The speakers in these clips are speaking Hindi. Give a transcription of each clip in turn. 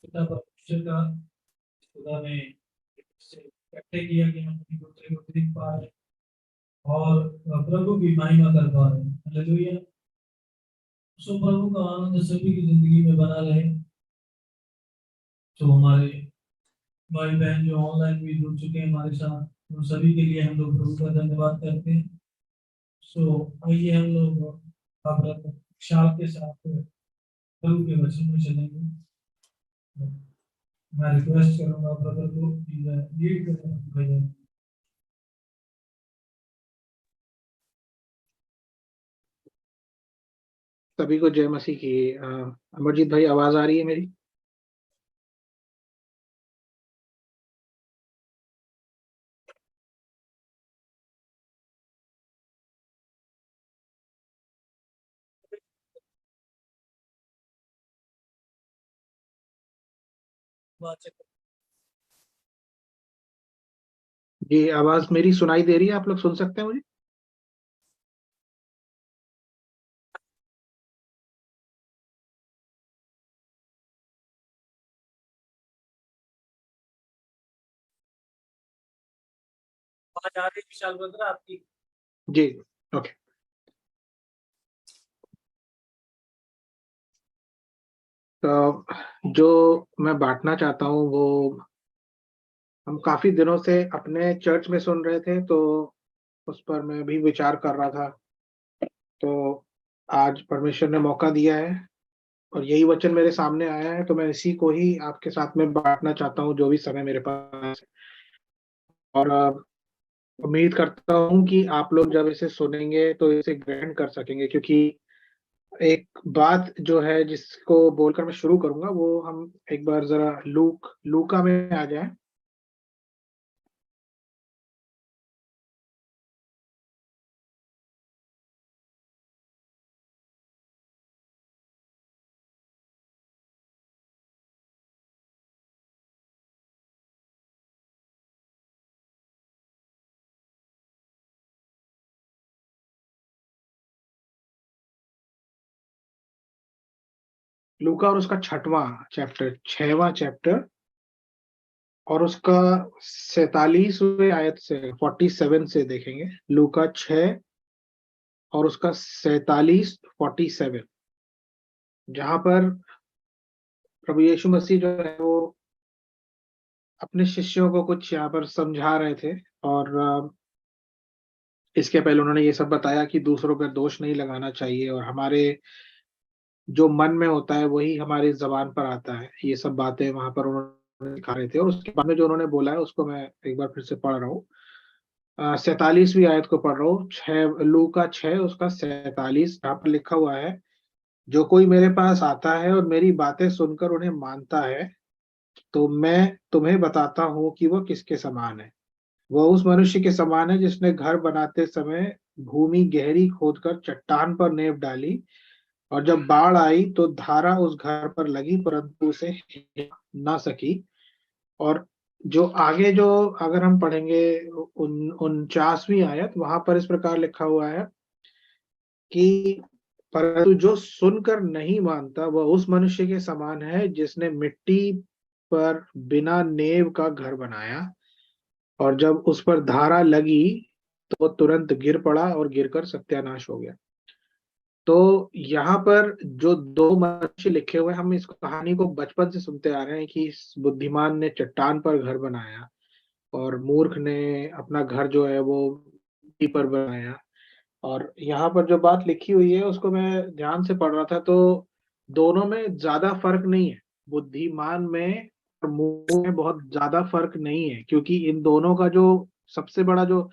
पिता परमेश्वर का खुदा ने इसे इकट्ठे किया कि हम अपनी पुत्री को देख पा रहे और प्रभु की महिमा कर पा रहे हैं। हालेलुया। सो प्रभु का आनंद सभी की जिंदगी में बना रहे। तो हमारे भाई बहन जो ऑनलाइन भी जुड़ चुके हैं हमारे साथ, उन सभी के लिए हम लोग प्रभु का धन्यवाद करते हैं। सो आइए हम लोग आप शाम के साथ प्रभु के वचन में चलेंगे। मैं रिक्वेस्ट करूंगा ब्रदर को लीड करें भजन। सभी को जय मसीह की। अमरजीत भाई, आवाज आ रही है मेरी? जी, आवाज मेरी सुनाई दे रही है? आप लोग सुन सकते हैं मुझे? आवाज आ रही है विशाल ब्रदर आपकी? जी, ओके। तो जो मैं बांटना चाहता हूँ वो हम काफी दिनों से अपने चर्च में सुन रहे थे, तो उस पर मैं भी विचार कर रहा था। तो आज परमेश्वर ने मौका दिया है और यही वचन मेरे सामने आया है, तो मैं इसी को ही आपके साथ में बांटना चाहता हूँ जो भी समय मेरे पास है। और उम्मीद करता हूँ कि आप लोग जब इसे सुनेंगे तो इसे ग्रहण कर सकेंगे, क्योंकि एक बात जो है जिसको बोलकर मैं शुरू करूंगा, वो हम एक बार जरा लूका में आ जाए। लूका और उसका छठवां चैप्टर, 6वां चैप्टर, और उसका 47वें आयत से 47 से देखेंगे। लूका 6 और उसका 47 जहां पर प्रभु यीशु मसीह जो है वो अपने शिष्यों को कुछ यहाँ पर समझा रहे थे। और इसके पहले उन्होंने ये सब बताया कि दूसरों पर दोष नहीं लगाना चाहिए, और हमारे जो मन में होता है वही हमारी जबान पर आता है। ये सब बातें वहां पर उन्होंने दिखा रहे थे, और उसके बाद में जो उन्होंने बोला है उसको मैं एक बार फिर से पढ़ रहा हूँ। 47वीं आयत को पढ़ रहा हूँ, 6 लूका 6 उसका 47, यहाँ पर लिखा हुआ है, जो कोई मेरे पास आता है और मेरी बातें सुनकर उन्हें मानता है, तो मैं तुम्हें बताता हूँ कि वह किसके समान है। वह उस मनुष्य के समान है जिसने घर बनाते समय भूमि गहरी खोदकर चट्टान पर नेव डाली, और जब बाढ़ आई तो धारा उस घर पर लगी परंतु उसे हिला ना सकी। और जो आगे जो अगर हम पढ़ेंगे 49वीं आयत, वहां पर इस प्रकार लिखा हुआ है कि परंतु जो सुनकर नहीं मानता वह उस मनुष्य के समान है जिसने मिट्टी पर बिना नेव का घर बनाया, और जब उस पर धारा लगी तो वह तुरंत गिर पड़ा और गिरकर सत्यानाश हो गया। तो यहाँ पर जो दो मनुष्य लिखे हुए, हम इस कहानी को बचपन से सुनते आ रहे हैं कि इस बुद्धिमान ने चट्टान पर घर बनाया और मूर्ख ने अपना घर जो है वो मिट्टी पर बनाया। और यहाँ पर जो बात लिखी हुई है उसको मैं ध्यान से पढ़ रहा था, तो दोनों में ज्यादा फर्क नहीं है। बुद्धिमान में और मूर्ख में बहुत ज्यादा फर्क नहीं है, क्योंकि इन दोनों का जो सबसे बड़ा जो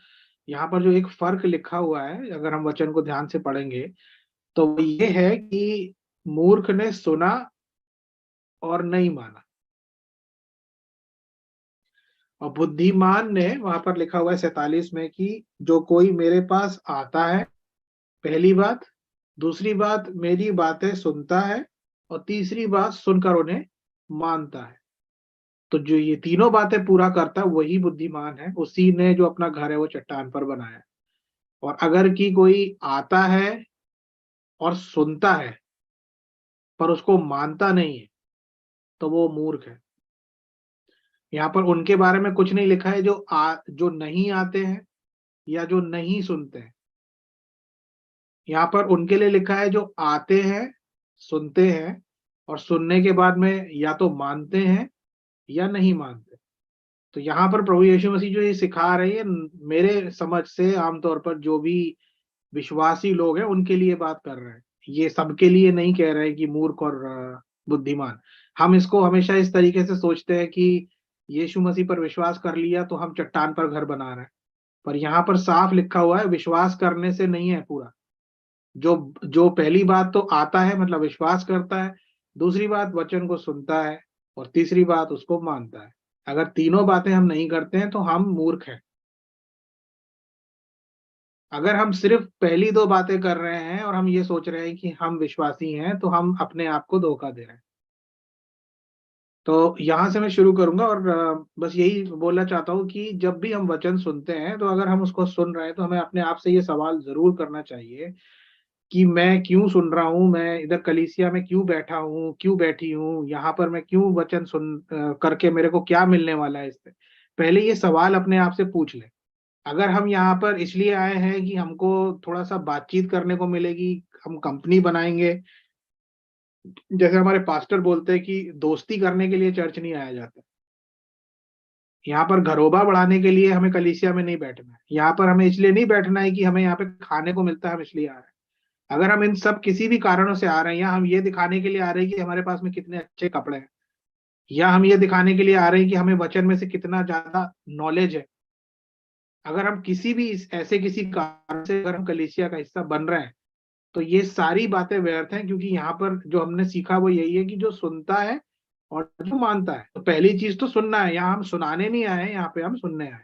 यहाँ पर जो एक फर्क लिखा हुआ है, अगर हम वचन को ध्यान से पढ़ेंगे, तो वो ये है कि मूर्ख ने सुना और नहीं माना, और बुद्धिमान ने, वहां पर लिखा हुआ है 47 में, कि जो कोई मेरे पास आता है, पहली बात, दूसरी बात मेरी बातें सुनता है, और तीसरी बात सुनकर उन्हें मानता है। तो जो ये तीनों बातें पूरा करता है वही बुद्धिमान है, उसी ने जो अपना घर है वो चट्टान पर बनाया है। और अगर कि कोई आता है और सुनता है पर उसको मानता नहीं है, तो वो मूर्ख है। यहाँ पर उनके बारे में कुछ नहीं लिखा है जो नहीं आते हैं या जो नहीं सुनते हैं। यहाँ पर उनके लिए लिखा है जो आते हैं, सुनते हैं और सुनने के बाद में या तो मानते हैं या नहीं मानते। तो यहाँ पर प्रभु यीशु मसीह जो ये सिखा रहे हैं, मेरे समझ से आमतौर पर जो भी विश्वासी लोग हैं उनके लिए बात कर रहे हैं। ये सबके लिए नहीं कह रहे हैं कि मूर्ख और बुद्धिमान। हम इसको हमेशा इस तरीके से सोचते हैं कि यीशु मसीह पर विश्वास कर लिया तो हम चट्टान पर घर बना रहे हैं, पर यहाँ पर साफ लिखा हुआ है विश्वास करने से नहीं है पूरा। जो जो पहली बात तो आता है, मतलब विश्वास करता है, दूसरी बात वचन को सुनता है और तीसरी बात उसको मानता है। अगर तीनों बातें हम नहीं करते हैं तो हम मूर्ख हैं। अगर हम सिर्फ पहली दो बातें कर रहे हैं और हम ये सोच रहे हैं कि हम विश्वासी हैं, तो हम अपने आप को धोखा दे रहे हैं। तो यहाँ से मैं शुरू करूंगा और बस यही बोलना चाहता हूँ कि जब भी हम वचन सुनते हैं तो अगर हम उसको सुन रहे हैं तो हमें अपने आप से ये सवाल जरूर करना चाहिए कि मैं क्यों सुन रहा हूँ, मैं इधर कलीसिया में क्यों बैठा हूँ, क्यों बैठी हूँ, यहाँ पर मैं क्यों वचन सुन करके मेरे को क्या मिलने वाला है इससे। पहले ये सवाल अपने आप से पूछ ले। अगर हम यहाँ पर इसलिए आए हैं कि हमको थोड़ा सा बातचीत करने को मिलेगी, हम कंपनी बनाएंगे, जैसे हमारे पास्टर बोलते हैं कि दोस्ती करने के लिए चर्च नहीं आया जाता। यहाँ पर घरोबा बढ़ाने के लिए हमें कलीसिया में नहीं बैठना है। यहाँ पर हमें इसलिए नहीं बैठना है कि हमें यहाँ पे खाने को मिलता है, हम इसलिए आ रहे हैं। अगर हम इन सब किसी भी कारणों से आ रहे हैं, या हम ये दिखाने के लिए आ रहे हैं कि हमारे पास में कितने अच्छे कपड़े हैं, या हम ये दिखाने के लिए आ रहे हैं कि हमें वचन में से कितना ज्यादा नॉलेज है, अगर हम किसी भी ऐसे किसी कारण से अगर हम कलीसिया का हिस्सा बन रहे हैं, तो ये सारी बातें व्यर्थ हैं। क्योंकि यहाँ पर जो हमने सीखा वो यही है कि जो सुनता है और जो मानता है, तो पहली चीज तो सुनना है। यहाँ हम सुनाने नहीं आए, यहाँ पे हम सुनने आए।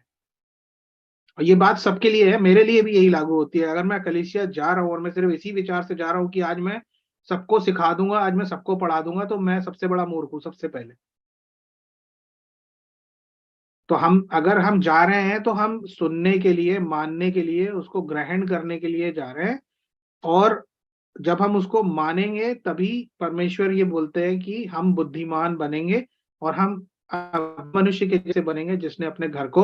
और ये बात सबके लिए है, मेरे लिए भी यही लागू होती है। अगर मैं कलीसिया जा रहा हूँ और मैं सिर्फ इसी विचार से जा रहा हूँ कि आज मैं सबको सिखा दूंगा, आज मैं सबको पढ़ा दूंगा, तो मैं सबसे बड़ा मूर्ख हूँ सबसे पहले। तो हम अगर हम जा रहे हैं तो हम सुनने के लिए, मानने के लिए, उसको ग्रहण करने के लिए जा रहे हैं। और जब हम उसको मानेंगे तभी परमेश्वर ये बोलते हैं कि हम बुद्धिमान बनेंगे और हम मनुष्य के जैसे बनेंगे जिसने अपने घर को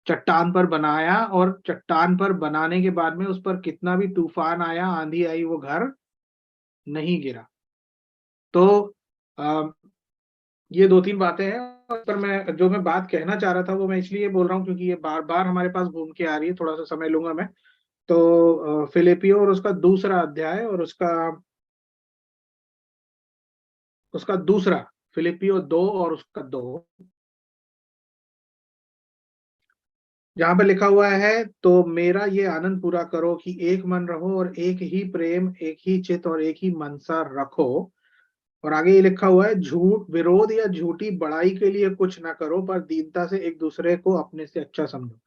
चट्टान पर बनाया, और चट्टान पर बनाने के बाद में उस पर कितना भी तूफान आया, आंधी आई, वो घर नहीं गिरा। तो अ, ये दो तीन बातें हैं। पर मैं बात कहना चाह रहा था वो मैं इसलिए बोल रहा हूँ क्योंकि ये बार बार हमारे पास घूम के आ रही है। थोड़ा सा समय लूंगा मैं। तो फिलिपियो और उसका दूसरा अध्याय और उसका उसका दूसरा, फिलिपियो 2 और उसका 2, जहां पे लिखा हुआ है, तो मेरा ये आनंद पूरा करो कि एक मन रहो और एक ही प्रेम, एक ही चित्त और एक ही मनसा रखो। और आगे ये लिखा हुआ है, झूठ विरोध या झूठी बड़ाई के लिए कुछ ना करो, पर दीनता से एक दूसरे को अपने से अच्छा समझो।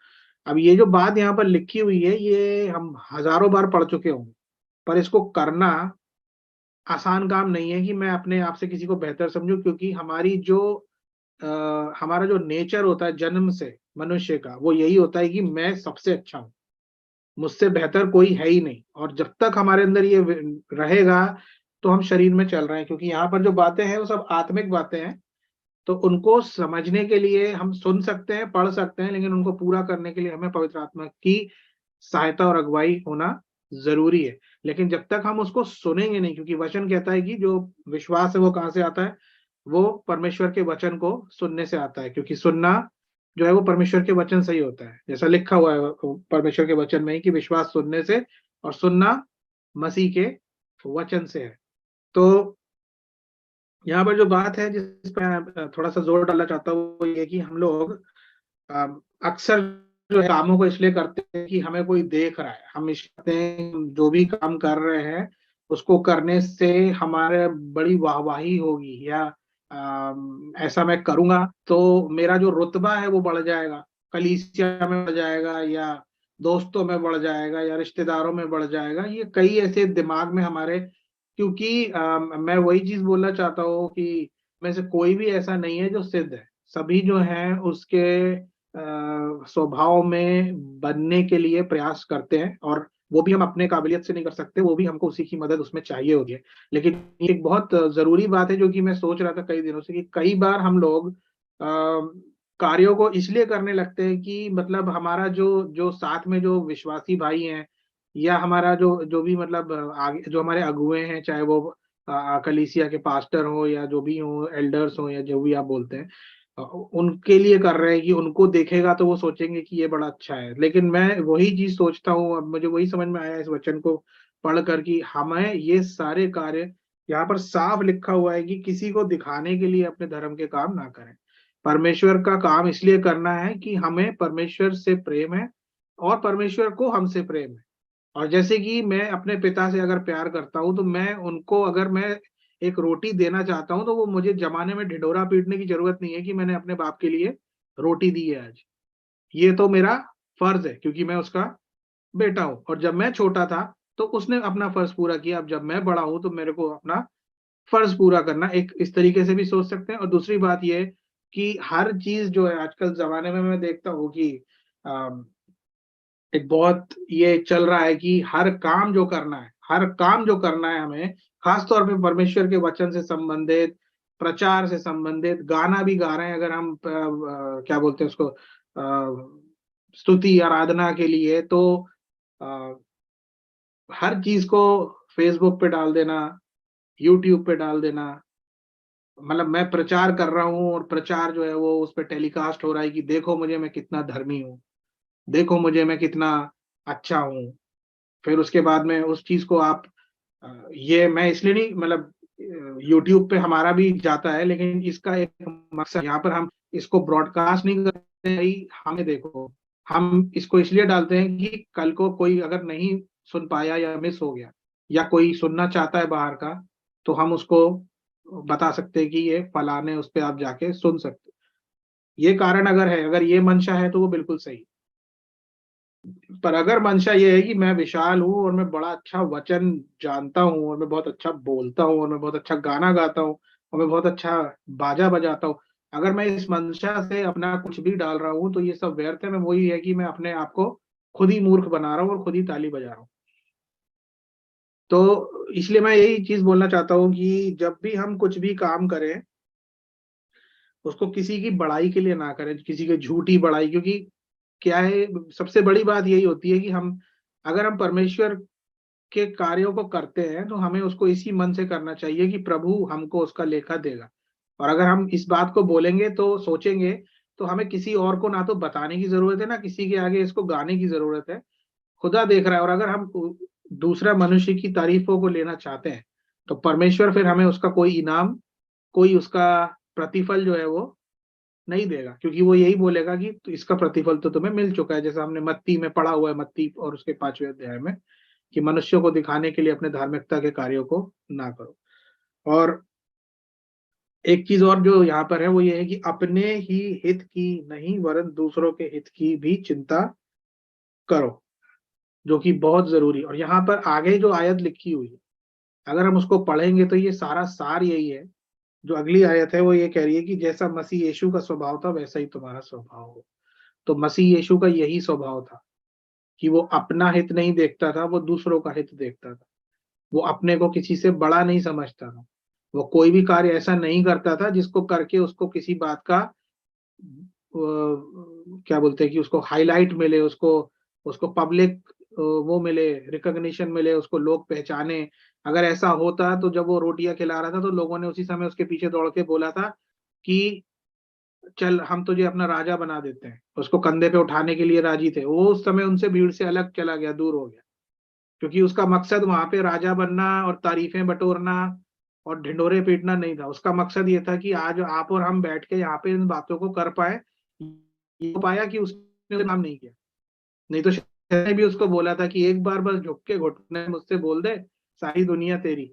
अब ये जो बात यहाँ पर लिखी हुई है ये हम हजारों बार पढ़ चुके होंगे, पर इसको करना आसान काम नहीं है कि मैं अपने आप से किसी को बेहतर समझूं। क्योंकि हमारा जो नेचर होता है जन्म से मनुष्य का, वो यही होता है कि मैं सबसे अच्छा हूँ, मुझसे बेहतर कोई है ही नहीं। और जब तक हमारे अंदर ये रहेगा तो हम शरीर में चल रहे हैं। क्योंकि यहाँ पर जो बातें हैं वो सब आत्मिक बातें हैं, तो उनको समझने के लिए हम सुन सकते हैं, पढ़ सकते हैं, लेकिन उनको पूरा करने के लिए हमें पवित्र आत्मा की सहायता और अगुवाई होना जरूरी है। लेकिन जब तक हम उसको सुनेंगे नहीं, क्योंकि वचन कहता है कि जो विश्वास है वो कहाँ से आता है, वो परमेश्वर के वचन को सुनने से आता है। क्योंकि सुनना जो है वो परमेश्वर के वचन से ही होता है, जैसा लिखा हुआ है परमेश्वर के वचन में ही कि विश्वास सुनने से और सुनना मसीह के वचन से है। तो यहाँ पर जो बात है जिस पर मैं थोड़ा सा जोर डालना चाहता हूँ वो ये कि हम लोग अक्सर जो है कामों को इसलिए करते हैं कि हमें कोई देख रहा है। हम इसलिए जो भी काम कर रहे हैं उसको करने से हमारे बड़ी वाहवाही होगी, या ऐसा मैं करूंगा तो मेरा जो रुतबा है वो बढ़ जाएगा, कलीसिया में बढ़ जाएगा, या दोस्तों में बढ़ जाएगा, या रिश्तेदारों में बढ़ जाएगा। ये कई ऐसे दिमाग में हमारे, क्योंकि मैं वही चीज बोलना चाहता हूँ कि में से कोई भी ऐसा नहीं है जो सिद्ध है। सभी जो है उसके स्वभाव में बनने के लिए प्रयास करते हैं। और वो भी हम अपने काबिलियत से नहीं कर सकते, वो भी हमको उसी की मदद उसमें चाहिए होती है। लेकिन ये एक बहुत जरूरी बात है जो कि मैं सोच रहा था कई दिनों से, कि कई बार हम लोग कार्यों को इसलिए करने लगते हैं कि मतलब हमारा जो जो साथ में जो विश्वासी भाई हैं, या हमारा जो जो भी मतलब आगे जो हमारे अगुए हैं, चाहे वो कलीसिया के पास्टर हो या जो भी हो, एल्डर्स हो या जो भी आप बोलते हैं, उनके लिए कर रहे हैं कि उनको देखेगा तो वो सोचेंगे कि ये बड़ा अच्छा है। लेकिन मैं वही चीज सोचता हूँ, अब मुझे वही समझ में आया इस वचन को पढ़कर कि हमें ये सारे कार्य, यहाँ पर साफ लिखा हुआ है कि किसी को दिखाने के लिए अपने धर्म के काम ना करें। परमेश्वर का काम इसलिए करना है कि हमें परमेश्वर से प्रेम है और परमेश्वर को हमसे प्रेम है। और जैसे कि मैं अपने पिता से अगर प्यार करता हूँ, तो मैं उनको अगर मैं एक रोटी देना चाहता हूँ, तो वो मुझे जमाने में ढिढोरा पीटने की जरूरत नहीं है कि मैंने अपने बाप के लिए रोटी दी है आज। ये तो मेरा फर्ज है क्योंकि मैं उसका बेटा हूँ, और जब मैं छोटा था तो उसने अपना फर्ज पूरा किया। अब जब मैं बड़ा हूं तो मेरे को अपना फर्ज पूरा करना, एक इस तरीके से भी सोच सकते हैं। और दूसरी बात ये कि हर चीज जो है आजकल जमाने में, मैं देखता हूँ कि एक बहुत ये चल रहा है कि हर काम जो करना है, हर काम जो करना है हमें, खासतौर पे परमेश्वर के वचन से संबंधित, प्रचार से संबंधित, गाना भी गा रहे हैं अगर हम क्या बोलते हैं उसको, स्तुति आराधना के लिए, तो अ, हर चीज को फेसबुक पे डाल देना, यूट्यूब पे डाल देना। मतलब मैं प्रचार कर रहा हूँ और प्रचार जो है वो उस पर टेलीकास्ट हो रहा है कि देखो मुझे, मैं कितना धर्मी हूँ, देखो मुझे, मैं कितना अच्छा हूँ। फिर उसके बाद में उस चीज को आप ये मैं इसलिए नहीं, मतलब यूट्यूब पे हमारा भी जाता है, लेकिन इसका एक मकसद, यहाँ पर हम इसको ब्रॉडकास्ट नहीं करते हैं भाई हमें देखो। हम इसको इसलिए डालते हैं कि कल को कोई अगर नहीं सुन पाया या मिस हो गया, या कोई सुनना चाहता है बाहर का, तो हम उसको बता सकते हैं कि ये फलाने उस पे आप जाके सुन सकते हो। ये कारण अगर है, अगर ये मंशा है, तो वो बिल्कुल सही। पर अगर मंशा ये है कि मैं विशाल हूँ और मैं बड़ा अच्छा वचन जानता हूँ और मैं बहुत अच्छा बोलता हूँ और मैं बहुत अच्छा गाना गाता हूँ और मैं बहुत अच्छा बाजा बजाता हूँ, अगर मैं इस मंशा से अपना कुछ भी डाल रहा हूँ, तो ये सब व्यर्थ है। मैं वही है कि मैं अपने आप को खुद ही मूर्ख बना रहा हूँ और खुद ही ताली बजा रहा हूँ। तो इसलिए मैं यही चीज बोलना चाहता हूँ कि जब भी हम कुछ भी काम करें, उसको किसी की बड़ाई के लिए ना करें, किसी की झूठी बड़ाई। क्योंकि क्या है, सबसे बड़ी बात यही होती है कि हम, अगर हम परमेश्वर के कार्यों को करते हैं, तो हमें उसको इसी मन से करना चाहिए कि प्रभु हमको उसका लेखा देगा। और अगर हम इस बात को बोलेंगे तो सोचेंगे, तो हमें किसी और को ना तो बताने की जरूरत है, ना किसी के आगे इसको गाने की जरूरत है। खुदा देख रहा है। और अगर हम दूसरा मनुष्य की तारीफों को लेना चाहते हैं, तो परमेश्वर फिर हमें उसका कोई इनाम, कोई उसका प्रतिफल जो है वो नहीं देगा। क्योंकि वो यही बोलेगा कि तो इसका प्रतिफल तो तुम्हें मिल चुका है, जैसा हमने मत्ती में पढ़ा हुआ है, मत्ती और उसके 5वें अध्याय में, कि मनुष्यों को दिखाने के लिए अपने धार्मिकता के कार्यों को ना करो। और एक चीज और जो यहाँ पर है वो ये है कि अपने ही हित की नहीं, वरन दूसरों के हित की भी चिंता करो, जो कि बहुत जरूरी। और यहाँ पर आगे जो आयत लिखी हुई है, अगर हम उसको पढ़ेंगे तो ये सारा सार यही है। जो अगली आयत है वो ये कह रही है कि जैसा मसीह यीशु का स्वभाव था, वैसा ही तुम्हारा स्वभाव हो। तो मसीह यीशु का यही स्वभाव था कि वो अपना हित नहीं देखता था, वो दूसरों का हित देखता था। वो अपने को किसी से बड़ा नहीं समझता था। वो कोई भी कार्य ऐसा नहीं करता था जिसको करके उसको किसी बात का क्या बोलते हैं कि उसको हाईलाइट मिले, उसको उसको पब्लिक वो मिले, रिकॉग्निशन मिले, उसको लोग पहचाने। अगर ऐसा होता तो जब वो रोटियां खिला रहा था, तो लोगों ने उसी समय उसके पीछे दौड़ के बोला था कि चल हम तुझे अपना राजा बना देते हैं। उसको कंधे पे उठाने के लिए राजी थे। वो उस समय उनसे भीड़ से अलग चला गया, दूर हो गया, क्योंकि उसका मकसद वहां पे राजा बनना और तारीफें बटोरना और ढिंढोरे पीटना नहीं था। उसका मकसद ये था कि आज आप और हम बैठ के यहाँ पे इन बातों को कर पाए। ये हो पाया कि उसने काम नहीं किया। नहीं तो शैतान ने भी उसको बोला था कि एक बार बस झुक के घुटने मुझसे बोल दे, सारी दुनिया तेरी।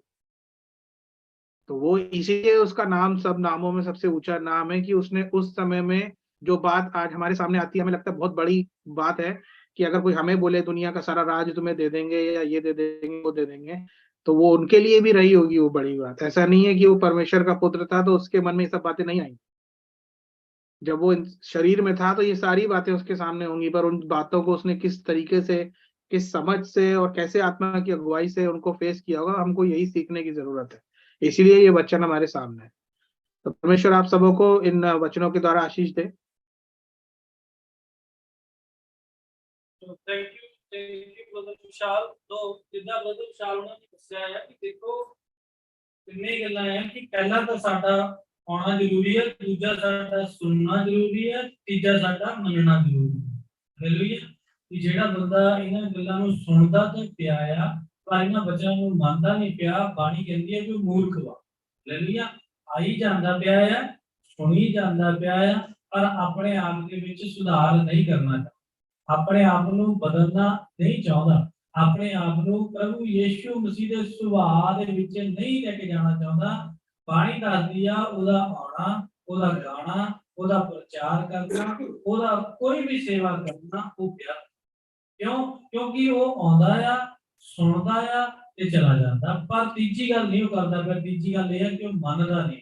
तो वो इसीलिए उसका नाम सब नामों में सबसे ऊंचा नाम है, कि उसने उस समय में जो बात आज हमारे सामने आती है, हमें लगता है बहुत बड़ी बात है, कि अगर कोई हमें बोले दुनिया का सारा राज तुम्हें दे देंगे या ये दे देंगे वो दे देंगे, तो वो उनके लिए भी रही होगी वो बड़ी बात। ऐसा नहीं है कि वो परमेश्वर का पुत्र था तो उसके मन में ये सब बातें नहीं आई। जब वो शरीर में था तो ये सारी बातें उसके सामने होंगी, पर उन बातों को उसने किस तरीके से किस समझ से और कैसे आत्मा की अगुवाई से उनको फेस किया होगा, हमको यही सीखने की जरूरत है। इसीलिए ये वचन हमारे सामने है। तो परमेश्वर आप सबों को इन वचनों के द्वारा आशीष दे। तो थैंक यू ब्रदर विशाल। तो जिद्दां ब्रदर विशाल ने दस्सिया है कि देखो किन्ने गल्लां है कि पहला तो साडा आना जरूरी है, दूजा साडा सुनना जरूरी है, तीजा साडा मनना जरूरी है। हालेलुया। कि जेड़ा बंदा इन्हां गल्लां नूं सुनदा ते पिया आ पर इन्हां वचनां नूं मनदा नहीं पिया, बाणी कहंदी है कि मूर्ख वा। हालेलुया। आई जांदा पिया आ, सुनी जांदा पिया आ, पर अपने आप दे विच सुधार नहीं करना, अपने आप को बदलना नहीं चाहता, अपने आप को प्रभु यीशु मसीह के सुभाव दे विच नहीं लेके जाना चाहता। बाणी दसदी आ ओदा आना, ओदा गाना, ओदा प्रचार करना, ओदा कोई भी सेवा करना वो प्यार। क्यों? क्योंकि वो आंदा आ, सुनदा आ ते चला जाता, पर तीजी गल नहीं करता। फिर तीजी गल यह है कि वो मनदा नहीं।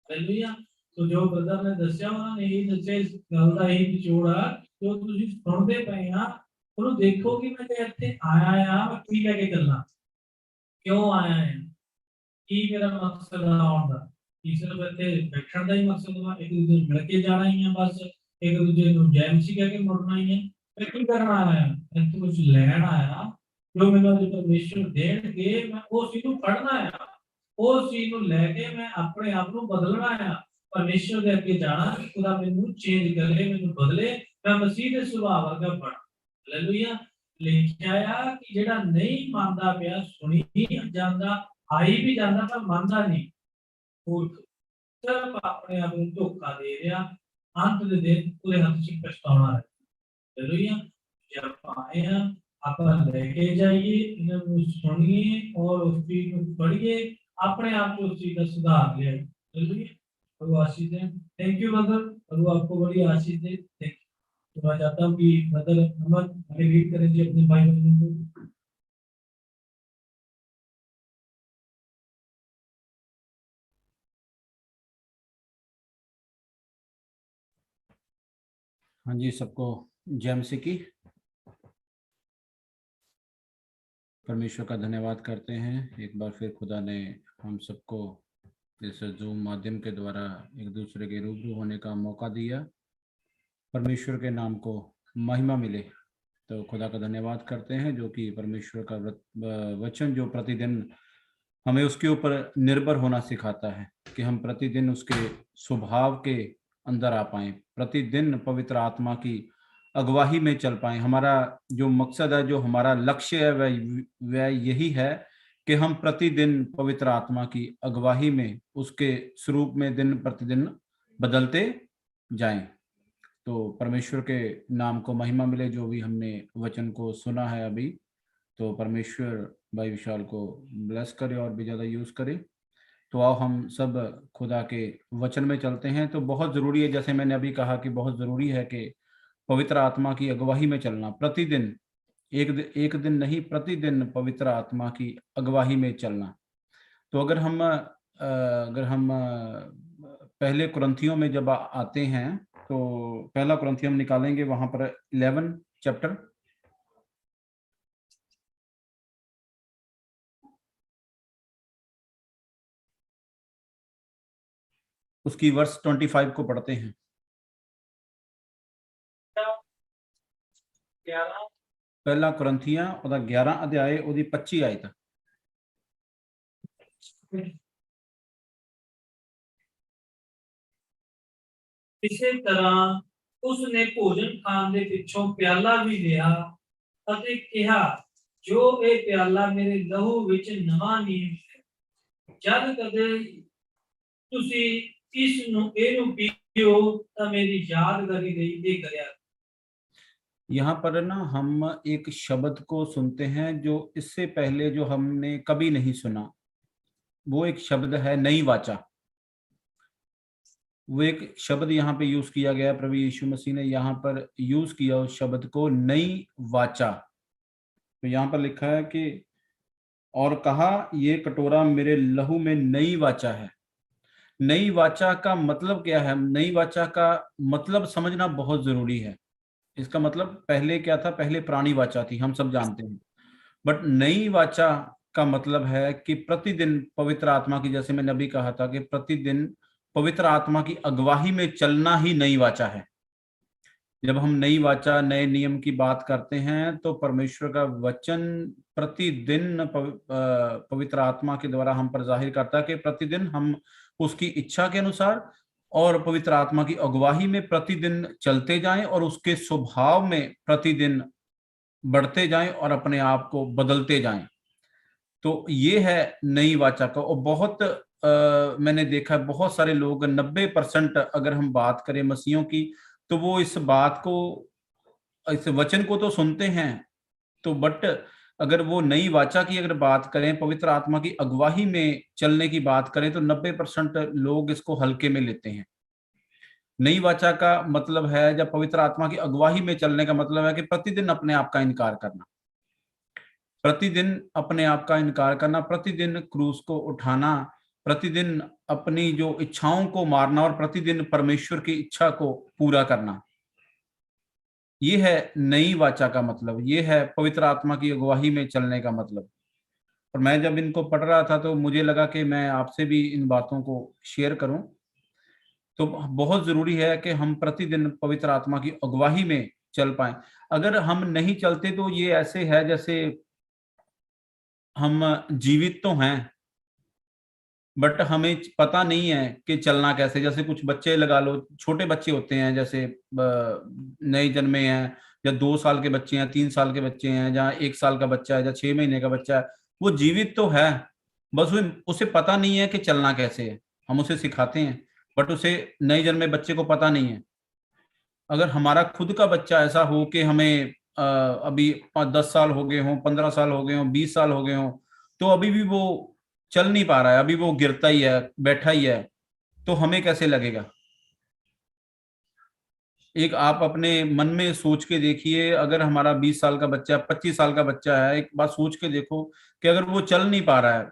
हालेलुया। तो जो ब्रदर ने दस्सिया उन्होंने यही दस्सिया, इस गल का यही निचोड़ आ जो तुसीं सुणदे पए आ, ਉਹਨੂੰ देखो कि मैं ते ਇੱਥੇ आया आ, मैं की लेके चलना, क्यों आया है, की मेरा मकसद आउण दा। की सिर्फ ਇੱਥੇ बैठण ਦਾ ही मकसद वा, एक दूजे ਨੂੰ मिल के जाना ही है बस, एक दूजे ਨੂੰ जय मसीह कह के मुड़ना ही है। मैं की करना आया, ਇੱਥੇ कुछ ਲੈਣ आया, जो ਮੈਨੂੰ जो परमेश्वर देणगे मैं उस चीज ਨੂੰ पढ़ना आया, उस चीज ਨੂੰ ਲੈ ਕੇ मैं अपने आप ਨੂੰ बदलना आया। परमेश्वर ਦੇ ਅੱਗੇ जाना, खुदा ਮੈਨੂੰ चेंज करे, ਮੈਨੂੰ बदले, मैं मसीह ਦੇ ਸੁਭਾਅ ਵਰਗਾ ਬਣਾ। हालेलुया। लिखिया आ कि जेड़ा नहीं मानदा पिया, सुनी जांदा, आई भी जांदा पर मानदा नहीं, मूर्ख सिर्फ अपने आप ਨੂੰ ਧੋਖਾ ਦੇ ਰਿਹਾ, अंत ਦੇ दिन ਉਹਦੇ ਹੱਥ 'ਚ ਪਛਤਾਉਣਾ है। हालेलुया। जब ਆਪਾਂ आए हैं ਆਪਾਂ लेके जाइए, इन्हां ਨੂੰ सुनिए और उस चीज ਨੂੰ पढ़िए, अपने आप को उस चीज का सुधार ले। हालेलुया। प्रभु आशीष दे। थैंक यू ब्रदर, प्रभु आपको बड़ी आशीष दे। Thank you. तो मैं चाहता हूँ कि ब्रदर अहमद हमें लीड करें जी अपने भाई बहनों को। हाँ जी, सबको जय मसीह की। परमेश्वर का धन्यवाद करते हैं, एक बार फिर खुदा ने हम सबको इस जूम माध्यम के द्वारा एक दूसरे के रूबरू होने का मौका दिया। परमेश्वर के नाम को महिमा मिले। तो खुदा का धन्यवाद करते हैं जो कि परमेश्वर का वचन जो प्रतिदिन हमें उसके ऊपर निर्भर होना सिखाता है कि हम प्रतिदिन उसके स्वभाव के अंदर आ पाएं, प्रतिदिन पवित्र आत्मा की अगवाही में चल पाएं। हमारा जो मकसद है, जो हमारा लक्ष्य है, वह यही है कि हम प्रतिदिन पवित्र आत्मा की अगवाही में उसके स्वरूप में दिन प्रतिदिन बदलते जाएं। तो परमेश्वर के नाम को महिमा मिले। जो भी हमने वचन को सुना है अभी, तो परमेश्वर भाई विशाल को ब्लेस करे और भी ज़्यादा यूज़ करे। तो आओ हम सब खुदा के वचन में चलते हैं। तो बहुत ज़रूरी है, जैसे मैंने अभी कहा कि बहुत ज़रूरी है कि पवित्र आत्मा की अगवाही में चलना, प्रतिदिन, एक दिन नहीं, प्रतिदिन पवित्र आत्मा की अगवाही में चलना। तो अगर हम पहले कुरिन्थियों में जब आते हैं, तो पहला कुरिन्थियों में निकालेंगे, वहां पर 11 चैप्टर, उसकी वर्ष 25 को पढ़ते हैं। 11 पहला कुरिन्थियां ਉਹਦਾ 11 अध्याय ਉਹਦੀ 25 आयत। इसे तरह उसने भोजन खान दे पिछों प्याला भी लिया ਅਤੇ ਕਿਹਾ, जो ਇਹ प्याला मेरे लहू विच नवा नियम है, जद कदे तुसी इस नु ਇਹਨੂੰ पीओ ਤਾਂ मेरी यादगारी ਲਈ ਇਹ करिया। यहाँ पर ना हम एक शब्द को सुनते हैं जो इससे पहले जो हमने कभी नहीं सुना। वो एक शब्द है नई वाचा। वो एक शब्द यहाँ पे यूज किया गया, प्रभु यीशु मसीह ने यहाँ पर यूज किया उस शब्द को, नई वाचा। तो यहाँ पर लिखा है कि और कहा, ये कटोरा मेरे लहू में नई वाचा है। नई वाचा का मतलब क्या है? नई वाचा का मतलब समझना बहुत जरूरी है। इसका मतलब पहले क्या था, पहले पुरानी वाचा थी, हम सब जानते हैं। बट नई वाचा का मतलब है कि प्रतिदिन पवित्र आत्मा की, जैसे मैंने अभी कहा था कि प्रतिदिन पवित्र आत्मा की अगुवाई में चलना ही नई वाचा है। जब हम नई वाचा, नए नियम की बात करते हैं तो परमेश्वर का वचन प्रतिदिन पवित्र आत्मा के द्वारा हम पर जाहिर करता है कि प्रतिदिन हम उसकी इच्छा के अनुसार और पवित्र आत्मा की अगुवाई में प्रतिदिन चलते जाएं और उसके स्वभाव में प्रतिदिन बढ़ते जाएं और अपने आप को बदलते जाएं। तो ये है नई वाचा का। और बहुत मैंने देखा बहुत सारे लोग 90% अगर हम बात करें मसीहों की, तो वो इस बात को, इस वचन को तो सुनते हैं, तो बट अगर वो नई वाचा की अगर बात करें, पवित्र आत्मा की अगुवाई में चलने की बात करें, तो 90% लोग इसको हल्के में लेते हैं। नई वाचा का मतलब है, जब पवित्र आत्मा की अगुवाई में चलने का मतलब है कि प्रतिदिन अपने आप का इनकार करना, प्रतिदिन अपने आप का इनकार करना, प्रतिदिन क्रूस को उठाना, प्रतिदिन अपनी जो इच्छाओं को मारना और प्रतिदिन परमेश्वर की इच्छा को पूरा करना। ये है नई वाचा का मतलब, ये है पवित्र आत्मा की अगुवाई में चलने का मतलब। और मैं जब इनको पढ़ रहा था तो मुझे लगा कि मैं आपसे भी इन बातों को शेयर करूं। तो बहुत जरूरी है कि हम प्रतिदिन पवित्र आत्मा की अगुवाई में चल पाएं। अगर हम नहीं चलते तो ये ऐसे है जैसे हम जीवित तो हैं बट हमें पता नहीं है कि चलना कैसे। जैसे कुछ बच्चे लगा लो, छोटे बच्चे होते हैं, जैसे नए जन्मे हैं, या 2 साल के बच्चे हैं, 3 साल के बच्चे हैं, जहाँ 1 साल का बच्चा है, या 6 महीने का बच्चा है, वो जीवित तो है, बस उसे पता नहीं है कि चलना कैसे है। हम उसे सिखाते हैं बट उसे नए जन्मे बच्चे को पता नहीं है। अगर हमारा खुद का बच्चा ऐसा हो कि हमें अभी 10 साल हो गए हों, 15 साल हो गए हों, 20 साल हो गए हों, तो अभी भी वो चल नहीं पा रहा है, अभी वो गिरता ही है, बैठा ही है, तो हमें कैसे लगेगा? एक आप अपने मन में सोच के देखिए, अगर हमारा 20 साल का बच्चा, 25 साल का बच्चा है, एक बात सोच के देखो कि अगर वो चल नहीं पा रहा है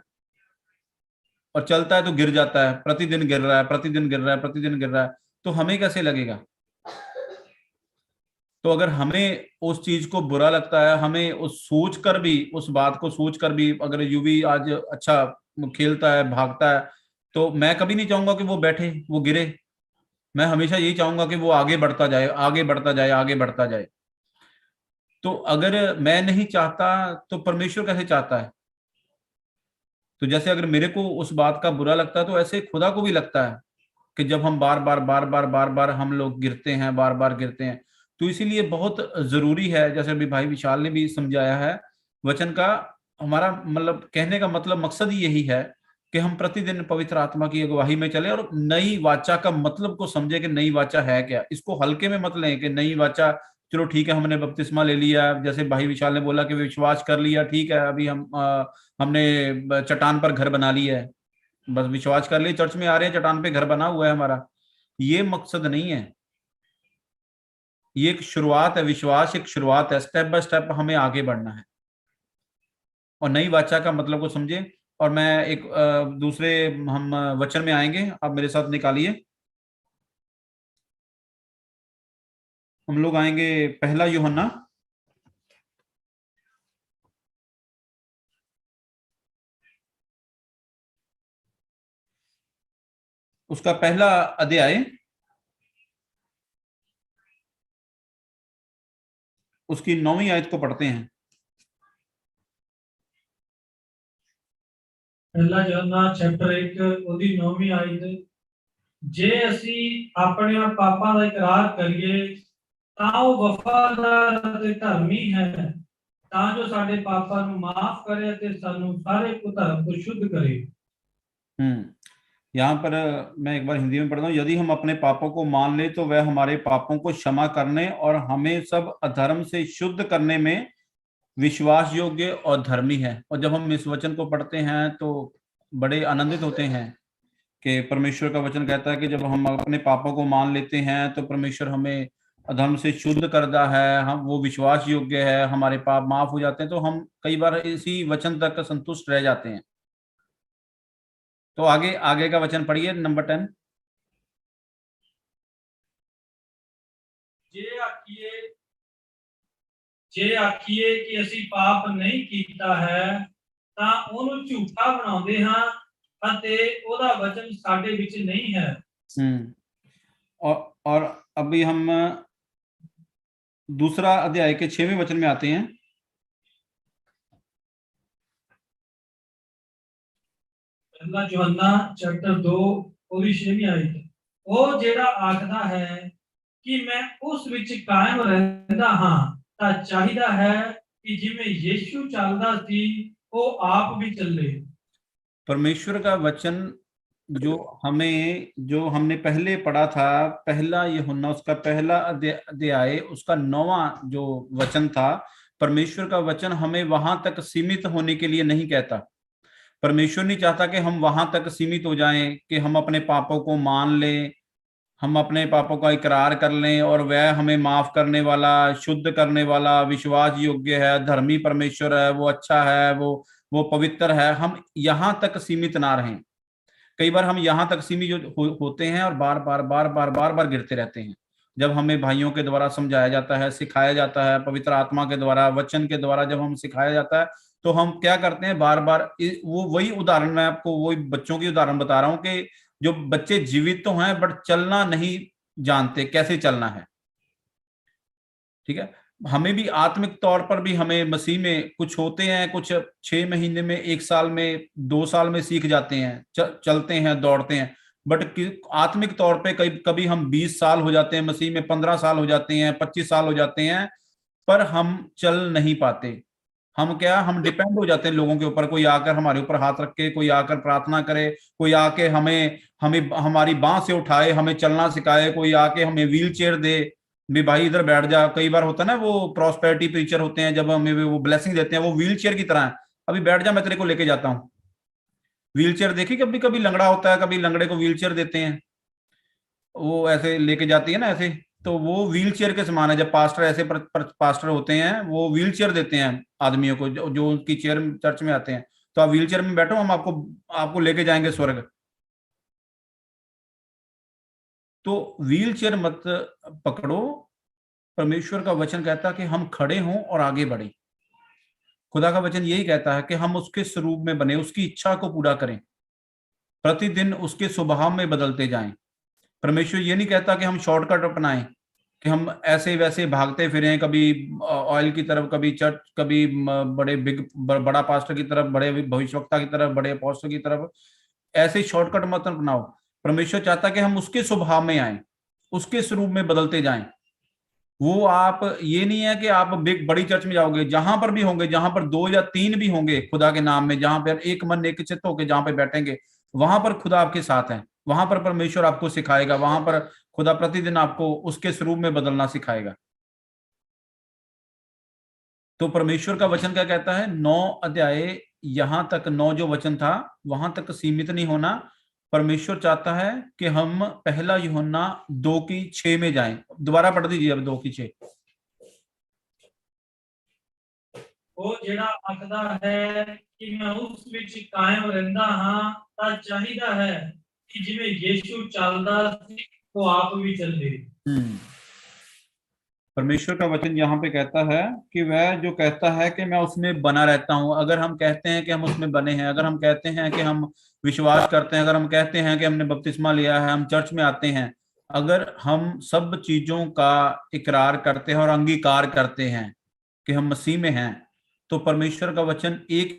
और चलता है तो गिर जाता है, प्रतिदिन गिर रहा है, प्रतिदिन गिर रहा है, प्रतिदिन गिर रहा है, तो हमें कैसे लगेगा? तो अगर हमें उस चीज को बुरा लगता है, हमें उस सोच कर भी, उस बात को सोच कर भी, अगर युवी आज अच्छा खेलता है, भागता है, तो मैं कभी नहीं चाहूंगा कि वो बैठे, वो गिरे। मैं हमेशा यही चाहूंगा कि वो आगे बढ़ता जाए, आगे बढ़ता जाए, आगे बढ़ता जाए। तो अगर मैं नहीं चाहता तो परमेश्वर कैसे चाहता है? तो जैसे अगर मेरे को उस बात का बुरा लगता है, तो ऐसे खुदा को भी लगता है कि जब हम बार बार बार बार बार बार हम लोग गिरते हैं, बार बार गिरते हैं। तो इसीलिए बहुत जरूरी है, जैसे अभी भाई विशाल ने भी समझाया है, वचन का हमारा मतलब कहने का मतलब, मकसद ही यही है कि हम प्रतिदिन पवित्र आत्मा की अगुवाई में चले और नई वाचा का मतलब को समझे कि नई वाचा है क्या। इसको हल्के में मत लें कि नई वाचा, चलो ठीक है हमने बपतिस्मा ले लिया, जैसे भाई विशाल ने बोला कि विश्वास कर लिया, ठीक है अभी हमने चट्टान पर घर बना लिया है, बस विश्वास कर लिए, चर्च में आ रहे हैं, चट्टान पे घर बना हुआ है हमारा। ये मकसद नहीं है, ये एक शुरुआत है, विश्वास एक शुरुआत है, स्टेप बाय स्टेप हमें आगे बढ़ना है। और नई वाचा का मतलब को समझे। और मैं एक दूसरे हम वचन में आएंगे, आप मेरे साथ निकालिए। हम लोग आएंगे पहला यूहन्ना, उसका पहला अध्याय, उसकी 9वीं आयत को पढ़ते हैं। पहला यूहन्ना चैप्टर 1 ਉਹਦੀ 9ਵੀਂ ਆਇਤ, ਜੇ ਅਸੀਂ ਆਪਣੇ ਪਾਪਾਂ ਦਾ ਇਕਰਾਰ ਕਰੀਏ ਤਾਂ ਉਹ ਵਫਾਦਾਰ ਅਤੇ ਧਰਮੀ ਹੈ, ਤਾਂ ਜੋ ਸਾਡੇ ਪਾਪਾਂ ਨੂੰ ਮਾਫ ਕਰੇ ਅਤੇ ਸਾਨੂੰ ਸਾਰੇ ਕੁਧਰਮ ਤੋਂ ਸ਼ੁੱਧ ਕਰੇ। यहाँ पर मैं एक बार हिंदी में पढ़ता हूँ। यदि हम अपने पापों को मान ले तो वह हमारे पापों को क्षमा करने और हमें सब अधर्म से शुद्ध करने में विश्वास योग्य और धर्मी है। और जब हम इस वचन को पढ़ते हैं तो बड़े आनंदित होते हैं कि परमेश्वर का वचन कहता है कि जब हम अपने पापों को मान लेते हैं तो परमेश्वर हमें अधर्म से शुद्ध करता है, हम वो विश्वास योग्य है, हमारे पाप माफ हो जाते हैं। तो हम कई बार इसी वचन तक संतुष्ट रह जाते हैं। तो आगे आगे का वचन पढ़िए, नंबर 10। जे आखिए ਜੇ ਆਖੀਏ ਕਿ ਅਸੀਂ ਪਾਪ ਨਹੀਂ ਕੀਤਾ ਹੈ ਤਾਂ ਉਹਨੂੰ ਝੂਠਾ ਬਣਾਉਂਦੇ ਹਾਂ ਅਤੇ ਉਹਦਾ ਵਚਨ ਸਾਡੇ ਵਿੱਚ ਨਹੀਂ ਹੈ। और अभी हम दूसरा अध्याय के 6वें वचन में आते हैं। पहला यूहन्ना चैप्टर 2 ਉਹਦੀ 6ਵੀਂ ਆਇਤ, ਉਹ ਜਿਹੜਾ ਆਖਦਾ ਹੈ ਕਿ ਮੈਂ ਉਸ ਵਿੱਚ ਕਾਇਮ ਰਹਿੰਦਾ ਹਾਂ ਤਾਂ ਚਾਹੀਦਾ ਹੈ कि जिमें यीशु चलदा थी वो आप भी चले। परमेश्वर का वचन जो हमने पहले पढ़ा था, पहला यूहन्ना उसका पहला अध्याय उसका 9वां जो वचन था, परमेश्वर का वचन हमें वहां तक सीमित होने के लिए नहीं कहता। परमेश्वर नहीं चाहता कि हम वहां तक सीमित हो जाएं कि हम अपने पापों को मान लें, हम अपने पापों का इकरार कर लें और वह हमें माफ करने वाला, शुद्ध करने वाला, विश्वास योग्य है, धर्मी परमेश्वर है, वो अच्छा है, वो पवित्र है। हम यहाँ तक सीमित ना रहें। कई बार हम यहाँ तक सीमित होते हैं और बार बार गिरते रहते हैं। जब हमें भाइयों के द्वारा समझाया जाता है, सिखाया जाता है, पवित्र आत्मा के द्वारा, वचन के द्वारा जब हम सिखाया जाता है, तो हम क्या करते हैं, बार बार वो वही उदाहरण, मैं आपको वही बच्चों की उदाहरण बता रहा हूँ कि जो बच्चे जीवित तो हैं बट चलना नहीं जानते, कैसे चलना है। ठीक है, हमें भी आत्मिक तौर पर भी हमें मसीह में कुछ होते हैं, कुछ 6 महीने में, 1 साल में, 2 साल में सीख जाते हैं, चलते हैं, दौड़ते हैं, बट आत्मिक तौर पे कभी हम 20 साल हो जाते हैं, मसीह में 15 साल हो जाते हैं, 25 साल हो जाते हैं, पर हम चल नहीं पाते। हम डिपेंड हो जाते हैं लोगों के ऊपर। कोई आकर हमारे ऊपर हाथ रखे, कोई आकर प्रार्थना करे, कोई आके हमें हमारी बांह से उठाए, हमें चलना सिखाए, कोई आके हमें व्हील चेयर दे, भी भाई इधर बैठ जा। कई बार होता है ना, वो प्रॉस्पेरिटी प्रीचर होते हैं, जब हमें वो ब्लेसिंग देते हैं, वो व्हील चेयर की तरह है, अभी बैठ जा, मैं तेरे को लेके जाता हूँ। व्हील चेयर देखी, कभी लंगड़ा होता है, कभी लंगड़े को व्हील चेयर देते हैं, वो ऐसे लेके जाती है ना ऐसे, तो वो व्हील चेयर के समान है। जब पास्टर ऐसे पास्टर होते हैं, वो व्हील चेयर देते हैं आदमियों को, जो उनकी चेयर चर्च में आते हैं, तो आप व्हील चेयर में बैठो, हम आपको लेके जाएंगे स्वर्ग। तो व्हील चेयर मत पकड़ो। परमेश्वर का वचन कहता है कि हम खड़े हों और आगे बढ़े। खुदा का वचन यही कहता है कि हम उसके स्वरूप में बने, उसकी इच्छा को पूरा करें, प्रतिदिन उसके स्वभाव में बदलते जाएं। परमेश्वर ये नहीं कहता कि हम शॉर्टकट अपनाएं, कि हम ऐसे वैसे भागते फिरें, कभी ऑयल की तरफ, कभी चर्च, कभी बड़ा पास्टर की तरफ, बड़े भविष्यवक्ता की तरफ, बड़े अपोस्टल की तरफ, ऐसे शॉर्टकट मत अपनाओ। परमेश्वर चाहता कि हम उसके स्वभाव में आए, उसके स्वरूप में बदलते जाएं। वो आप ये नहीं है कि आप बड़ी चर्च में जाओगे, जहां पर भी होंगे, जहां पर 2 या 3 भी होंगे खुदा के नाम में, जहां पर एक मन एक चित्त होकर जहां पे बैठेंगे, वहां पर खुदा आपके साथ है, वहां पर परमेश्वर आपको सिखाएगा, वहां पर खुदा प्रतिदिन आपको उसके स्वरूप में बदलना सिखाएगा। तो परमेश्वर का वचन क्या कहता है, 9 अध्याय यहां तक, 9 जो वचन था वहां तक सीमित नहीं होना। परमेश्वर चाहता है कि हम पहला यूहन्ना 2:6 में जाएं। दोबारा पढ़ दीजिए अब 2:6। वो जेड़ा आखदा है कि मैं उस विच कायम रहंदा हां तां चाहीदा है कि जिवें यीशु चलदा सी वो आप भी चले। परमेश्वर का वचन यहाँ पे कहता है कि वह जो कहता है कि मैं उसमें बना रहता हूं। अगर हम कहते हैं कि हम उसमें बने हैं, अगर हम कहते हैं कि हम विश्वास करते हैं, अगर हम कहते हैं कि हमने बपतिस्मा लिया है, हम चर्च में आते हैं, अगर हम सब चीजों का इकरार करते हैं और अंगीकार करते हैं कि हम मसीह में हैं, तो परमेश्वर का वचन एक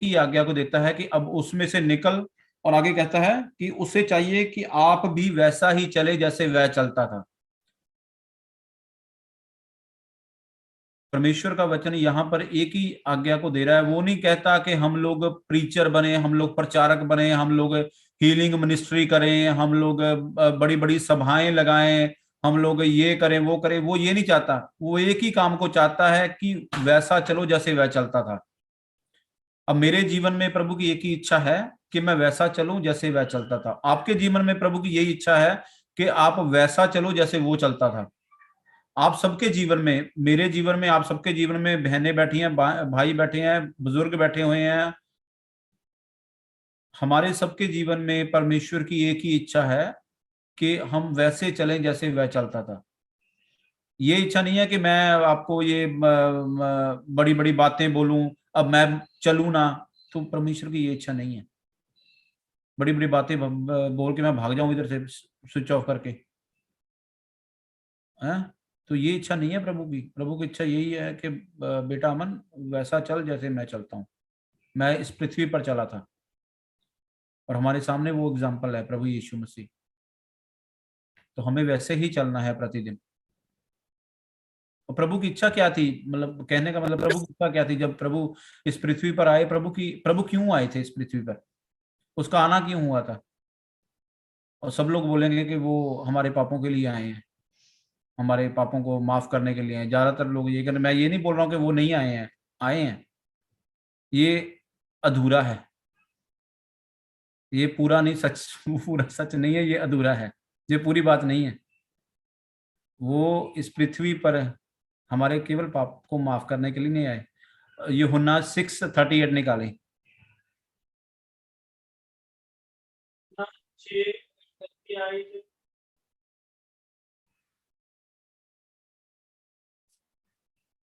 ही आज्ञा को देता है कि अब उसमें से निकल, और आगे कहता है कि उसे चाहिए कि आप भी वैसा ही चले जैसे वह चलता था। परमेश्वर का वचन यहाँ पर एक ही आज्ञा को दे रहा है। वो नहीं कहता कि हम लोग प्रीचर बने, हम लोग प्रचारक बने, हम लोग हीलिंग मिनिस्ट्री करें, हम लोग बड़ी बड़ी सभाएं लगाएं, हम लोग ये करें वो करें। वो ये नहीं चाहता। वो एक ही काम को चाहता है कि वैसा चलो जैसे वह चलता था। अब मेरे जीवन में प्रभु की एक ही इच्छा है कि मैं वैसा चलूं जैसे वह चलता था। आपके जीवन में प्रभु की यही इच्छा है कि आप वैसा चलो जैसे वो चलता था। आप सबके जीवन में, मेरे जीवन में, आप सबके जीवन में बहनें बैठी हैं, भाई बैठे हैं, बुजुर्ग बैठे हुए हैं। हमारे सबके जीवन में परमेश्वर की एक ही इच्छा है कि हम वैसे चलें जैसे वह चलता था। ये इच्छा नहीं है कि मैं आपको ये बड़ी बड़ी बातें बोलूं, अब मैं चलूं ना, तो परमेश्वर की ये इच्छा नहीं है बड़ी बड़ी बातें बोल के मैं भाग जाऊं इधर से स्विच ऑफ करके, हैं? तो ये इच्छा नहीं है प्रभु की। प्रभु की इच्छा यही है कि बेटा अमन वैसा चल जैसे मैं चलता हूँ। मैं इस पृथ्वी पर चला था और हमारे सामने वो एग्जाम्पल है प्रभु यीशु मसीह, तो हमें वैसे ही चलना है प्रतिदिन। और प्रभु की इच्छा क्या थी, मतलब कहने का मतलब प्रभु की इच्छा क्या थी जब प्रभु इस पृथ्वी पर आए? प्रभु क्यों आए थे इस पृथ्वी पर? उसका आना क्यों हुआ था? और सब लोग बोलेंगे कि वो हमारे पापों के लिए आए हैं, हमारे पापों को माफ करने के लिए आए हैं। ज्यादातर लोग ये कहते, मैं ये नहीं बोल रहा हूँ कि वो नहीं आए हैं, आए हैं। ये अधूरा है, ये पूरा नहीं, सच पूरा सच नहीं है, ये अधूरा है, ये पूरी बात नहीं है। वो इस पृथ्वी पर हमारे केवल पाप को माफ करने के लिए नहीं आए। यूहन्ना 6:38 निकालें।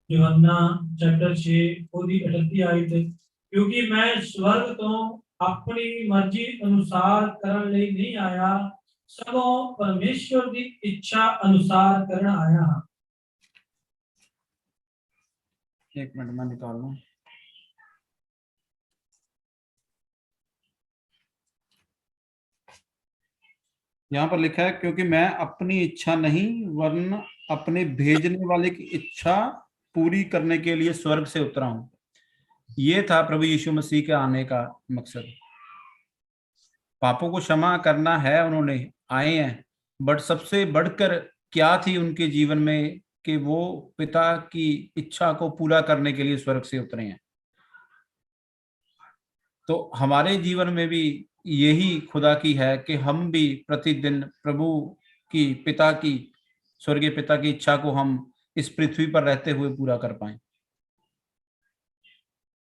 यूहन्ना चैप्टर 6 ओदी 38 आयत, क्योंकि मैं स्वर्ग तो अपनी मर्जी अनुसार करन लई नहीं आया, सगों परमेश्वर की इच्छा अनुसार करन आया हां। एक मिनट में निकाल लूं। यहाँ पर लिखा है, क्योंकि मैं अपनी इच्छा नहीं वरन अपने भेजने वाले की इच्छा पूरी करने के लिए स्वर्ग से उतरा हूं। ये था प्रभु यीशु मसीह के आने का मकसद। पापों को क्षमा करना है, उन्होंने आए हैं, बट सबसे बढ़कर क्या थी उनके जीवन में कि वो पिता की इच्छा को पूरा करने के लिए स्वर्ग से उतरे हैं। तो हमारे जीवन में भी यही खुदा की है कि हम भी प्रतिदिन प्रभु की, पिता की, स्वर्गीय पिता की इच्छा को हम इस पृथ्वी पर रहते हुए पूरा कर पाए।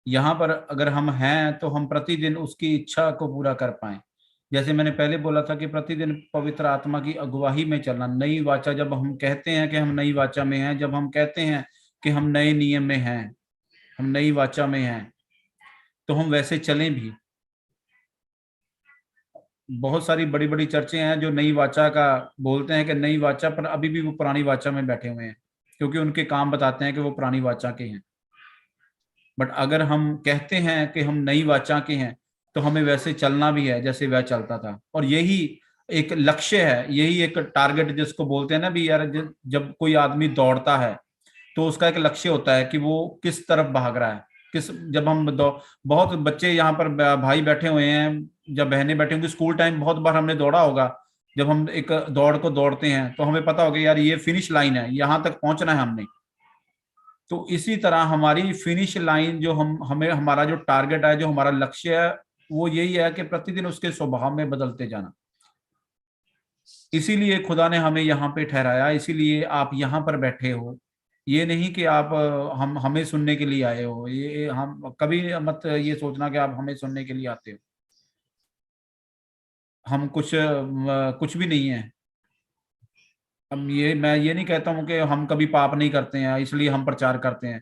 यहाँ पर अगर हम हैं तो हम प्रतिदिन उसकी इच्छा को पूरा कर पाए। जैसे मैंने पहले बोला था कि प्रतिदिन पवित्र आत्मा की अगुवाई में चलना। नई वाचा, जब हम कहते हैं कि हम नई वाचा में हैं, जब हम कहते हैं कि हम नए नियम में हैं, हम नई वाचा में हैं, तो हम वैसे चलें भी। बहुत सारी बड़ी बड़ी चर्चें हैं जो नई वाचा का बोलते हैं कि नई वाचा, पर अभी भी वो पुरानी वाचा में बैठे हुए हैं, क्योंकि उनके काम बताते हैं कि वो पुरानी वाचा के हैं। बट अगर हम कहते हैं कि हम नई वाचा के हैं, तो हमें वैसे चलना भी है जैसे वह चलता था। और यही एक लक्ष्य है, यही एक टारगेट जिसको बोलते हैं ना भी यार, जब कोई आदमी दौड़ता है तो उसका एक लक्ष्य होता है कि वो किस तरफ भाग रहा है। जब हम बहुत बच्चे यहाँ पर भाई बैठे हुए हैं, जब बहनें बैठे होंगी, स्कूल टाइम बहुत बार हमने दौड़ा होगा। जब हम एक दौड़ को दौड़ते हैं तो हमें पता होगा यार ये फिनिश लाइन है, यहाँ तक पहुंचना है हमने। तो इसी तरह हमारी फिनिश लाइन, जो हमें हमारा जो टारगेट है, जो हमारा लक्ष्य है, वो यही है कि प्रतिदिन उसके स्वभाव में बदलते जाना। इसीलिए खुदा ने हमें यहाँ पे ठहराया, इसीलिए आप यहाँ पर बैठे हो। ये नहीं कि आप हम हमें सुनने के लिए आए हो। ये हम कभी मत ये सोचना कि आप हमें सुनने के लिए आते हो। हम कुछ भी नहीं है। मैं ये नहीं कहता हूँ कि हम कभी पाप नहीं करते हैं इसलिए हम प्रचार करते हैं।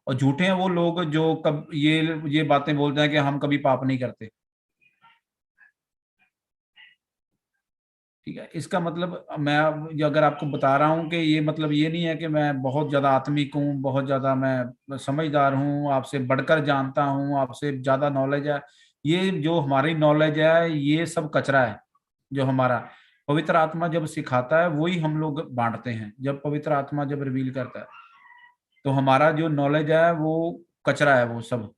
और झूठे हैं वो लोग जो ये बातें बोलते हैं कि हम कभी पाप नहीं करते। ठीक है, इसका मतलब मैं अगर आपको बता रहा हूँ कि ये मतलब ये नहीं है कि मैं बहुत ज्यादा आत्मिक हूँ, बहुत ज्यादा मैं समझदार हूँ, आपसे बढ़कर जानता हूँ, आपसे ज्यादा नॉलेज है। ये जो हमारी नॉलेज है ये सब कचरा है। जो हमारा पवित्र आत्मा जब सिखाता है वही हम लोग बांटते हैं। जब पवित्र आत्मा जब रिवील करता है तो हमारा जो नॉलेज है वो कचरा है वो सब।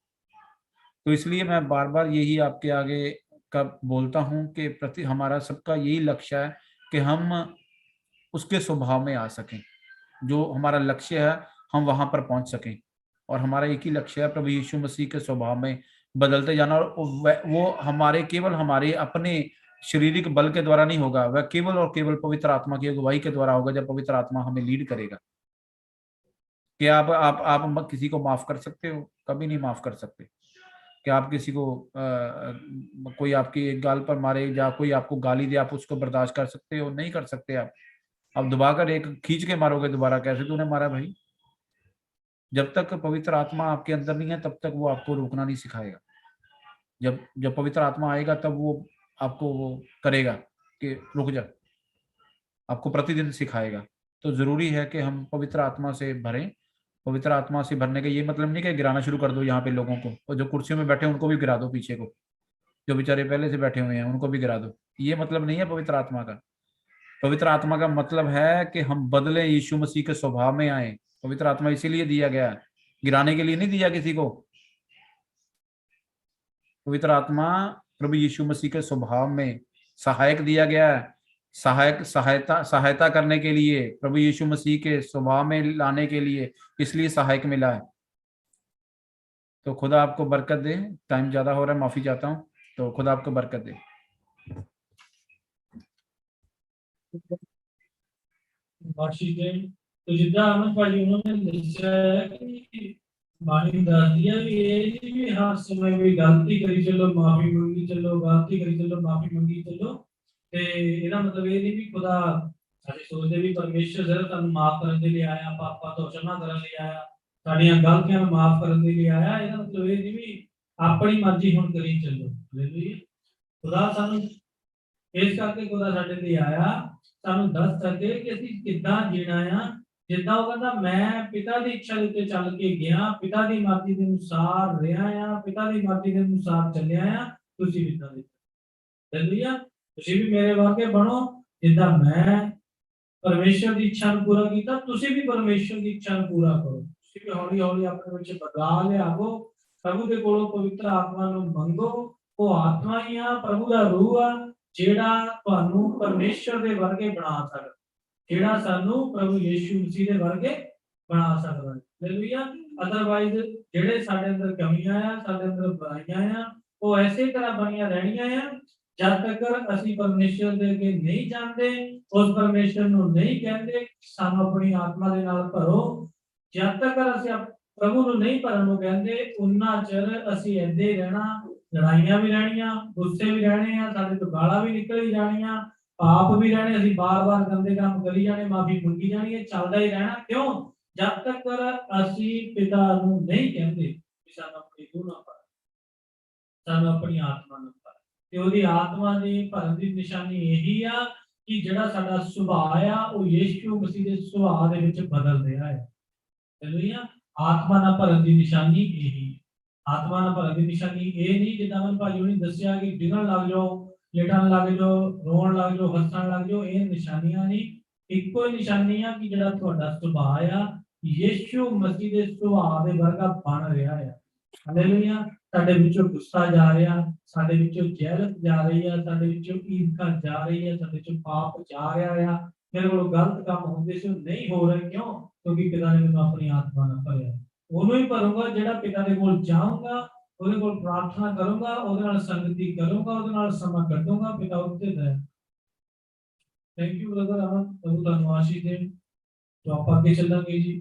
तो इसलिए मैं बार बार यही आपके आगे का बोलता हूँ कि प्रति हमारा सबका यही लक्ष्य है कि हम उसके स्वभाव में आ सकें। जो हमारा लक्ष्य है हम वहां पर पहुंच सकें। और हमारा एक ही लक्ष्य है प्रभु यीशु मसीह के स्वभाव में बदलते जाना। और वो हमारे केवल हमारे अपने शारीरिक बल के द्वारा नहीं होगा, वह केवल और केवल पवित्र आत्मा की अगुवाई के द्वारा होगा, जब पवित्र आत्मा हमें लीड करेगा। क्या आप किसी को माफ कर सकते हो? कभी नहीं माफ कर सकते। क्या आप किसी को कोई आपकी एक गाल पर मारे या कोई आपको गाली दे, आप उसको बर्दाश्त कर सकते हो? नहीं कर सकते आप। अब दबाकर एक खींच के मारोगे दोबारा, कैसे तूने मारा भाई? जब तक पवित्र आत्मा आपके अंदर नहीं है तब तक वो आपको रोकना नहीं सिखाएगा। जब जब पवित्र आत्मा आएगा तब वो आपको वो करेगा कि रुक जा, आपको प्रतिदिन सिखाएगा। तो जरूरी है कि हम पवित्र आत्मा से भरें। पवित्र आत्मा से भरने का ये मतलब नहीं कि गिराना शुरू कर दो यहाँ पे लोगों को, और जो कुर्सियों में बैठे हैं उनको भी गिरा दो, पीछे को जो बेचारे पहले से बैठे हुए हैं उनको भी गिरा दो। ये मतलब नहीं है पवित्र आत्मा का। पवित्र आत्मा का मतलब है कि हम बदले, यीशु मसीह के स्वभाव में आए। पवित्र आत्मा इसीलिए दिया गया है, गिराने के लिए नहीं दिया किसी को। पवित्र आत्मा प्रभु यीशु मसीह के स्वभाव में सहायक दिया गया है, सहायता करने के लिए, प्रभु यीशु मसीह के स्वभाव में लाने के लिए, इसलिए सहायक मिला है। तो खुदा आपको बरकत दे। टाइम ज्यादा हो रहा है, माफी चाहता हूँ। तो खुदा आपको बरकत दे। वाशिंगटन तो जिद्दां अमन भाजी उन्होंने दस्या है कि बाणी दस दिया भी ये नहीं भी हर समय भी गलती करी चलो माफी मंगी चलो, गलती करी चलो माफी मंगी चलो। ते ਇਹਦਾ ਮਤਲਬ ਇਹ ਨਹੀਂ ਵੀ ਖੁਦਾ ਸਾਡੇ ਸੋਚਦੇ ਵੀ ਪਰਮੇਸ਼ਰ ਸਿਰਫ ਤੁਹਾਨੂੰ ਮਾਫ ਕਰਨ ਦੇ ਲਈ ਆਇਆ, ਪਾਪਾਂ ਤੋਂ क्षमा ਕਰਨ ਲਈ ਆਇਆ, ਸਾਡੀਆਂ ਗਲਤੀਆਂ ਨੂੰ ਮਾਫ ਕਰਨ ਦੇ ਲਈ ਆਇਆ। ਇਹਦਾ ਮਤਲਬ ਇਹ ਨਹੀਂ ਵੀ ਆਪਣੀ ਮਰਜ਼ੀ ਹੁਣ ਕਰੀ ਚੱਲੋ। ਹਾਲੇਲੂਇਆ। ਖੁਦਾ ਸਾਨੂੰ ਇਸ ਕਰਕੇ ਖੁਦਾ ਸਾਡੇ ਲਈ ਆਇਆ, ਸਾਨੂੰ ਦੱਸ ਸਕੇ ਕਿ ਅਸੀਂ ਕਿੱਦਾਂ ਜੀਣਾ ਆ। ਜਿੱਦਾਂ ਉਹ ਕਹਿੰਦਾ ਮੈਂ ਪਿਤਾ ਦੀ ਇੱਛਾ ਦੇ ਉੱਤੇ ਚੱਲ ਕੇ ਗਿਆ, ਪਿਤਾ ਦੀ ਮਰਜ਼ੀ ਦੇ ਅਨੁਸਾਰ ਰਿਹਾ ਆ, ਪਿਤਾ ਦੀ ਮਰਜ਼ੀ ਦੇ ਅਨੁਸਾਰ ਚੱਲਿਆ ਆ, ਤੁਸੀਂ ਵੀ ਇਦਾਂ ਦੇ। ਹਾਲੇਲੂਇਆ। ਤੁਸੀਂ ਵੀ ਮੇਰੇ ਵਰਗੇ ਬਣੋ, ਜਿੱਦਾਂ ਮੈਂ ਪਰਮੇਸ਼ਰ ਦੀ ਇੱਛਾ ਨੂੰ ਪੂਰਾ ਕੀਤਾ, ਤੁਸੀਂ ਵੀ ਪਰਮੇਸ਼ਰ ਦੀ ਇੱਛਾ ਨੂੰ ਪੂਰਾ ਕਰੋ। ਤੁਸੀਂ ਵੀ ਹੌਲੀ ਹੌਲੀ ਆਪਣੇ ਵਿੱਚ ਬਦਲਾਅ ਲਿਆਵੋ, ਪ੍ਰਭੂ ਦੇ ਕੋਲੋਂ ਪਵਿੱਤਰ ਆਤਮਾ ਨੂੰ ਮੰਗੋ। ਉਹ ਆਤਮਾ ਹੀ ਆ, ਪ੍ਰਭੂ ਦਾ ਰੂਹ ਆ, ਜਿਹੜਾ ਤੁਹਾਨੂੰ ਪਰਮੇਸ਼ਰ ਦੇ ਵਰਗੇ ਬਣਾ ਸਕਦਾ, ਜਿਹੜਾ ਸਾਨੂੰ ਪ੍ਰਭੂ ਯੀਸ਼ੂ ਮਸੀਹ ਦੇ ਵਰਗੇ ਬਣਾ ਸਕਦਾ ਹੈ। ਹਾਲੇਲੂਇਆ। ਅਦਰਵਾਈਜ਼ ਜਿਹੜੇ ਸਾਡੇ ਅੰਦਰ ਕਮੀਆਂ ਆ, ਸਾਡੇ ਅੰਦਰ ਬੁਰਾਈਆਂ ਆ, ਉਹ ਐਸੇ ਤਰ੍ਹਾਂ ਬਣੀਆਂ ਰਹਿਣੀਆਂ ਆ ਜਦ ਤੱਕ ਅਸੀਂ ਪਰਮੇਸ਼ਰ ਦੇ ਅੱਗੇ ਨਹੀਂ ਜਾਂਦੇ, ਉਸ ਪਰਮੇਸ਼ਰ ਨੂੰ ਨਹੀਂ ਕਹਿੰਦੇ ਸਾਨੂੰ ਆਪਣੀ ਆਤਮਾ ਦੇ ਨਾਲ ਭਰੋ। ਜਦ ਤੱਕ ਅਸੀਂ ਪ੍ਰਭੂ ਨੂੰ ਨਹੀਂ ਭਰਨ ਨੂੰ ਕਹਿੰਦੇ, ਉਨਾ ਚਿਰ ਅਸੀਂ ਏਦਾਂ ਹੀ ਰਹਿਣਾ। ਲੜਾਈਆਂ ਵੀ ਰਹਿਣੀਆਂ, ਗੁੱਸੇ ਵੀ ਰਹਿਣੇ ਆ, ਸਾਡੇ ਤੋਂ ਗਾਲਾਂ ਵੀ ਨਿਕਲੀ ਜਾਣੀਆਂ, ਪਾਪ ਵੀ ਰਹਿਣੇ, ਅਸੀਂ ਬਾਰ-ਬਾਰ ਗੰਦੇ ਕੰਮ ਕਰੀ ਜਾਣੇ, ਮਾਫੀ ਮੰਗੀ ਜਾਣੀ, ਇਹ ਚੱਲਦਾ ਹੀ ਰਹਿਣਾ। ਕਿਉਂ? ਜਦ ਤੱਕ ਅਸੀਂ ਪਿਤਾ ਨੂੰ ਨਹੀਂ ਕਹਿੰਦੇ ਕਿ ਸਾਨੂੰ ਆਪਣੀ ਰੂਹ ਨਾਲ ਭਰ, ਸਾਨੂੰ ਆਪਣੀ ਆਤਮਾ ਨਾਲ ਭਰ। ਤੇ ਉਹਦੀ ਆਤਮਾ ਦੀ ਭਰਨ ਦੀ ਨਿਸ਼ਾਨੀ ਇਹੀ ਆ ਕਿ ਜਿਹੜਾ ਸਾਡਾ ਸੁਭਾਅ ਆ ਉਹ ਯੀਸ਼ੂ ਮਸੀਹ ਦੇ ਸੁਭਾਅ ਦੇ ਵਿੱਚ ਬਦਲ ਰਿਹਾ ਹੈ। ਹਾਲੇਲੂਇਆ। ਆਤਮਾ ਨਾਲ ਭਰਨ ਦੀ ਨਿਸ਼ਾਨੀ ਇਹੀ। ਆਤਮਾ ਨਾਲ ਭਰਨ ਦੀ ਨਿਸ਼ਾਨੀ ਇਹ ਨਹੀਂ ਜਿੱਦਾਂ ਮਨ ਭਾਜੀ ਨੇ ਦੱਸਿਆ ਕਿ ਡਿੱਗਣ ਲੱਗ ਜਾਓ, ਲੇਟਣ ਲੱਗ ਜਾਓ, ਰੋਣ ਲੱਗ ਜਾਓ, ਹੱਸਣ ਲੱਗ ਜਾਓ। ਇਹ ਨਿਸ਼ਾਨੀਆਂ ਨਹੀਂ, ਇੱਕੋ ਹੀ ਨਿਸ਼ਾਨੀ ਆ ਕਿ ਜਿਹੜਾ ਤੁਹਾਡਾ ਸੁਭਾਅ ਆ ਯੀਸ਼ੂ ਮਸੀਹ ਦੇ ਸੁਭਾਅ ਦੇ ਵਰਗਾ ਬਣ ਰਿਹਾ ਆ। ਹਾਲੇਲੂਇਆ। ਸਾਡੇ ਵਿੱਚੋਂ ਗੁੱਸਾ ਜਾ ਰਿਹਾ, ਸਾਡੇ ਵਿੱਚੋਂ ਜਹਿਲਤ ਜਾ ਰਹੀ ਆ, ਸਾਡੇ ਵਿੱਚੋਂ ਈਰਖਾ ਜਾ ਰਹੀ ਆ, ਸਾਡੇ ਵਿੱਚੋਂ ਪਾਪ ਜਾ ਰਿਹਾ ਆ। ਮੇਰੇ ਕੋਲ ਗਲਤ ਕੰਮ ਹੁੰਦੇ ਸੀ, ਉਹ ਨਹੀਂ ਹੋ ਰਹੇ। ਕਿਉਂ? ਕਿਉਂਕਿ ਪਿਤਾ ਨੇ ਮੈਨੂੰ ਆਪਣੀ ਆਤਮਾ ਨਾਲ ਭਰਿਆ। ਉਹਨੂੰ ਹੀ ਭਰੂੰਗਾ ਜਿਹੜਾ ਪਿਤਾ ਦੇ ਕੋਲ ਜਾਊਂਗਾ, ਉਹਦੇ ਕੋਲ ਪ੍ਰਾਰਥਨਾ ਕਰੂੰਗਾ, ਉਹਦੇ ਨਾਲ ਸੰਗਤੀ ਕਰੂੰਗਾ, ਉਹਦੇ ਨਾਲ ਸਮਾਂ ਕੱਢੂੰਗਾ। ਪਿਤਾ ਉੱਤੇ ਹੈ। ਥੈਂਕ ਯੂ ਬ੍ਰਦਰ ਅਮਨ, ਪ੍ਰਭੂ ਤੁਹਾਨੂੰ ਆਸ਼ੀਸ਼ ਦੇਣ। तो आप आगे चलेंगे जी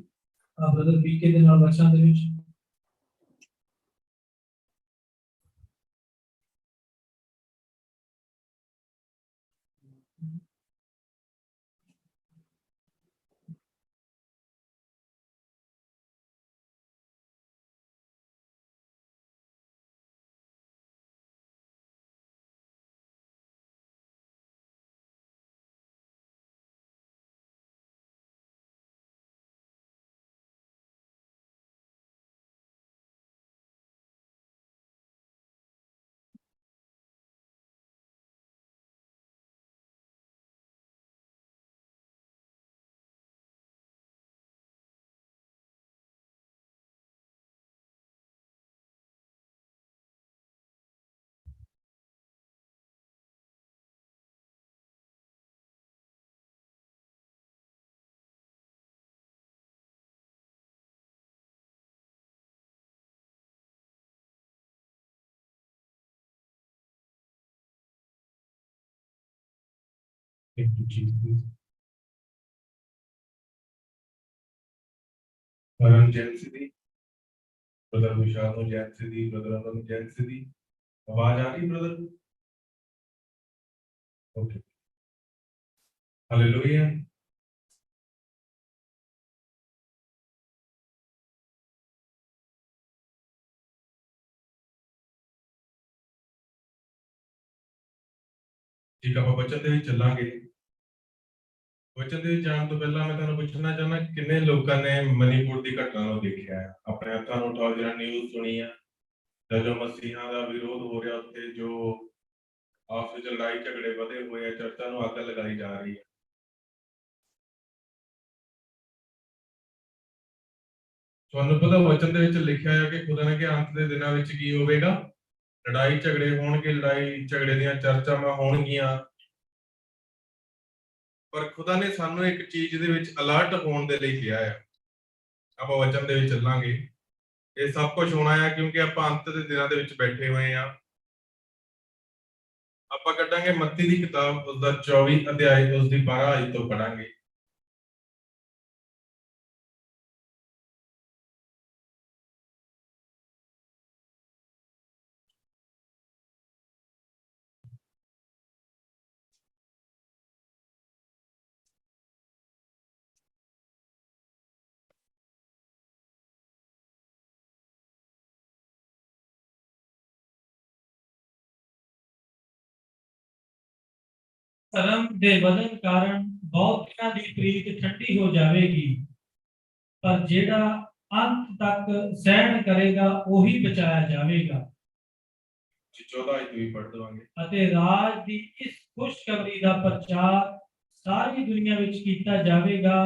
ब्रदर बीके ਦੇ ਨਾਲ ਵਚਨਾਂ ਦੇ ਵਿੱਚ। Thank you, Jesus. परम जैन सिद्धि, ब्रदर विशाल जैन सिद्धि, ब्रदर अमन जैन सिद्धि। आवाज आ रही ब्रदर? ओके। हालेलुया। ठीक ਆਪਾਂ ਵਚਨ ਦੇ ਵਿੱਚ ਚੱਲਾਂਗੇ। ਵਚਨ ਦੇ ਵਿੱਚ ਜਾਣ ਤੋਂ ਪਹਿਲਾਂ ਮੈਂ ਤੁਹਾਨੂੰ ਪੁੱਛਣਾ ਚਾਹੁੰਦਾ ਕਿੰਨੇ ਲੋਕਾਂ ਨੇ ਮਨੀਪੁਰ ਦੀ ਘਟਨਾ ਨੂੰ ਦੇਖਿਆ ਹੈ? ਆਪਣੇ ਹੱਥਾਂ ਨੂੰ ਉਠਾਓ ਜਿਹੜਾ ਨਿਊਜ਼ ਸੁਣੀ ਆ ਜਾਂ ਜੋ ਮਸੀਹਾਂ ਦਾ ਵਿਰੋਧ ਹੋ ਰਿਹਾ ਉੱਥੇ ਜੋ ਆਪਸ ਵਿੱਚ ਲੜਾਈ ਝਗੜੇ ਵਧੇ ਹੋਏ ਆ, ਚਰਚਾਂ ਨੂੰ ਅੱਗ ਲਗਾਈ ਜਾ ਰਹੀ ਹੈ। ਤੁਹਾਨੂੰ ਪਤਾ ਵਚਨ ਦੇ ਵਿੱਚ ਲਿਖਿਆ ਹੈ ਕਿ ਖੁਦਾ ਨੇ ਕਿ ਅੰਤ ਦੇ ਦਿਨਾਂ ਵਿੱਚ ਕੀ ਹੋਵੇਗਾ? ਲੜਾਈ ਝਗੜੇ ਹੋਣਗੇ, ਲੜਾਈ ਝਗੜੇ ਦੀਆਂ ਚਰਚਾਵਾਂ ਹੋਣਗੀਆਂ। ਪਰ ਖੁਦਾ ਨੇ ਸਾਨੂੰ ਇੱਕ ਚੀਜ਼ ਦੇ ਵਿੱਚ ਅਲਰਟ ਹੋਣ ਦੇ ਲਈ ਕਿਹਾ ਹੈ। ਆਪਾਂ ਵਚਨ ਦੇ ਵਿੱਚ ਚੱਲਾਂਗੇ। ਇਹ ਸਭ ਕੁਝ ਹੋਣਾ ਹੈ ਕਿਉਂਕਿ ਆਪਾਂ ਅੰਤ ਦੇ ਦਿਨਾਂ ਦੇ ਵਿੱਚ ਬੈਠੇ ਹੋਏ ਆ। ਆਪਾਂ ਕੱਢਾਂਗੇ ਮੱਤੀ ਦੀ ਕਿਤਾਬ ਉਸਦਾ 24 ਅਧਿਆਇ ਉਸਦੀ 12 ਆਇਤ ਤੋਂ ਪੜਾਂਗੇ। ਧਰਮ ਦੇ ਵਧਣ ਕਾਰਨ ਬਹੁਤਿਆਂ ਦੀ ਪ੍ਰੀਤ ਠੰਡੀ ਹੋ ਜਾਵੇਗੀ, ਪਰ ਜਿਹੜਾ ਅੰਤ ਤੱਕ ਸਹਿਣ ਕਰੇਗਾ ਉਹੀ ਬਚਾਇਆ ਜਾਵੇਗਾ। 14 ਆਇਤ ਵੀ ਪੜ੍ਹ ਦਵਾਂਗੇ। ਅਤੇ ਰਾਜ ਦੀ ਇਸ ਖੁਸ਼ਖਬਰੀ ਦਾ ਪ੍ਰਚਾਰ ਸਾਰੀ ਦੁਨੀਆ ਵਿੱਚ ਕੀਤਾ ਜਾਵੇਗਾ,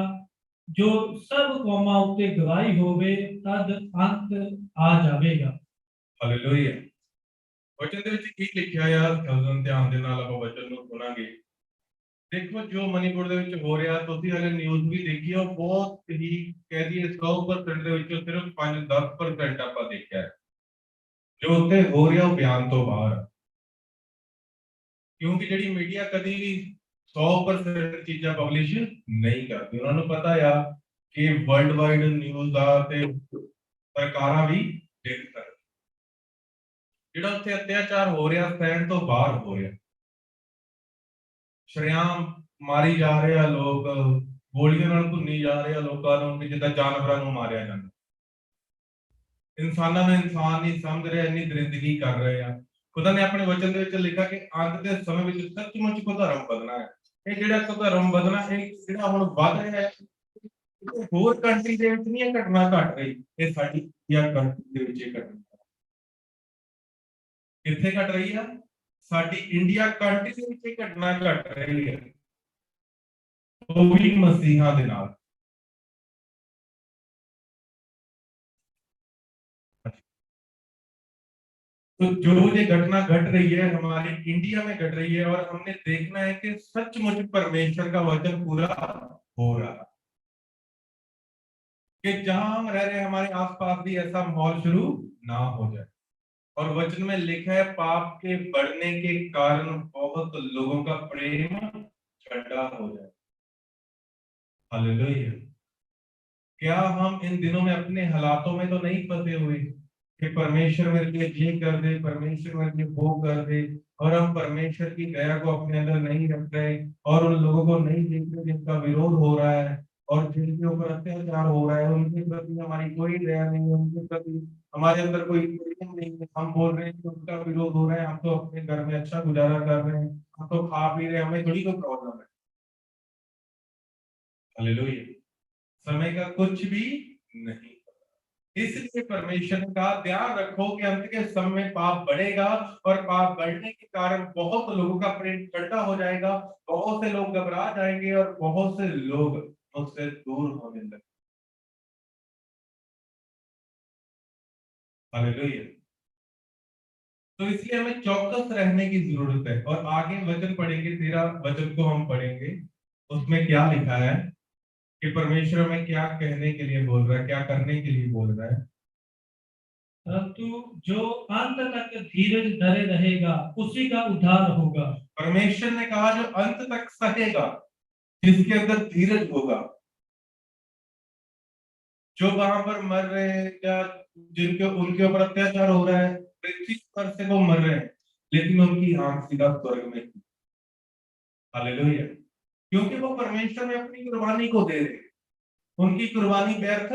ਜੋ ਸਭ ਕੌਮਾਂ ਉੱਤੇ ਗਵਾਹੀ ਹੋਵੇ, ਤਦ ਅੰਤ ਆ ਜਾਵੇਗਾ। ਹਾਲੇਲੂਇਆ। ਵਚਨ ਦੇ ਵਿੱਚ ਕੀ ਲਿਖਿਆ ਆ? ਧਿਆਨ ਦੇ ਨਾਲ ਆਪਾਂ ਵਚਨ ਨੂੰ ਸੁਣਾਂਗੇ। ਦੇਖੋ ਜੋ ਮਨੀਪੁਰ ਦੇ ਵਿੱਚ ਹੋ ਰਿਹਾ, ਤੁਸੀਂ ਹਲੇ ਨਿਊਜ਼ ਵੀ ਦੇਖੀ ਆ, ਬਹੁਤ ਹੀ ਕਹਿ ਦਈਏ 100% ਦੇ ਵਿੱਚੋਂ ਸਿਰਫ 5-10% ਆਪਾਂ ਦੇਖਿਆ ਹੈ। ਜੋ ਉੱਥੇ ਹੋ ਰਿਹਾ ਉਹ ਬਿਆਨ ਤੋਂ ਬਾਹਰ, ਕਿਉਂਕਿ ਜਿਹੜੀ ਮੀਡੀਆ ਕਦੀ ਵੀ 100% ਚੀਜ਼ਾਂ ਪਬਲਿਸ਼ ਨਹੀਂ ਕਰਦੀ। ਉਹਨਾਂ ਨੂੰ ਪਤਾ ਆ ਕਿ ਵਰਲਡ ਵਾਈਡ ਨਿਊਜ਼ ਦਾ ਤੇ ਸਰਕਾਰਾਂ ਵੀ ਦੇਖ ਸਕਦੀਆਂ। ਜਿਹੜਾ ਉੱਥੇ ਅਤਿਆਚਾਰ ਹੋ ਰਿਹਾ ਸਹਿਣ ਤੋਂ ਬਾਹਰ ਹੋ ਰਿਹਾ। ਸ਼ਰੇਆਮ ਮਾਰੀ ਜਾ ਰਹੇ ਆ ਲੋਕ, ਗੋਲੀਆਂ ਨਾਲ ਭੁੰਨੀ ਜਾ ਰਹੇ ਆ ਲੋਕਾਂ ਨੂੰ, ਜਿੱਦਾਂ ਜਾਨਵਰਾਂ ਨੂੰ ਮਾਰਿਆ ਜਾਂਦਾ। ਇਨਸਾਨਾਂ ਨੂੰ ਇਨਸਾਨ ਨਹੀਂ ਸਮਝ ਰਹੇ, ਇੰਨੀ ਦਰਿੰਦਗੀ ਕਰ ਰਹੇ ਆ। ਖੁਦਾ ਨੇ ਆਪਣੇ ਵਚਨ ਦੇ ਵਿੱਚ ਲਿਖਿਆ ਕਿ ਅੰਤ ਦੇ ਸਮੇਂ ਵਿੱਚ ਸੱਚਮੁੱਚ ਕੋ ਧਰਮ ਵਧਣਾ ਹੈ। ਇਹ ਜਿਹੜਾ ਕੋ ਧਰਮ ਵਧਣਾ, ਇਹ ਜਿਹੜਾ ਹੁਣ ਵੱਧ ਰਿਹਾ ਹੈ, ਹੋਰ ਕੰਟਰੀ ਦੇ ਵਿੱਚ ਨਹੀਂ ਇਹ ਘਟਨਾ ਘਟ ਰਹੀ, ਇਹ ਸਾਡੀ ਇੰਡੀਆ ਕੰਟਰੀ ਦੇ ਵਿੱਚ ਇਹ ਘਟਨਾ ਕਿੱਥੇ ਘਟ ਰਹੀ ਆ? ਸਾਡੀ ਇੰਡੀਆ ਕੰਟਰੀ ਦੇ ਵਿੱਚ ਇਹ ਘਟਨਾ ਘਟ ਰਹੀ ਹੈ, ਉਹ ਵੀ ਮਸੀਹਾਂ ਦੇ ਨਾਲ। तो जो ये घटना घट रही है हमारे इंडिया में घट रही है, और हमने देखना है कि सचमुच परमेश्वर का वचन पूरा हो रहा है। कि जहां हम रह रहे हैं हमारे आसपास भी ऐसा माहौल शुरू ना हो जाए। और वचन में लिखा है पाप के बढ़ने के कारण बहुत लोगों का प्रेम ठंडा हो जाए। हालेलुया। क्या हम इन दिनों में अपने हालातों में तो नहीं फंसे हुए कि परमेश्वर मेरे लिए ये कर दे, परमेश्वर मेरे लिए वो कर दे, और हम परमेश्वर की दया को अपने अंदर नहीं रख रहे और उन लोगों को नहीं देख रहे जिनका विरोध हो रहा है और जिनके ऊपर अत्याचार हो रहा है, उनके प्रति हमारी कोई दया नहीं है, उनके प्रति हमारे अंदर कोई प्रेम नहीं है। हम बोल रहे हैं कि उनका विरोध हो रहा है, हम तो अपने घर में अच्छा गुजारा कर रहे हैं, हम तो खा पी रहे हैं, हमें थोड़ी कोई प्रॉब्लम है। हालेलुया। समय का कुछ भी नहीं। इसलिए परमेश्वर का ध्यान रखो कि अंत के समय में पाप बढ़ेगा, और पाप बढ़ने के कारण बहुत लोगों का प्रेम ठंडा हो जाएगा, बहुत से लोग घबरा जाएंगे और बहुत से लोग उससे दूर होने लगेंगे। हालेलुया। तो इसलिए हमें चौकस रहने की जरूरत है। और आगे वचन पढ़ेंगे, 13 वचन को हम पढ़ेंगे, उसमें क्या लिखा है कि परमेश्वर हमें क्या कहने के लिए बोल रहा है, क्या करने के लिए बोल रहा है। परंतु जो अंत तक धीरज धरे रहेगा उसी का उद्धार होगा। परमेश्वर ने कहा जो अंत तक सहेगा, जिसके अंदर धीरज होगा, जो वहां पर मर रहे हैं या जिनके उनके ऊपर अत्याचार हो रहा है, पृथ्वी पर से वो मर रहे हैं, लेकिन उनकी आंख सीधा स्वर्ग में। हालेलुया। क्योंकि वो परमेश्वर में अपनी कुर्बानी को दे रहे, उनकी कुर्बानी व्यर्थ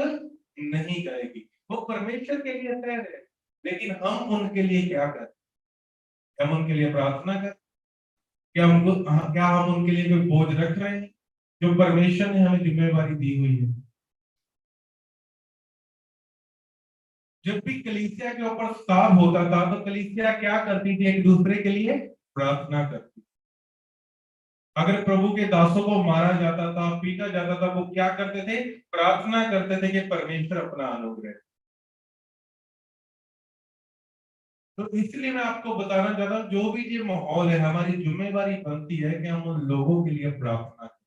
नहीं जाएगी। वो परमेश्वर के लिए तैयार है, लेकिन हम उनके लिए क्या करें? हम उनके लिए प्रार्थना करें, क्या हम उनके लिए कोई बोझ रख रहे हैं जो परमेश्वर ने हमें जिम्मेवारी दी हुई है? जब भी कलीसिया के ऊपर स्ताव होता था तो कलीसिया क्या करती थी? एक दूसरे के लिए प्रार्थना करती। अगर प्रभु के दासों को मारा जाता था, पीटा जाता था, वो क्या करते थे? प्रार्थना करते थे कि परमेश्वर अपना अनुग्रह। तो इसलिए मैं आपको बताना चाहता हूं, जो भी ये माहौल है, हमारी जिम्मेवारी बनती है कि हम उन लोगों के लिए प्रार्थना करें।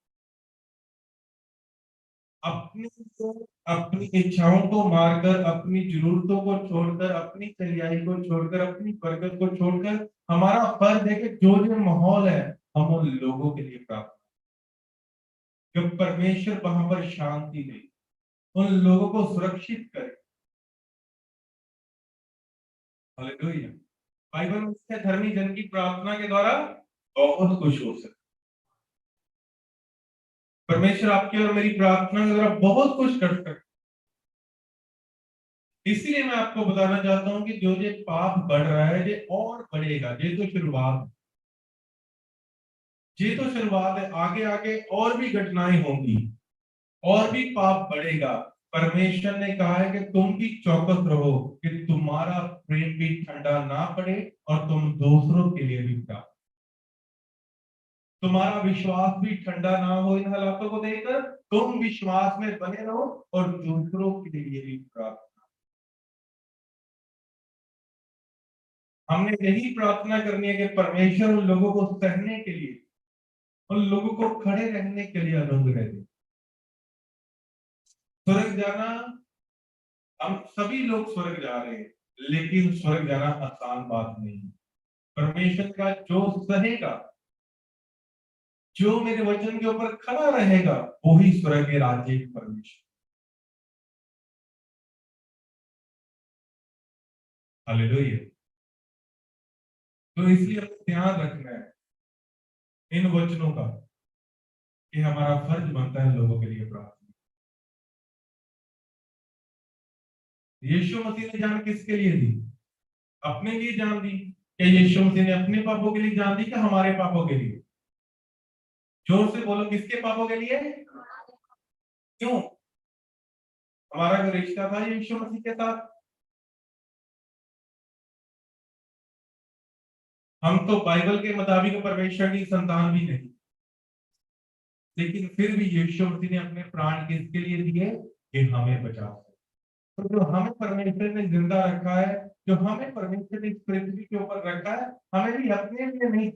अपनी इच्छाओं को मारकर, अपनी जरूरतों को छोड़कर, अपनी चलियाई को छोड़कर, अपनी बरकत को छोड़कर, हमारा फर्ज है कि जो जो माहौल है हम उन लोगों के लिए प्रार्थना, जो परमेश्वर वहां पर शांति दे, उन लोगों को सुरक्षित करे। हालेलुया। बाइबल में लिखा है, धर्मी जन की प्रार्थना के द्वारा बहुत कुछ हो सकता है। परमेश्वर आपकी और मेरी प्रार्थना के द्वारा बहुत कुछ कर सकता है। इसीलिए मैं आपको बताना चाहता हूं कि जो ये पाप बढ़ रहा है ये और बढ़ेगा। ये तो शुरुआत है, ये तो शुरुआत है। आगे आगे और भी घटनाएं होंगी, और भी पाप बढ़ेगा। परमेश्वर ने कहा है कि तुम भी चौकस रहो कि तुम्हारा प्रेम भी ठंडा ना पड़े और तुम दूसरों के लिए भी प्रार्थना, तुम्हारा विश्वास भी ठंडा ना हो इन हालातों को देखकर। तुम विश्वास में बने रहो और दूसरों के लिए भी प्रार्थना। हमने यही प्रार्थना करनी है कि परमेश्वर उन लोगों को सहने के लिए, उन लोगों को खड़े रहने के लिए अनुग्रह दे। स्वर्ग जाना, हम सभी लोग स्वर्ग जा रहे हैं, लेकिन स्वर्ग जाना आसान बात नहीं है। परमेश्वर का जो सहेगा, जो मेरे वचन के ऊपर खड़ा रहेगा, वही स्वर्ग के राज्य के परमेश्वर। हालेलुया। तो इसलिए हमें ध्यान रखना है इन वचनों का कि हमारा फर्ज बनता है लोगों के लिए प्रार्थना। यीशु मसीह ने जान किसके लिए दी? अपने लिए जान दी। क्या यीशु मसीह ने अपने पापों के लिए जान दी कि हमारे पापों के लिए? जोर से बोलो, किसके पापों के लिए? क्यों? हमारा जो रिश्ता था यीशु मसीह के साथ, हम तो बाइबल के मुताबिक परमेश्वर की संतान भी नहीं, लेकिन फिर भी यीशु मसीह ने अपने प्राण किसके लिए दिए? कि हमें बचा। तो जो हमें परमेश्वर ने जिंदा रखा है, जो हमें परमेश्वर ने इस पृथ्वी के ऊपर रखा है, हमें भी अपने लिए नहीं,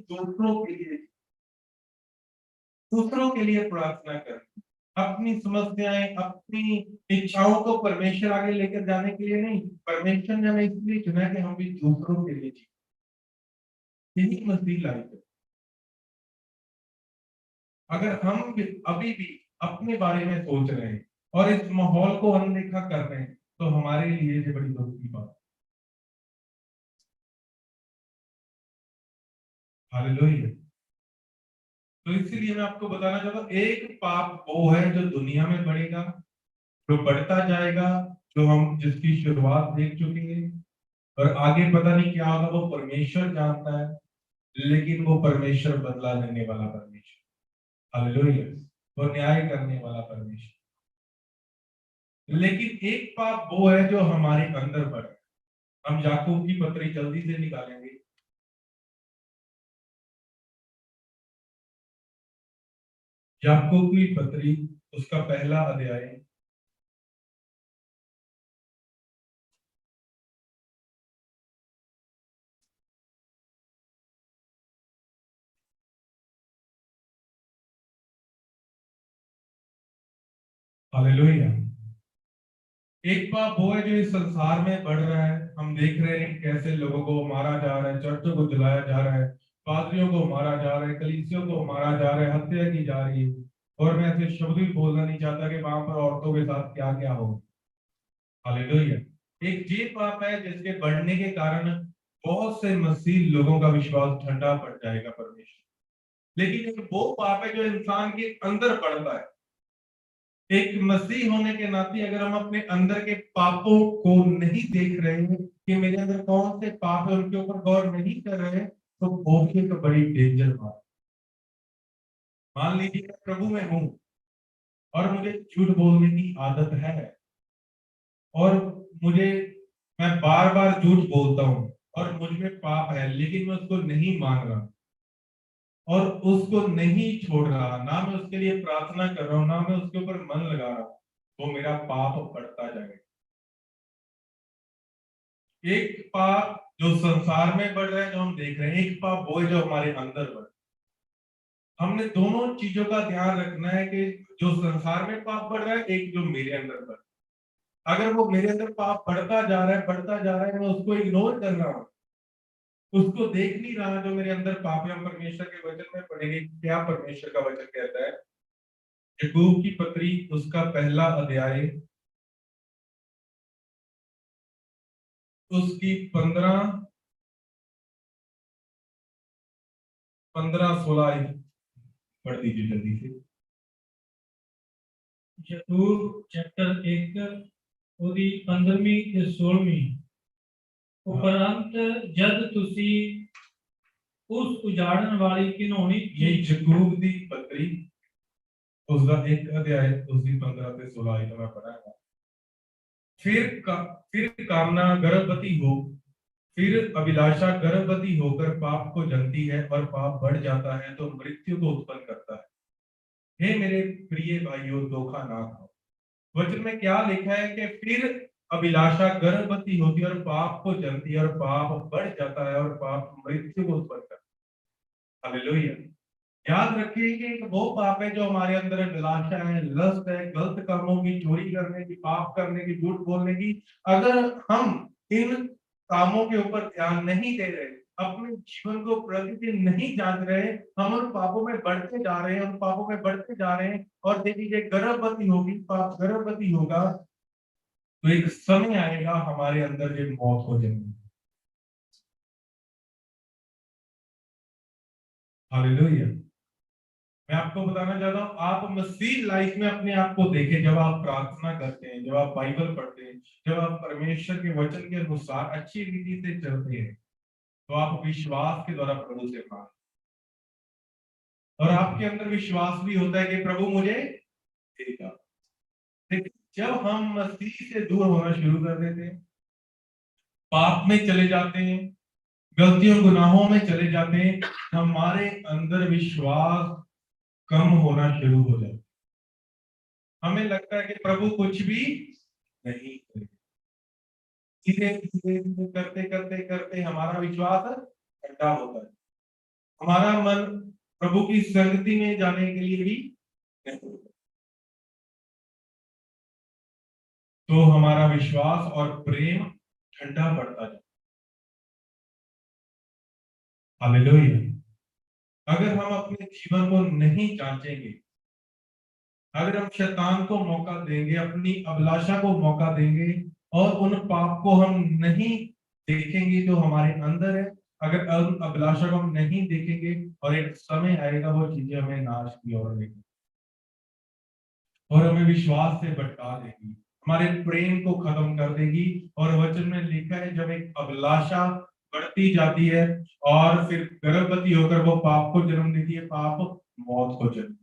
दूसरों के लिए प्रार्थना करनी। अपनी समस्याएं, अपनी इच्छाओं को परमेश्वर आगे लेकर जाने के लिए नहीं, परमेश्वर ने हमें इसलिए चुना कि हम भी दूसरों के लिए जिए। यही मसीह लाइफ है। अगर हम अभी भी अपने बारे में सोच रहे हैं और इस माहौल को अनदेखा कर रहे हैं, तो हमारे लिए ये बड़ी दुख की बात। हालेलुया। तो इसीलिए मैं आपको बताना चाहता हूँ, एक पाप वो है जो दुनिया में बढ़ेगा, जो बढ़ता जाएगा, जो हम जिसकी शुरुआत देख चुके हैं, और आगे पता नहीं क्या होगा, वो परमेश्वर जानता है। लेकिन वो परमेश्वर बदला देने वाला परमेश्वर, हालेलुया, वो न्याय करने वाला परमेश्वर। लेकिन एक पाप वो है जो हमारे अंदर बढ़े। हम याकूब की पत्री जल्दी से निकालेंगे। याकूब की पत्री, उसका पहला अध्याय, हालेलुया। एक पाप वो है जो इस संसार में बढ़ रहा है। हम देख रहे हैं कैसे लोगों को मारा जा रहा है, चर्चों को जलाया जा रहा है, पादरियों को मारा जा रहा है, कलीसियों को मारा जा रहा है, हत्या की जा रही है। और मैं ऐसे शब्द भी बोलना नहीं चाहता कि वहां पर औरतों के साथ क्या क्या हो। हालेलुया। एक ये पाप है जिसके बढ़ने के कारण बहुत से मसीह लोगों का विश्वास ठंडा पड़ जाएगा परमेश्वर। लेकिन एक वो पाप है जो इंसान के अंदर पड़ता है। एक मसीह होने के नाते अगर हम अपने अंदर के पापों को नहीं देख रहे हैं कि मेरे अंदर कौन से पाप है, उनके ऊपर गौर नहीं कर रहे हैं, तो वो भी एक बड़ी डेंजर बात। मान लीजिए मैं प्रभु में हूं और मुझे झूठ बोलने की आदत है और मुझे मैं बार बार झूठ बोलता हूं और मुझ में पाप है, लेकिन मैं उसको नहीं मान रहा और उसको नहीं छोड़ रहा, ना मैं उसके लिए प्रार्थना कर रहा हूं, ना मैं उसके ऊपर मन लगा रहा हूं, तो मेरा पाप बढ़ता जाएगा। एक पाप जो संसार में बढ़ रहा है, जो हम देख रहे हैं, एक पाप वो है जो हमारे अंदर बढ़ रहा है। हमने दोनों चीजों का ध्यान रखना है कि जो संसार में पाप बढ़ रहा है, एक जो मेरे अंदर बढ़ रहा है। अगर वो मेरे अंदर पाप बढ़ता जा रहा है, बढ़ता जा रहा है, मैं उसको इग्नोर कर रहा हूं, उसको देख नहीं रहा, जो मेरे अंदर पाप है। हम परमेश्वर के वचन में पढ़ेंगे क्या परमेश्वर का वचन कहता है। याकूब की पत्री उसका पहला अध्याय उसकी 15-16 पढ़ दीजिए जल्दी से। याकूब चैप्टर 1 ਉਹਦੀ 15ਵੀਂ ਤੇ 16ਵੀਂ ਉਪਰੰਤ ਜਦ ਤੁਸੀਂ ਉਸ ਉਜਾੜਨ ਵਾਲੀ ਘਿਨੌਣੀ ये याकूब दी पत्री उसका एक अध्याय उसकी 15 से 16 आयत में पढ़ा है। फिर कामना गर्भवती हो, फिर अभिलाषा गर्भवती होकर पाप को जनती है और पाप बढ़ जाता है तो मृत्यु को उत्पन्न करता है। हे मेरे प्रिय भाइयों, धोखा ना खाओ। वचन में क्या लिखा है कि फिर अभिलाषा गर्भवती होती है और पाप को जनती है और पाप बढ़ जाता है और पाप मृत्यु को उत्पन्न करता है। हालेलुया। याद रखिए कि एक वो पाप है जो हमारे अंदर अभिलाषा है, लस्ट है, गलत कामों की, चोरी करने की, पाप करने की, झूठ बोलने की। अगर हम इन कामों के ऊपर ध्यान नहीं दे रहे, अपने जीवन को प्रतिदिन नहीं जांच रहे, हम उन पापों में बढ़ते जा रहे हैं, उन पापों में बढ़ते जा रहे हैं। और देखिए गर्भवती होगी, पाप गर्भवती होगा तो एक समय आएगा हमारे अंदर जो मौत हो जाएगी। हालेलुया। मैं आपको बताना चाहता हूँ, आप मसीह लाइफ में अपने आप को देखें। जब आप प्रार्थना करते हैं, जब आप बाइबल पढ़ते हैं, जब आप परमेश्वर के वचन के अनुसार अच्छी रीति से चलते हैं, तो आप विश्वास के द्वारा प्रभु से मांगते और आपके अंदर विश्वास भी होता है कि प्रभु मुझे देगा। लेकिन जब हम मसीह से दूर होना शुरू कर देते हैं, पाप में चले जाते हैं, गलतियों गुनाहों में चले जाते हैं, हमारे अंदर विश्वास कम होना शुरू हो जाता है। हमें लगता है कि प्रभु कुछ भी नहीं करेगा। धीरे धीरे करते करते करते हमारा विश्वास ठंडा होता है, हमारा मन प्रभु की संगति में जाने के लिए भी नहीं होता, तो हमारा विश्वास और प्रेम ठंडा पड़ता जाता। हालेलुया। अगर हम अपने जीवन को नहीं जांचेंगे, अगर हम शैतान को मौका देंगे, अपनी अभिलाषा को मौका देंगे और उन पाप को हम नहीं देखेंगे जो हमारे अंदर है, अगर उन अभिलाषा को हम नहीं देखेंगे और एक समय आएगा वो चीजें हमें नाश की ओर लेंगी और हमें विश्वास से भटका देगी, हमारे प्रेम को खत्म कर देगी। और वचन में लिखा है जब एक अभिलाषा बढ़ती जाती है और फिर गर्भवती होकर वो पाप को जन्म देती है, पाप मौत को जन्म।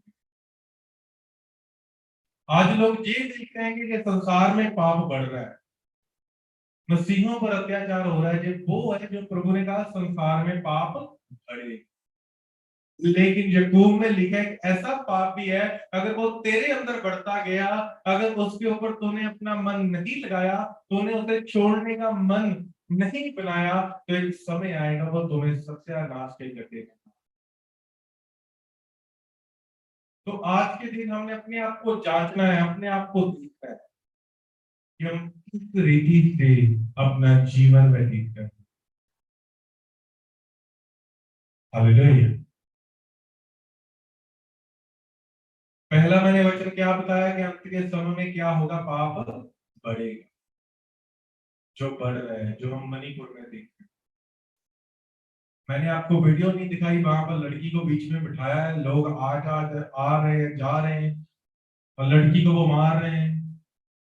आज लोग ये देख रहे हैं कि संसार में पाप बढ़ रहा है, मसीहों पर अत्याचार हो रहा है, जो वो है जो प्रभु ने कहा संसार में पाप बढ़े। लेकिन याकूब में लिखा है ऐसा पाप भी है, अगर वो तेरे अंदर बढ़ता गया, अगर उसके ऊपर तूने अपना मन नहीं लगाया, तूने उसे छोड़ने का मन नहीं बनाया, तो एक समय आएगा वो तुम्हें सत्यानाश के करके। तो आज के दिन हमने अपने आप को जांचना है, अपने आप को देखना है कि हम किस रीति से अपना जीवन व्यतीत करते हैं। हालेलुया। पहला मैंने वचन क्या बताया कि अंत के समय में क्या होगा, पाप बढ़ेगा, जो बढ़ रहा है, जो हम मणिपुर में देख रहे हैं। मैंने आपको वीडियो नहीं दिखाई, वहां पर लड़की को बीच में बिठाया है, लोग आ रहे हैं, जा रहे हैं और लड़की को वो मार रहे हैं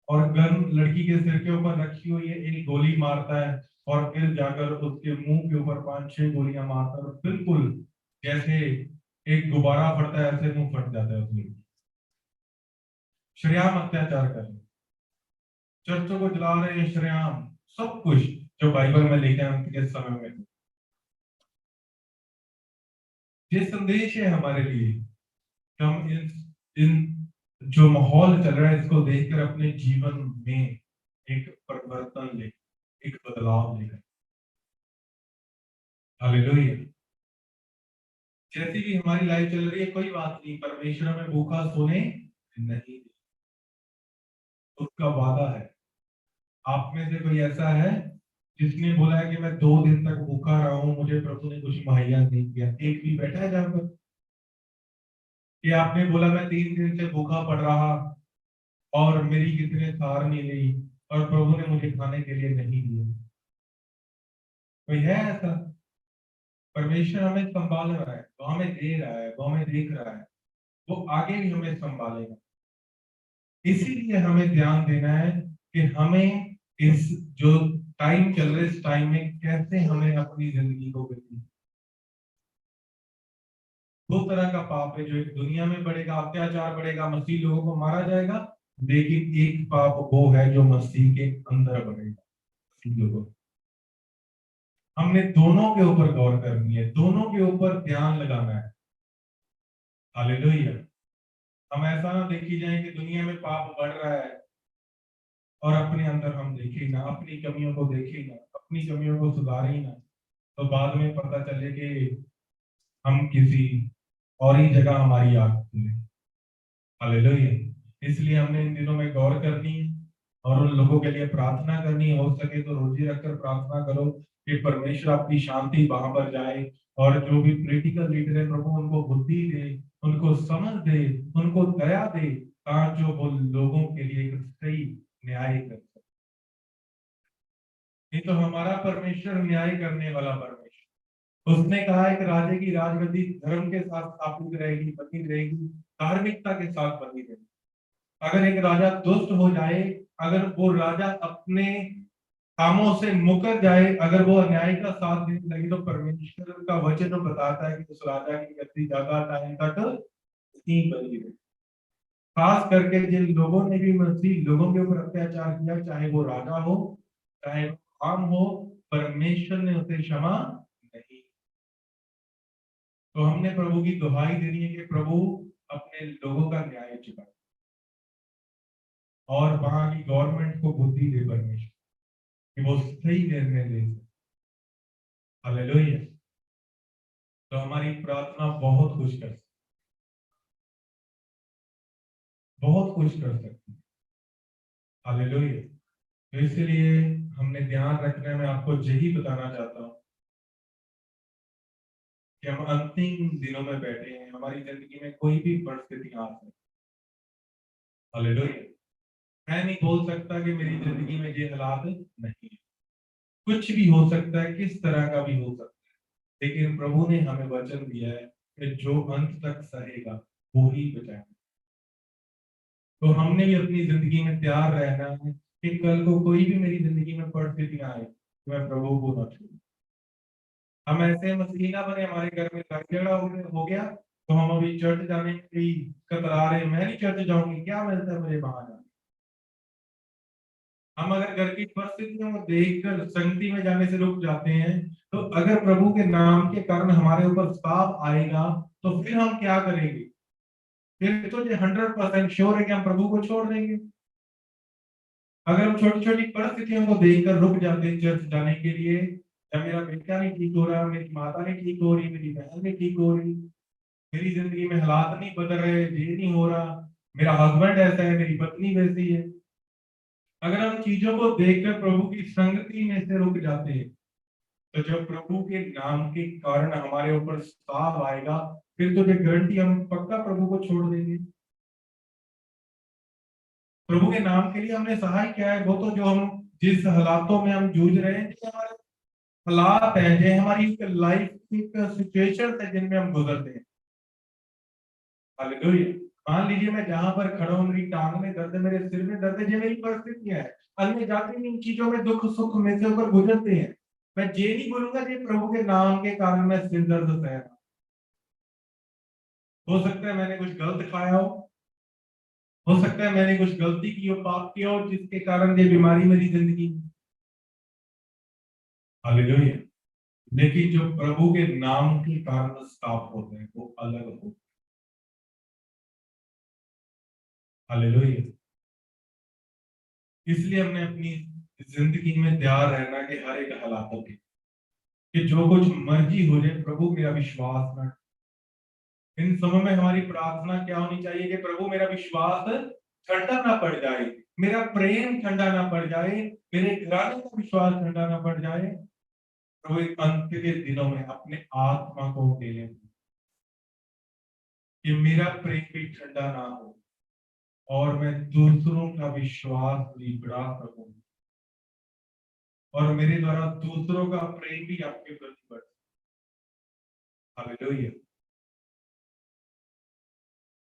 और गन लड़की के सिर के ऊपर रखी हुई है, एक गोली मारता है और फिर जाकर उसके मुंह के ऊपर 5-6 गोलियां मारता है, बिल्कुल जैसे एक गुब्बारा फटता है ऐसे मुंह फट जाता है उस लड़की। श्रेयाम अत्याचार कर रहे, चर्चों को जला रहे हैं, श्रेयाम सब कुछ जो बाइबल में लिखा है उनके समय में। ये संदेश है हमारे लिए कि हम इन जो माहौल चल रहा है इसको देखकर अपने जीवन में एक परिवर्तन ले, एक बदलाव लेकर। हालेलुया। जैसी भी हमारी लाइफ चल रही है कोई बात नहीं, परमेश्वर हमें भूखा सोने नहीं दे, उसका वादा है। आप में से कोई ऐसा है जिसने बोला है कि मैं 2 दिन तक भूखा रहा हूं, मुझे प्रभु ने कुछ मुहैया नहीं किया? एक भी बैठा है जहां पर कि आपने बोला मैं 3 दिन से भूखा पड़ रहा और मेरी कितने सार नहीं ली और प्रभु ने मुझे खाने के लिए नहीं दिया? कोई है ऐसा? परमेश्वर हमें संभाल रहा है, वो हमें दे रहा है, वो हमें देख रहा है, वो आगे भी हमें संभालेगा। इसीलिए हमें ध्यान देना है कि हमें इस जो टाइम चल रहा है इस टाइम में कैसे हमें अपनी जिंदगी को बिताना। 2 तरह का पाप है जो एक दुनिया में बढ़ेगा, अत्याचार बढ़ेगा, मसीह लोगों को मारा जाएगा, लेकिन एक पाप वो है जो मसीह के अंदर बढ़ेगा, मसीह लोगों। हमने दोनों के ऊपर गौर करनी है, दोनों के ऊपर ध्यान लगाना है। हालेलुया। हम ऐसा ना देखी जाए कि दुनिया में पाप बढ़ रहा है और अपने अंदर हम देखें ना, अपनी कमियों को देखें ना, अपनी कमियों को सुधारें ना, तो बाद में पता चले कि हम किसी और ही जगह हमारी आंख खुले। हालेलुया। इसलिए हमने इन दिनों में गौर करनी है और उन लोगों के लिए प्रार्थना करनी है। हो सके तो रोजी रखकर प्रार्थना करो कि परमेश्वर आपकी शांति वहां पर जाए और जो भी पॉलिटिकल लीडर है प्रभु उनको बुद्धि दे, उनको समझ दे, उनको दया दे, ताकि जो वो लोगों के लिए एक सही न्याय कर सके। ये तो हमारा परमेश्वर न्याय करने वाला परमेश्वर। उसने कहा है कि राजे की राजगद्दी धर्म के साथ स्थापित रहेगी, बनी रहेगी, धार्मिकता के साथ बनी रहेगी। अगर एक राजा दुष्ट हो जाए, अगर वो राजा अपने कामों से मुकर जाए, अगर वो अन्याय का साथ देने लगे, तो परमेश्वर का वचन तो बताता है कि उस राजा की गद्दी ज्यादा टाइम तक नहीं बनी रहे। खास करके जिन लोगों ने भी मसीह लोगों के ऊपर अत्याचार किया, चाहे वो राजा हो चाहे वो आम हो, परमेश्वर ने उसे क्षमा नहीं। तो हमने प्रभु की दुहाई देनी है कि प्रभु अपने लोगों का न्याय चुकाए और वहां की गवर्नमेंट को बुद्धि दे परमेश्वर कि वो सही निर्णय ले। हालेलुया। तो हमारी प्रार्थना बहुत कुछ कर सकती, बहुत कुछ कर सकती है। हालेलुया। तो इसलिए हमने ध्यान रखने में आपको यही बताना चाहता हूं कि हम अंतिम दिनों में बैठे हैं, हमारी जिंदगी में कोई भी परिस्थिति आ सकती है। हालेलुया। मैं नहीं बोल सकता कि मेरी जिंदगी में ये हालात नहीं है, कुछ भी हो सकता है, किस तरह का भी हो सकता है, लेकिन प्रभु ने हमें वचन दिया है कि जो अंत तक सहेगा वो ही बचाएगा। तो हमने भी अपनी जिंदगी में तैयार रहना है कि कल को कोई भी मेरी जिंदगी में परिस्थिति आए तो मैं प्रभु को न छोड़ूं। हम ऐसे मसीही ना बने हमारे घर में लड़ाई झगड़ा हो गया तो हम अभी चर्च जाने के लिए कतरा रहे, मैं नहीं चर्च जाऊंगी, क्या मिलता है मुझे वहां जाने। हम अगर घर की परिस्थितियों को देखकर संगति में जाने से रुक जाते हैं, तो अगर प्रभु के नाम के कारण हमारे ऊपर पाप आएगा तो फिर हम क्या करेंगे? फिर तो ये 100% श्योर है कि हम प्रभु को छोड़ देंगे। अगर हम छोटी छोटी परिस्थितियों को देखकर रुक जाते हैं चर्च जाने के लिए, या मेरा बेटा नहीं ठीक हो रहा, मेरी माता नहीं ठीक हो रही, मेरी बहन नहीं ठीक हो रही, मेरी जिंदगी में हालात नहीं बदल रहे, ये नहीं हो रहा, मेरा हस्बैंड ऐसा है, मेरी पत्नी वैसी है, अगर हम चीजों को देखकर प्रभु की संगति में से रुक जाते हैं, तो जब प्रभु के नाम के कारण हमारे ऊपर साव आएगा, फिर तो ये गारंटी हम पक्का प्रभु को छोड़ देंगे। प्रभु के नाम के लिए हमने सहाय किया है, वो तो जो हम जिस हालातों में हम जूझ रहे हैं, जो हमारे हालात हैं, जो हमारी लाइफ की सिचुएशन है जिनमें हम गुजरते हैं। हालेलुया। मान लीजिए मैं जहां पर खड़ा हूं, मेरी टांग में दर्द है, मेरे सिर में दर्द है, ये मेरी परिस्थितियां है, अन्य जाति में इन चीजों में दुख सुख में से होकर गुजरते हैं। मैं ये नहीं बोलूंगा कि प्रभु के नाम के कारण मैं सिर दर्द सह रहा हूं। हो सकता है मैंने कुछ गलत खाया हो सकता है मैंने कुछ गलती की हो, पाप किया हो, जिसके कारण ये बीमारी मेरी जिंदगी में। हालेलुया। लेकिन जो प्रभु के नाम के कारण साफ होते हैं वो अलग हो। हालेलुया। इसलिए हमने अपनी जिंदगी में तैयार रहना कि हर एक हालातों के, कि जो कुछ मर्जी हो जाए प्रभु मेरा विश्वास न। इन समय में हमारी प्रार्थना क्या होनी चाहिए कि प्रभु मेरा विश्वास ठंडा ना पड़ जाए, मेरा प्रेम ठंडा ना पड़ जाए, मेरे घराने का विश्वास ठंडा ना पड़ जाए। प्रभु एक अंत के दिनों में अपने आत्मा को उकेले कि मेरा प्रेम भी ठंडा ना हो और मैं दूसरों का विश्वास भी बढ़ा सकूं और मेरे द्वारा दूसरों का प्रेम भी आपके प्रति बढ़े। हालेलुया।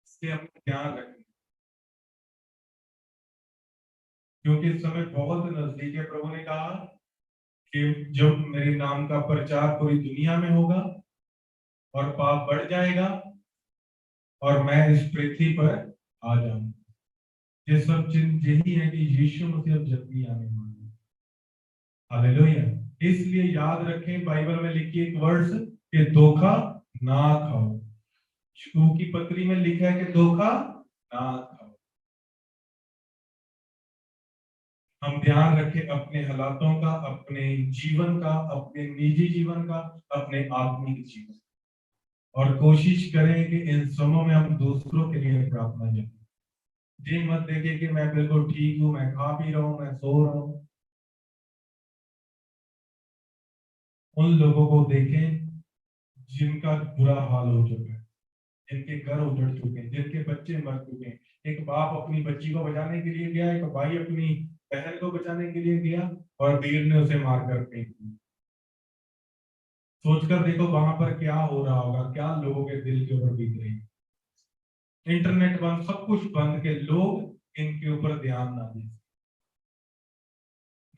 इससे हम ध्यान रखें क्योंकि इस समय बहुत नजदीक है। प्रभु ने कहा कि जब मेरे नाम का प्रचार पूरी दुनिया में होगा और पाप बढ़ जाएगा और मैं इस पृथ्वी पर आ जाऊंगा। ये सब चिन्ह यही है कि यीशु मसीह अब जल्दी आने वाले हैं। हालेलुया। इसलिए याद रखें बाइबल में लिखी एक वर्ड्स कि धोखा ना खाओ। यहूदा की पत्री में लिखा है कि धोखा ना खाओ। हम ध्यान रखें अपने हालातों का, अपने जीवन का, अपने निजी जीवन का, अपने आत्मिक जीवन, और कोशिश करें कि इन समयों में हम दूसरों के लिए प्रार्थना करें। ये मत देखें कि मैं बिल्कुल ठीक हूं, मैं खा पी रहा हूं, मैं सो रहा हूं। उन लोगों को देखें जिनका बुरा हाल हो चुका है, जिनके घर उजड़ चुके हैं, जिनके बच्चे मर चुके हैं। एक बाप अपनी बच्ची को बचाने के लिए गया, एक भाई अपनी बहन को बचाने के लिए गया और भीड़ ने उसे मारकर फेंक दिया। सोचकर देखो वहां पर क्या हो रहा होगा, क्या लोगों के दिल के ऊपर बीत रही है। इंटरनेट बंद, सब कुछ बंद के लोग इनके ऊपर ध्यान ना दें।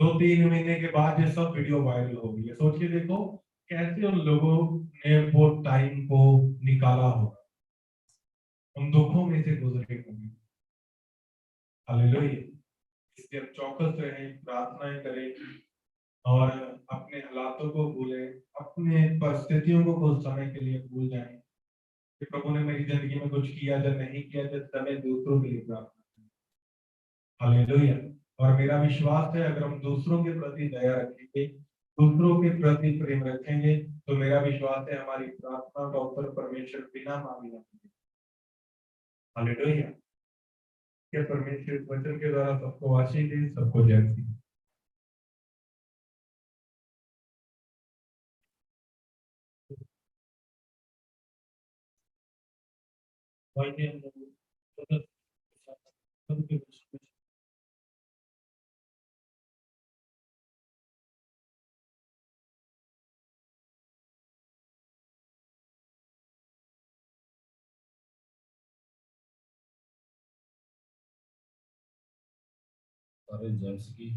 2-3 महीने के बाद ये सब वीडियो वायरल हो गई है। सोच के देखो कैसे उन लोगों ने वो टाइम को निकाला होगा, उन दुखों में से गुजरे होंगे। हालेलुया। इसलिए हम चौकस रहें, प्रार्थनाएं करें और अपने हालातों को भूलें, अपने परिस्थितियों को कुछ समय के लिए भूल जाएं कि प्रभु ने मेरी जिंदगी में कुछ किया या नहीं किया, तो समय दूसरों के लिए प्रार्थना करें। हालेलुया। और मेरा विश्वास है अगर हम दूसरों के प्रति दया रखेंगे, दूसरों के प्रति प्रेम रखेंगे, तो मेरा विश्वास है हमारी प्रार्थना का उत्तर परमेश्वर बिना मांगे देंगे। हालेलुया। क्या परमेश्वर वचन के द्वारा सबको आशीष दे, सबको जय दी। आइए हम लोग सबके बीच में सारे जेंट्स की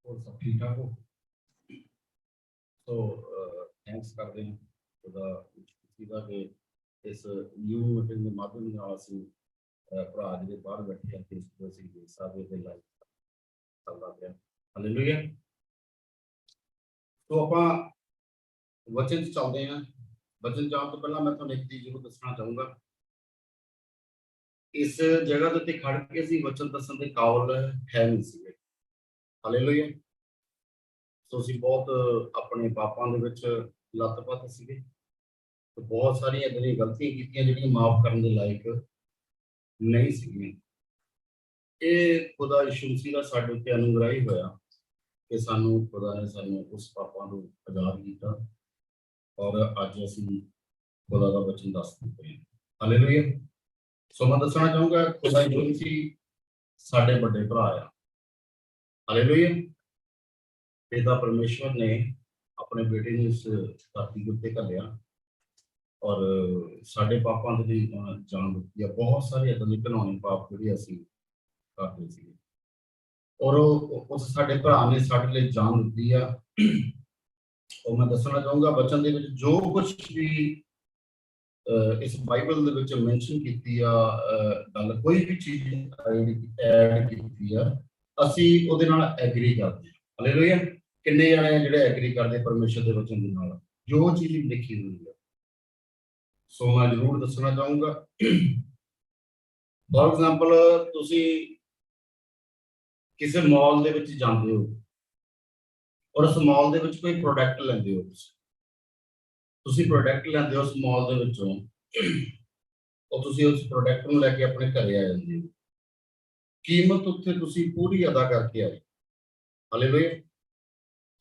और सब ठीक ठाक हो तो थैंक्स करते हैं खुदा खुदा के इस न्यू मीटिंग के माध्यम ਨਾਲ ਅਸੀਂ ਭਰਾ ਜਿਹੜੇ ਬਾਹਰ ਬੈਠੇ ਆ ਤੇ ਇਸ ਤੋਂ ਅਸੀਂ ਦੇਖ ਸਕਦੇ ਤੇ ਲਾਈਵ ਚੱਲਦਾ ਪਿਆ। ਹਾਲੇਲੂਇਆ। तो ਆਪਾਂ वचन ਚ ਚੱਲਦੇ ਹਾਂ। वचन ਜਾਣ ਤੋਂ ਪਹਿਲਾਂ ਮੈਂ ਤੁਹਾਨੂੰ ਇੱਕ ਚੀਜ਼ ਜ਼ਰੂਰ ਦੱਸਣਾ ਚਾਹੂੰਗਾ। ਇਸ ਜਗ੍ਹਾ ਦੇ ਉੱਤੇ ਖੜ ਕੇ ਅਸੀਂ ਵਚਨ ਦੱਸਣ ਦੇ ਕਾਬਲ ਹੈ ਨਹੀਂ ਸੀਗੇ। ਹਾਲੇਲੂਇਆ। ਸੋ ਅਸੀਂ ਬਹੁਤ ਆਪਣੇ ਪਾਪਾਂ ਦੇ ਵਿੱਚ ਲੱਤ-ਪੱਤ ਸੀਗੇ ਤੇ ਬਹੁਤ ਸਾਰੀਆਂ ਜਿਹੜੀਆਂ ਗਲਤੀਆਂ ਕੀਤੀਆਂ ਜਿਹੜੀਆਂ ਮਾਫ ਕਰਨ ਦੇ ਲਾਇਕ ਨਹੀਂ ਸੀਗੀਆਂ। ਇਹ ਖੁਦਾ ਯਿਸੂ ਮਸੀਹ ਦਾ ਸਾਡੇ ਉੱਤੇ ਅਨੁਗ੍ਰਹ ਹੀ ਹੋਇਆ ਕਿ ਸਾਨੂੰ ਖੁਦਾ ਨੇ ਸਾਨੂੰ ਉਸ ਪਾਪਾਂ ਤੋਂ ਆਜ਼ਾਦ ਕੀਤਾ ਔਰ ਅੱਜ ਅਸੀਂ ਖੁਦਾ ਦਾ ਵਚਨ ਦੱਸ ਦਿੱਤੇ ਹਾਂ। ਹਾਲੇਲੂਇਆ। ਸੋ ਮੈਂ ਦੱਸਣਾ ਚਾਹੂੰਗਾ ਖੁਦਾ ਯਿਸੂ ਮਸੀਹ ਸਾਡੇ ਵੱਡੇ ਭਰਾ ਆ। ਹਾਲੇਲੂਇਆ। पिता परमेश्वर ने अपने बेटे ने इस धरती के उत्ते घलिया और साडे पापां दे लई जान दित्ती है। बहुत सारे इदां दे घिनौने पाप जिहड़े असीं करदे सीगे और उस साडे भरा ने साडे लई जान दित्ती है। और मैं दसना चाहूँगा वचन दे विच जो कुछ भी ਇਸ ਬਾਈਬਲ ਦੇ ਵਿੱਚ ਮੈਂਸ਼ਨ ਕੀਤੀ ਆ ਗੱਲ, ਕੋਈ ਵੀ ਚੀਜ਼ ਐਡ ਕੀਤੀ ਆ, ਅਸੀਂ ਉਹਦੇ ਨਾਲ ਐਗਰੀ ਕਰਦੇ ਹਾਂ। ਹਾਲੇਲੂਇਆ। ਕਿੰਨੇ ਜਣੇ ਆ ਜਿਹੜੇ ਐਗਰੀ ਕਰਦੇ ਪਰਮੇਸ਼ਰ ਦੇ ਵਚਨ ਦੇ ਨਾਲ, ਜੋ ਚੀਜ਼ ਲਿਖੀ ਹੋਈ ਆ। ਸੋ ਮੈਂ ਜ਼ਰੂਰ ਦੱਸਣਾ ਚਾਹੂੰਗਾ, ਫੋਰ ਐਗਜ਼ਾਮਪਲ ਤੁਸੀਂ ਕਿਸੇ ਮਾਲ ਦੇ ਵਿੱਚ ਜਾਂਦੇ ਹੋ ਔਰ ਉਸ ਮਾਲ ਦੇ ਵਿੱਚ ਕੋਈ ਪ੍ਰੋਡਕਟ ਲੈਂਦੇ ਹੋ, ਤੁਸੀਂ ਪ੍ਰੋਡਕਟ ਲੈਂਦੇ ਹੋ ਉਸ ਮਾਲ ਦੇ ਵਿੱਚੋਂ, ਉਹ ਤੁਸੀਂ ਉਸ ਪ੍ਰੋਡਕਟ ਨੂੰ ਲੈ ਕੇ ਆਪਣੇ ਘਰੇ ਆ ਜਾਂਦੇ ਹੋ, ਕੀਮਤ ਉੱਥੇ ਤੁਸੀਂ ਪੂਰੀ ਅਦਾ ਕਰਕੇ ਆਏ। ਹਾਲੇਲੂਇਆ।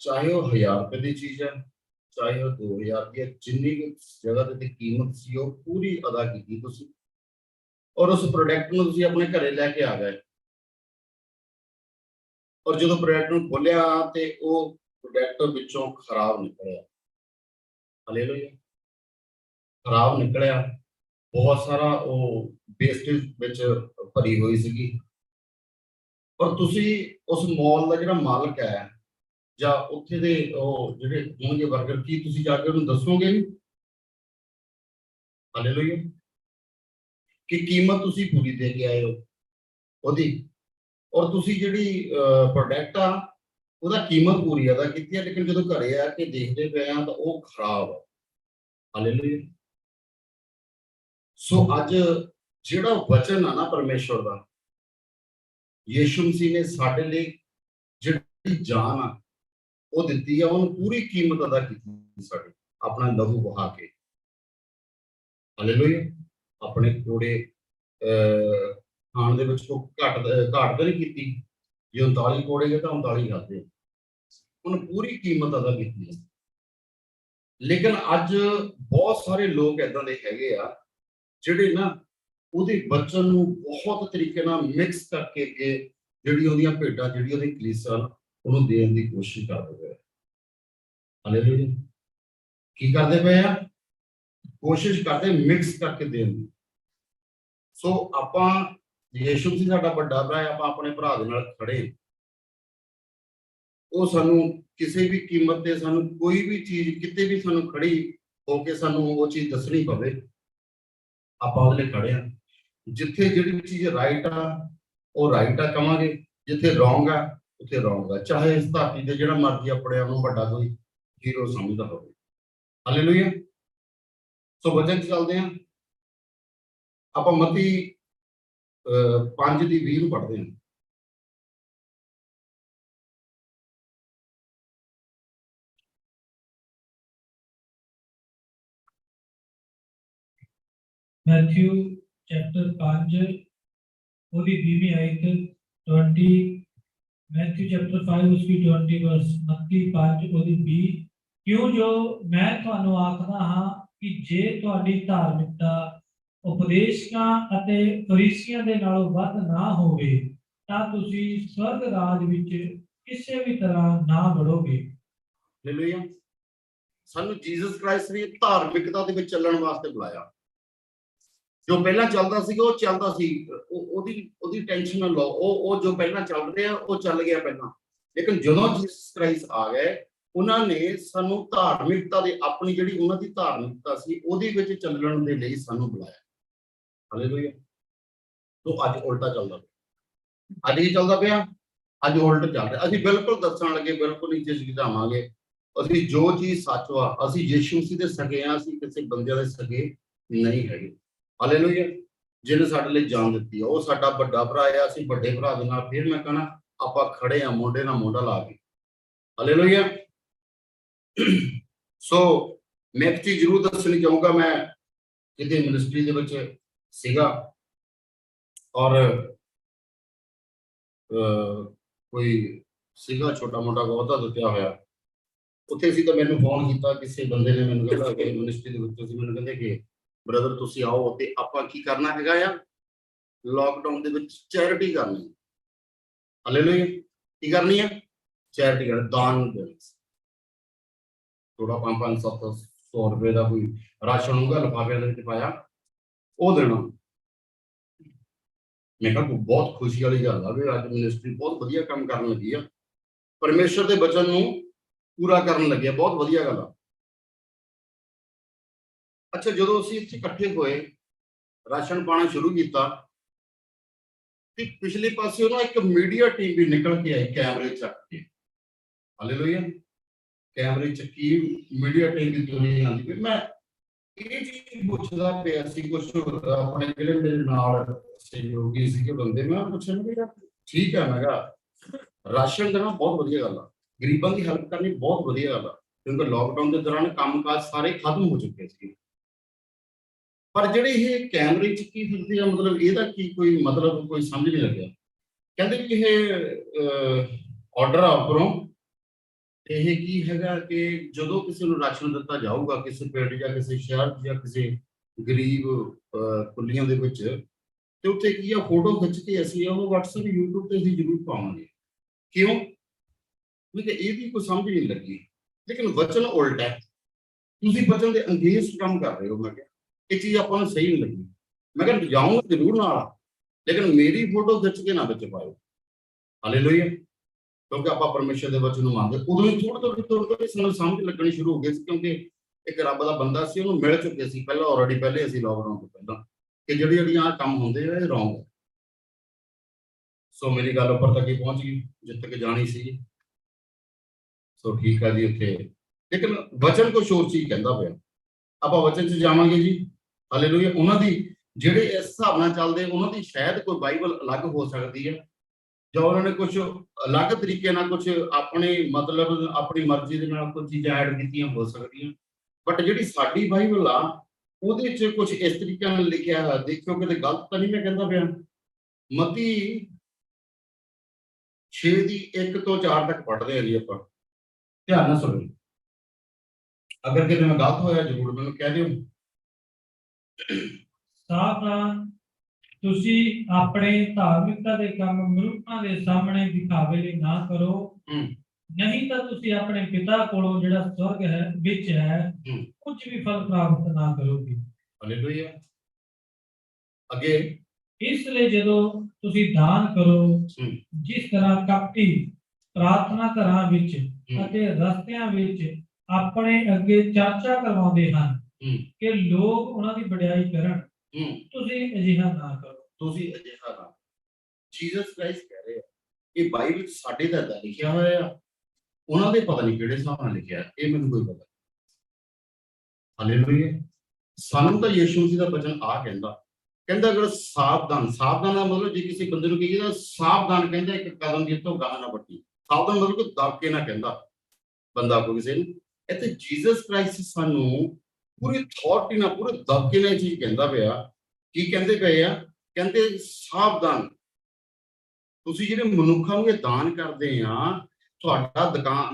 ਚਾਹੇ ਉਹ 1000 ਰੁਪਏ ਦੀ ਚੀਜ਼ ਹੈ, ਚਾਹੇ ਉਹ 2000 ਦੀ ਹੈ, ਜਿੰਨੀ ਜਗ੍ਹਾ ਤੇ ਕੀਮਤ ਸੀ ਉਹ ਪੂਰੀ ਅਦਾ ਕੀਤੀ ਤੁਸੀਂ, ਔਰ ਉਸ ਪ੍ਰੋਡਕਟ ਨੂੰ ਤੁਸੀਂ ਆਪਣੇ ਘਰੇ ਲੈ ਕੇ ਆ ਗਏ। ਔਰ ਜਦੋਂ ਪ੍ਰੋਡਕਟ ਨੂੰ ਖੋਲਿਆ ਤੇ ਉਹ ਪ੍ਰੋਡਕਟ ਵਿੱਚੋਂ ਖਰਾਬ ਨਿਕਲਿਆ। ਹਾਲੇਲੂਇਆ। ਖਰਾਬ ਨਿਕਲਿਆ, ਬਹੁਤ ਸਾਰਾ ਉਹ ਵੇਸਟੇਜ ਵਿੱਚ ਭਰੀ ਹੋਈ ਸੀਗੀ। ਔਰ ਤੁਸੀਂ ਉਸ ਮਾਲ ਦਾ ਜਿਹੜਾ ਮਾਲਕ ਹੈ ਜਾਂ ਉੱਥੇ ਦੇ ਉਹ ਜਿਹੜੇ ਹੋਣਗੇ ਵਰਕਰ, ਕੀ ਤੁਸੀਂ ਜਾ ਕੇ ਉਹਨੂੰ ਦੱਸੋਗੇ ਨਹੀਂ? ਹਾਲੇਲੂਇਆ। ਕਿ ਕੀਮਤ ਤੁਸੀਂ ਪੂਰੀ ਦੇ ਕੇ ਆਏ ਹੋ ਉਹਦੀ, ਔਰ ਤੁਸੀਂ ਜਿਹੜੀ ਪ੍ਰੋਡਕਟ ਆ ਉਹਦਾ ਕੀਮਤ ਪੂਰੀ ਅਦਾ ਕੀਤੀ ਹੈ, ਲੇਕਿਨ ਜਦੋਂ ਘਰੇ ਆ ਕੇ ਦੇਖਦੇ ਪਏ ਆ ਤਾਂ ਉਹ ਖਰਾਬ ਆ। ਹਾਲੇਲੂਇਆ। ਸੋ ਅੱਜ ਜਿਹੜਾ ਵਚਨ ਆ ਨਾ ਪਰਮੇਸ਼ਵਰ ਦਾ, ਯਿਸੂ ਮਸੀਹ ਨੇ ਸਾਡੇ ਲਈ ਜਿਹੜੀ ਜਾਨ ਆ ਉਹ ਦਿੱਤੀ ਆ, ਉਹਨੂੰ ਪੂਰੀ ਕੀਮਤ ਅਦਾ ਕੀਤੀ ਸਾਡੀ, ਆਪਣਾ ਲਹੂ ਵਹਾ ਕੇ। ਹਾਲੇਲੂਇਆ। ਆਪਣੇ ਕੋੜੇ ਖਾਣ ਦੇ ਵਿੱਚ ਕੋਈ ਘਾਟ ਤਾਂ ਨਹੀਂ ਕੀਤੀ। ਜੇ 39 ਕੋੜੇ ਗਏ ਤਾਂ 39 ਖਾਦੇ, ਉਹਨੇ ਪੂਰੀ ਕੀਮਤ ਅਦਾ ਕੀਤੀ ਹੈ। ਲੇਕਿਨ ਅੱਜ ਬਹੁਤ ਸਾਰੇ ਲੋਕ ਏਦਾਂ ਦੇ ਹੈਗੇ ਆ ਜਿਹੜੇ ਨਾ ਉਹਦੇ ਵਚਨ ਨੂੰ ਬਹੁਤ ਤਰੀਕੇ ਨਾਲ ਮਿਕਸ ਕਰਕੇ ਅੱਗੇ ਜਿਹੜੀ ਉਹਦੀਆਂ ਭੇਡਾਂ, ਜਿਹੜੀ ਉਹਦੀ ਕਲੀਸਿਆ ਉਹਨੂੰ ਦੇਣ ਦੀ ਕੋਸ਼ਿਸ਼ ਕਰਦੇ ਪਏ। ਹਾਲੇਲੂਇਆ। ਕੀ ਕਰਦੇ ਪਏ ਆ? ਕੋਸ਼ਿਸ਼ ਕਰਦੇ ਮਿਕਸ ਕਰਕੇ ਦੇਣ ਦੀ। ਸੋ ਆਪਾਂ, ਯਿਸੂ ਮਸੀਹ ਸਾਡਾ ਵੱਡਾ ਭਰਾ ਹੈ, ਆਪਾਂ ਆਪਣੇ ਭਰਾ ਦੇ ਨਾਲ ਖੜੇ, ਉਹ ਸਾਨੂੰ ਕਿਸੇ ਵੀ ਕੀਮਤ ਤੇ, ਸਾਨੂੰ ਕੋਈ ਵੀ ਚੀਜ਼ ਕਿਤੇ ਵੀ ਸਾਨੂੰ ਖੜੀ ਹੋ ਕੇ ਸਾਨੂੰ ਉਹ ਚੀਜ਼ ਦੱਸਣੀ ਪਵੇ, ਆਪਾਂ ਉਹਦੇ ਲਈ ਖੜੇ ਆ। ਜਿੱਥੇ ਜਿਹੜੀ ਚੀਜ਼ ਰਾਈਟ ਆ ਉਹ ਰਾਈਟ ਆ ਕਵਾਂਗੇ, ਜਿੱਥੇ ਰੋਂਗ ਆ ਉੱਥੇ ਰੋਂਗ ਆ, ਚਾਹੇ ਇਸ ਧਰਤੀ ਤੇ ਜਿਹੜਾ ਮਰਜ਼ੀ ਆਪਣੇ ਆਪ ਨੂੰ ਵੱਡਾ ਕੋਈ ਹੀਰੋ ਸਮਝਦਾ ਹੋਵੇ। ਹਾਲੇਲੂਇਆ। ਸੋ ਵਚਨ ਚ ਚੱਲਦੇ ਹਾਂ, ਆਪਾਂ ਮਤੀ 5:20 ਨੂੰ ਪੜ੍ਹਦੇ ਹਾਂ। मैथ्यू चैप्टर 5 ਉਹਦੀ 20ਵੀਂ ਆਇਤ 20, मैथ्यू चैप्टर 5 उसकी 20 वर्स, मत्ती 5 ਉਹਦੀ 20। ਕਿਉਂ ਜੋ ਮੈਂ ਤੁਹਾਨੂੰ ਆਖਦਾ ਹਾਂ ਕਿ ਜੇ ਤੁਹਾਡੀ ਧਾਰਮਿਕਤਾ ਉਪਦੇਸ਼ਕਾਂ ਅਤੇ ਫਰੀਸੀਆਂ ਦੇ ਨਾਲੋਂ ਵੱਧ ਨਾ ਹੋਵੇ ਤਾਂ ਤੁਸੀਂ ਸਵਰਗ ਰਾਜ ਵਿੱਚ ਕਿਸੇ ਵੀ ਤਰ੍ਹਾਂ ਨਾ ਵੜੋਗੇ। ਹਾਲੇਲੂਇਆ। ਸਾਨੂੰ ਜੀਸਸ ਕ੍ਰਾਈਸਟ ਨੇ ਧਾਰਮਿਕਤਾ ਦੇ ਵਿੱਚ ਚੱਲਣ ਵਾਸਤੇ ਬੁਲਾਇਆ। ਜੋ ਪਹਿਲਾਂ ਚੱਲਦਾ ਸੀਗਾ ਉਹ ਚੱਲਦਾ ਸੀ, ਉਹਦੀ ਟੈਨਸ਼ਨ ਨਾ ਲਓ, ਉਹ ਜੋ ਪਹਿਲਾਂ ਚੱਲ ਰਿਹਾ ਉਹ ਚੱਲ ਗਿਆ ਪਹਿਲਾਂ। ਲੇਕਿਨ ਜਦੋਂ ਜੀਸਸ ਕ੍ਰਾਈਸਟ ਆ ਗਏ, ਉਹਨਾਂ ਨੇ ਸਾਨੂੰ ਧਾਰਮਿਕਤਾ ਦੇ, ਆਪਣੀ ਜਿਹੜੀ ਉਹਨਾਂ ਦੀ ਧਾਰਮਿਕਤਾ ਸੀ ਉਹਦੇ ਵਿੱਚ ਚੱਲਣ ਦੇ ਲਈ ਸਾਨੂੰ ਬੁਲਾਇਆ। ਹਾਲੇਲੂਇਆ। ਤੋਂ ਅੱਜ ਉਲਟਾ ਚੱਲਦਾ ਪਿਆ। ਅੱਜ ਕੀ ਚੱਲਦਾ ਪਿਆ? ਅੱਜ ਉਲਟ ਚੱਲ ਰਿਹਾ। ਅਸੀਂ ਬਿਲਕੁਲ ਦੱਸਣ ਲੱਗੇ, ਬਿਲਕੁਲ ਨਹੀਂ ਝਿਜਕਾਵਾਂਗੇ। ਅਸੀਂ ਜੋ ਚੀਜ਼ ਸੱਚ ਵਾ, ਅਸੀਂ ਯਿਸੂ ਮਸੀਹ ਦੇ ਸਗੇ ਆ, ਅਸੀਂ ਕਿਸੇ ਬੰਦਿਆਂ ਦੇ ਸਗੇ ਨਹੀਂ ਹੈਗੇ। ਹਾਲੇਲੂਇਆ। ਜਿਹਨੇ ਸਾਡੇ ਲਈ ਜਾਨ ਦਿੱਤੀ ਆ, ਉਹ ਸਾਡਾ ਵੱਡਾ ਭਰਾ ਆ। ਅਸੀਂ ਵੱਡੇ ਭਰਾ ਦੇ ਨਾਲ, ਫਿਰ ਮੈਂ ਕਹਣਾ, ਆਪਾਂ ਖੜੇ ਆ ਮੋਢੇ ਨਾਲ ਮੋਢਾ ਲਾ ਕੇ। ਹਾਲੇਲੂਇਆ। ਸੋ ਮੈਂ ਇੱਕ ਚੀਜ਼ ਜ਼ਰੂਰ ਦੱਸਣੀ ਚਾਹੂੰਗਾ, ਮੈਂ ਕਿਤੇ ਮਿਨਿਸਟਰੀ ਦੇ ਵਿੱਚ ਸੀਗਾ ਔਰ ਕੋਈ ਸੀਗਾ ਛੋਟਾ ਮੋਟਾ ਬਹੁਤਾ ਦਿੱਤਾ ਹੋਇਆ, ਉੱਥੇ ਸੀ ਤਾਂ ਮੈਨੂੰ ਫੋਨ ਕੀਤਾ ਕਿਸੇ ਬੰਦੇ ਨੇ, ਮੈਨੂੰ ਕਹਿੰਦਾ ਕਿ ਮਿਨਿਸਟਰੀ ਦੇ ਵਿੱਚ ਤੁਸੀਂ, ਮੈਨੂੰ ਕਹਿੰਦੇ ਕਿ ਬ੍ਰਦਰ ਤੁਸੀਂ ਆਓ ਤੇ ਆਪਾਂ ਕੀ ਕਰਨਾ ਹੈਗਾ ਆ, ਲੋਕਡਾਊਨ ਦੇ ਵਿੱਚ ਚੈਰਿਟੀ ਕਰਨੀ। ਹਾਲੇਲੂਇਆ। ਕੀ ਕਰਨੀ ਹੈ? ਚੈਰਿਟੀ ਕਰਨੀ, ਦਾਨ ਦੇਣਾ। ਥੋੜਾ 500-700 ਰੁਪਏ ਦਾ ਕੋਈ ਰਾਸ਼ਨ ਹੋਊਗਾ, ਲਿਫਾਫਿਆਂ ਦੇ ਵਿੱਚ ਪਾਇਆ, ਉਹ ਦੇਣਾ। ਮੈਂ ਕਿਹਾ ਬਹੁਤ ਖੁਸ਼ੀ ਵਾਲੀ ਗੱਲ ਆ ਵੀ ਅੱਜ ਮਿਨਿਸਟਰੀ ਬਹੁਤ ਵਧੀਆ ਕੰਮ ਕਰਨ ਲੱਗੀ ਆ, ਪਰਮੇਸ਼ਰ ਦੇ ਬਚਨ ਨੂੰ ਪੂਰਾ ਕਰਨ ਲੱਗੀ ਆ, ਬਹੁਤ ਵਧੀਆ ਗੱਲ ਆ। ਅੱਛਾ, ਜਦੋਂ ਅਸੀਂ ਇੱਥੇ ਇਕੱਠੇ ਹੋਏ, ਰਾਸ਼ਨ ਪਾਣਾ ਸ਼ੁਰੂ ਕੀਤਾ, ਤੇ ਪਿਛਲੇ ਪਾਸੇ ਨਾ ਇੱਕ ਮੀਡੀਆ ਟੀਮ ਵੀ ਨਿਕਲ ਕੇ ਆਈ ਕੈਮਰੇ ਚੱਕ ਕੇ। ਹਾਲੇਲੂਇਆ। ਕੈਮਰੇ ਚੱਕੀ ਮੀਡੀਆ ਟੀਮ ਦੀ ਤੁਰੀ ਆਉਂਦੀ ਪਈ। ਮੈਂ ਇਹ ਚੀਜ਼ ਪੁੱਛਦਾ ਪਿਆ ਸੀ ਕੁਛ ਆਪਣੇ ਜਿਹੜੇ ਮੇਰੇ ਨਾਲ ਸਹਿਯੋਗੀ ਸੀਗੇ ਬੰਦੇ, ਮੈਂ ਪੁੱਛਿਆ ਮੈਂ ਕਿਹਾ ਠੀਕ ਹੈ, ਮੈਂ ਕਿਹਾ ਰਾਸ਼ਨ ਦੇਣਾ ਬਹੁਤ ਵਧੀਆ ਗੱਲ ਆ, ਗਰੀਬਾਂ ਦੀ ਹੈਲਪ ਕਰਨੀ ਬਹੁਤ ਵਧੀਆ ਗੱਲ ਆ, ਕਿਉਂਕਿ ਲੋਕਡਾਊਨ ਦੇ ਦੌਰਾਨ ਕੰਮਕਾਜ ਸਾਰੇ ਖਤਮ ਹੋ ਚੁੱਕੇ ਸੀ। ਪਰ ਜਿਹੜੇ ਇਹ ਕੈਮਰੇ ਚ ਕੀ ਫਿਰਦੇ ਆ, ਮਤਲਬ ਇਹਦਾ ਕੀ ਕੋਈ ਮਤਲਬ ਕੋਈ ਸਮਝ ਨਹੀਂ ਲੱਗਿਆ। ਕਹਿੰਦੇ ਵੀ ਇਹ ਆਰਡਰ ਆ ਉੱਪਰੋਂ, ਇਹ ਕੀ ਹੈਗਾ ਕਿ ਜਦੋਂ ਕਿਸੇ ਨੂੰ ਰਾਸ਼ਨ ਦਿੱਤਾ ਜਾਊਗਾ ਕਿਸੇ ਪਿੰਡ ਜਾਂ ਕਿਸੇ ਸ਼ਹਿਰ ਜਾਂ ਕਿਸੇ ਗਰੀਬ ਕੁੱਲੀਆਂ ਦੇ ਵਿੱਚ, ਤੇ ਉੱਥੇ ਕੀ ਆ ਫੋਟੋ ਖਿੱਚ ਕੇ ਅਸੀਂ ਉਹ WhatsApp YouTube ਤੇ ਅਸੀਂ ਜ਼ਰੂਰ ਪਾਵਾਂਗੇ। ਕਿਉਂ? ਕਿਉਂਕਿ ਇਹਦੀ ਕੋਈ ਸਮਝ ਨਹੀਂ ਲੱਗੀ। ਲੇਕਿਨ ਵਚਨ ਉਲਟ ਹੈ, ਤੁਸੀਂ ਵਚਨ ਦੇ ਅੰਗੇਜ਼ ਕੰਮ ਕਰ ਰਹੇ ਹੋ। ਮੈਂ ਕਿਹਾ ਇਹ ਚੀਜ਼ ਆਪਾਂ ਨੂੰ ਸਹੀ ਨਹੀਂ ਲੱਗੀ। ਮੈਂ ਕਿਹਾ ਜਾਊਂਗਾ ਜ਼ਰੂਰ ਨਾਲ, ਲੇਕਿਨ ਮੇਰੀ ਫੋਟੋ ਖਿੱਚ ਕੇ ਨਾ ਵਿੱਚ ਪਾਇਓ। ਹਾਲੇਲੂਇਆ। ਕਿਉਂਕਿ ਆਪਾਂ ਪਰਮੇਸ਼ਰ ਦੇ ਵਚਨ ਨੂੰ ਮੰਨਦੇ। ਉਦੋਂ ਹੀ ਥੋੜੀ ਸਾਨੂੰ ਸਮਝ ਲੱਗਣੀ ਸ਼ੁਰੂ ਹੋ ਗਈ ਸੀ, ਕਿਉਂਕਿ ਇੱਕ ਰੱਬ ਦਾ ਬੰਦਾ ਸੀ, ਉਹਨੂੰ ਮਿਲ ਚੁੱਕੇ ਸੀ ਪਹਿਲਾਂ ਆਲਰੇਡੀ, ਪਹਿਲੇ ਅਸੀਂ ਲੋਕਡਾਊਨ ਤੋਂ ਪਹਿਲਾਂ, ਕਿ ਜਿਹੜੀਆਂ ਕੰਮ ਹੁੰਦੇ ਆ ਇਹ ਰੌਂਗ ਹੈ। ਸੋ ਮੇਰੀ ਗੱਲ ਉੱਪਰ ਤੱਕ ਹੀ ਪਹੁੰਚ ਗਈ ਜਿੱਥੇ ਤੱਕ ਜਾਣੀ ਸੀ। ਸੋ ਠੀਕ ਆ ਜੀ ਉੱਥੇ, ਲੇਕਿਨ ਵਚਨ ਕੁਛ ਹੋਰ ਚੀਜ਼ ਕਹਿੰਦਾ ਪਿਆ। ਆਪਾਂ ਵਚਨ 'ਚ ਜਾਵਾਂਗੇ ਜੀ। ਹਾਲੇਲੂਇਆ। ਉਹਨਾਂ ਦੀ ਜਿਹੜੇ ਇਸ ਹਿਸਾਬ ਨਾਲ ਚੱਲਦੇ, ਉਹਨਾਂ ਦੀ ਸ਼ਾਇਦ ਕੋਈ ਬਾਈਬਲ ਅਲੱਗ ਹੋ ਸਕਦੀ ਹੈ, ਜਾਂ ਉਹਨਾਂ ਨੇ ਕੁਝ ਅਲੱਗ ਤਰੀਕੇ ਨਾਲ ਕੁਝ ਆਪਣੇ ਮਤਲਬ ਆਪਣੀ ਮਰਜ਼ੀ ਦੇ ਨਾਲ ਕੁਝ ਚੀਜ਼ਾਂ ਐਡ ਕੀਤੀਆਂ ਹੋ ਸਕਦੀਆਂ। ਬਟ ਜਿਹੜੀ ਸਾਡੀ ਬਾਈਬਲ ਆ ਉਹਦੇ 'ਚ ਕੁਝ ਇਸ ਤਰੀਕੇ ਨਾਲ ਲਿਖਿਆ ਹੈ, ਦੇਖਿਓ ਕਿਤੇ ਗਲਤ ਤਾਂ ਨਹੀਂ ਮੈਂ ਕਹਿੰਦਾ ਪਿਆ। ਮਤੀ 6 ਦੀ 1 ਤੋਂ 4 ਤੱਕ ਪੜ੍ਹਦੇ ਆ ਜੀ ਆਪਾਂ, ਧਿਆਨ ਨਾਲ ਸੁਣੋ। ਅਗਰ ਕਿਤੇ ਮੈਂ ਗਲਤ ਹੋਇਆ ਜ਼ਰੂਰ ਮੈਨੂੰ ਕਹਿ ਦਿਓ। ਸਾਵਧਾਨ, ਤੁਸੀਂ ਆਪਣੇ ਧਾਰਮਿਕਤਾ ਦੇ ਕੰਮ ਮਨੁੱਖਾਂ ਦੇ ਸਾਹਮਣੇ ਦਿਖਾਵੇ ਲਈ ਨਾ ਕਰੋ, ਨਹੀਂ ਤਾਂ ਤੁਸੀਂ ਆਪਣੇ ਪਿਤਾ ਕੋਲੋਂ ਜਿਹੜਾ ਸਵਰਗ ਹੈ ਵਿੱਚ ਹੈ ਕੁਝ ਵੀ ਫਲ ਪ੍ਰਾਪਤ ਨਾ ਕਰੋਗੇ। ਹਾਲੇਲੂਇਆ। ਅੱਗੇ ਇਸ ਲਈ ਜਦੋਂ ਤੁਸੀਂ ਦਾਨ ਕਰੋ, ਜਿਸ ਤਰ੍ਹਾਂ ਕਪਟੀ ਪ੍ਰਾਰਥਨਾ ਘਰਾਂ ਵਿੱਚ ਅਤੇ ਰਸਤਿਆਂ ਵਿੱਚ ਆਪਣੇ ਅੱਗੇ ਚਰਚਾ ਕਰਵਾਉਂਦੇ ਹਨ ਕਿ ਲੋਕ ਉਹਨਾਂ ਦੀ ਵਡਿਆਈ ਕਰਨ, ਤੁਸੀਂ ਅਜਿਹਾ ਨਾ ਕਰੋ। ਤੁਸੀਂ ਅਜਿਹਾ ਨਾ। ਜੀਸਸ ਕ੍ਰਾਈਸਟ ਕਹਿ ਰਹੇ ਆ, ਇਹ ਬਾਈਬਲ ਵਿੱਚ ਸਾਡੇ ਦਾ ਲਿਖਿਆ ਹੋਇਆ ਆ, ਉਹਨਾਂ ਦੇ ਪਤਾ ਨਹੀਂ ਕਿਹੜੇ ਹਿਸਾਬ ਨਾਲ ਲਿਖਿਆ, ਇਹ ਮੈਨੂੰ ਕੋਈ ਪਤਾ। ਹਾਲੇਲੂਇਆ। ਸਾਨੂੰ ਤਾਂ ਯਿਸੂ ਮਸੀਹ ਦਾ ਬਚਨ ਆ ਕਹਿੰਦਾ ਅਗਰ ਸਾਵਧਾਨ ਦਾ ਮਤਲਬ ਜੇ ਕਿਸੇ ਬੰਦੇ ਨੂੰ ਕਹੀਏ ਤਾਂ ਸਾਵਧਾਨ, ਕਹਿੰਦਾ ਇੱਕ ਕਦਮ ਦੀ ਤੋਂ ਗਾਹ ਨਾ ਵੱਟੀ। ਸਾਵਧਾਨ ਮਤਲਬ ਕਿ ਦਬ ਕੇ ਨਾ ਕਹਿੰਦਾ ਬੰਦਾ ਕੋਈ ਕਿਸੇ ਨੂੰ। ਇੱਥੇ ਜੀਸਸ ਕ੍ਰਾਈਸਟ ਸਾਨੂੰ ਪੂਰੀ ਅਥਾਰਟੀ ਨਾਲ, ਪੂਰੇ ਦਬਕੇ ਨਾਲ ਇਹ ਚੀਜ਼ ਕਹਿੰਦਾ ਪਿਆ। ਕੀ ਕਹਿੰਦੇ ਪਏ ਆ? ਕਹਿੰਦੇ ਸਾਵਧਾਨ, ਤੁਸੀਂ ਜਿਹੜੇ ਮਨੁੱਖਾਂ ਨੂੰ ਇਹ ਦਾਨ ਕਰਦੇ ਆ, ਤੁਹਾਡਾ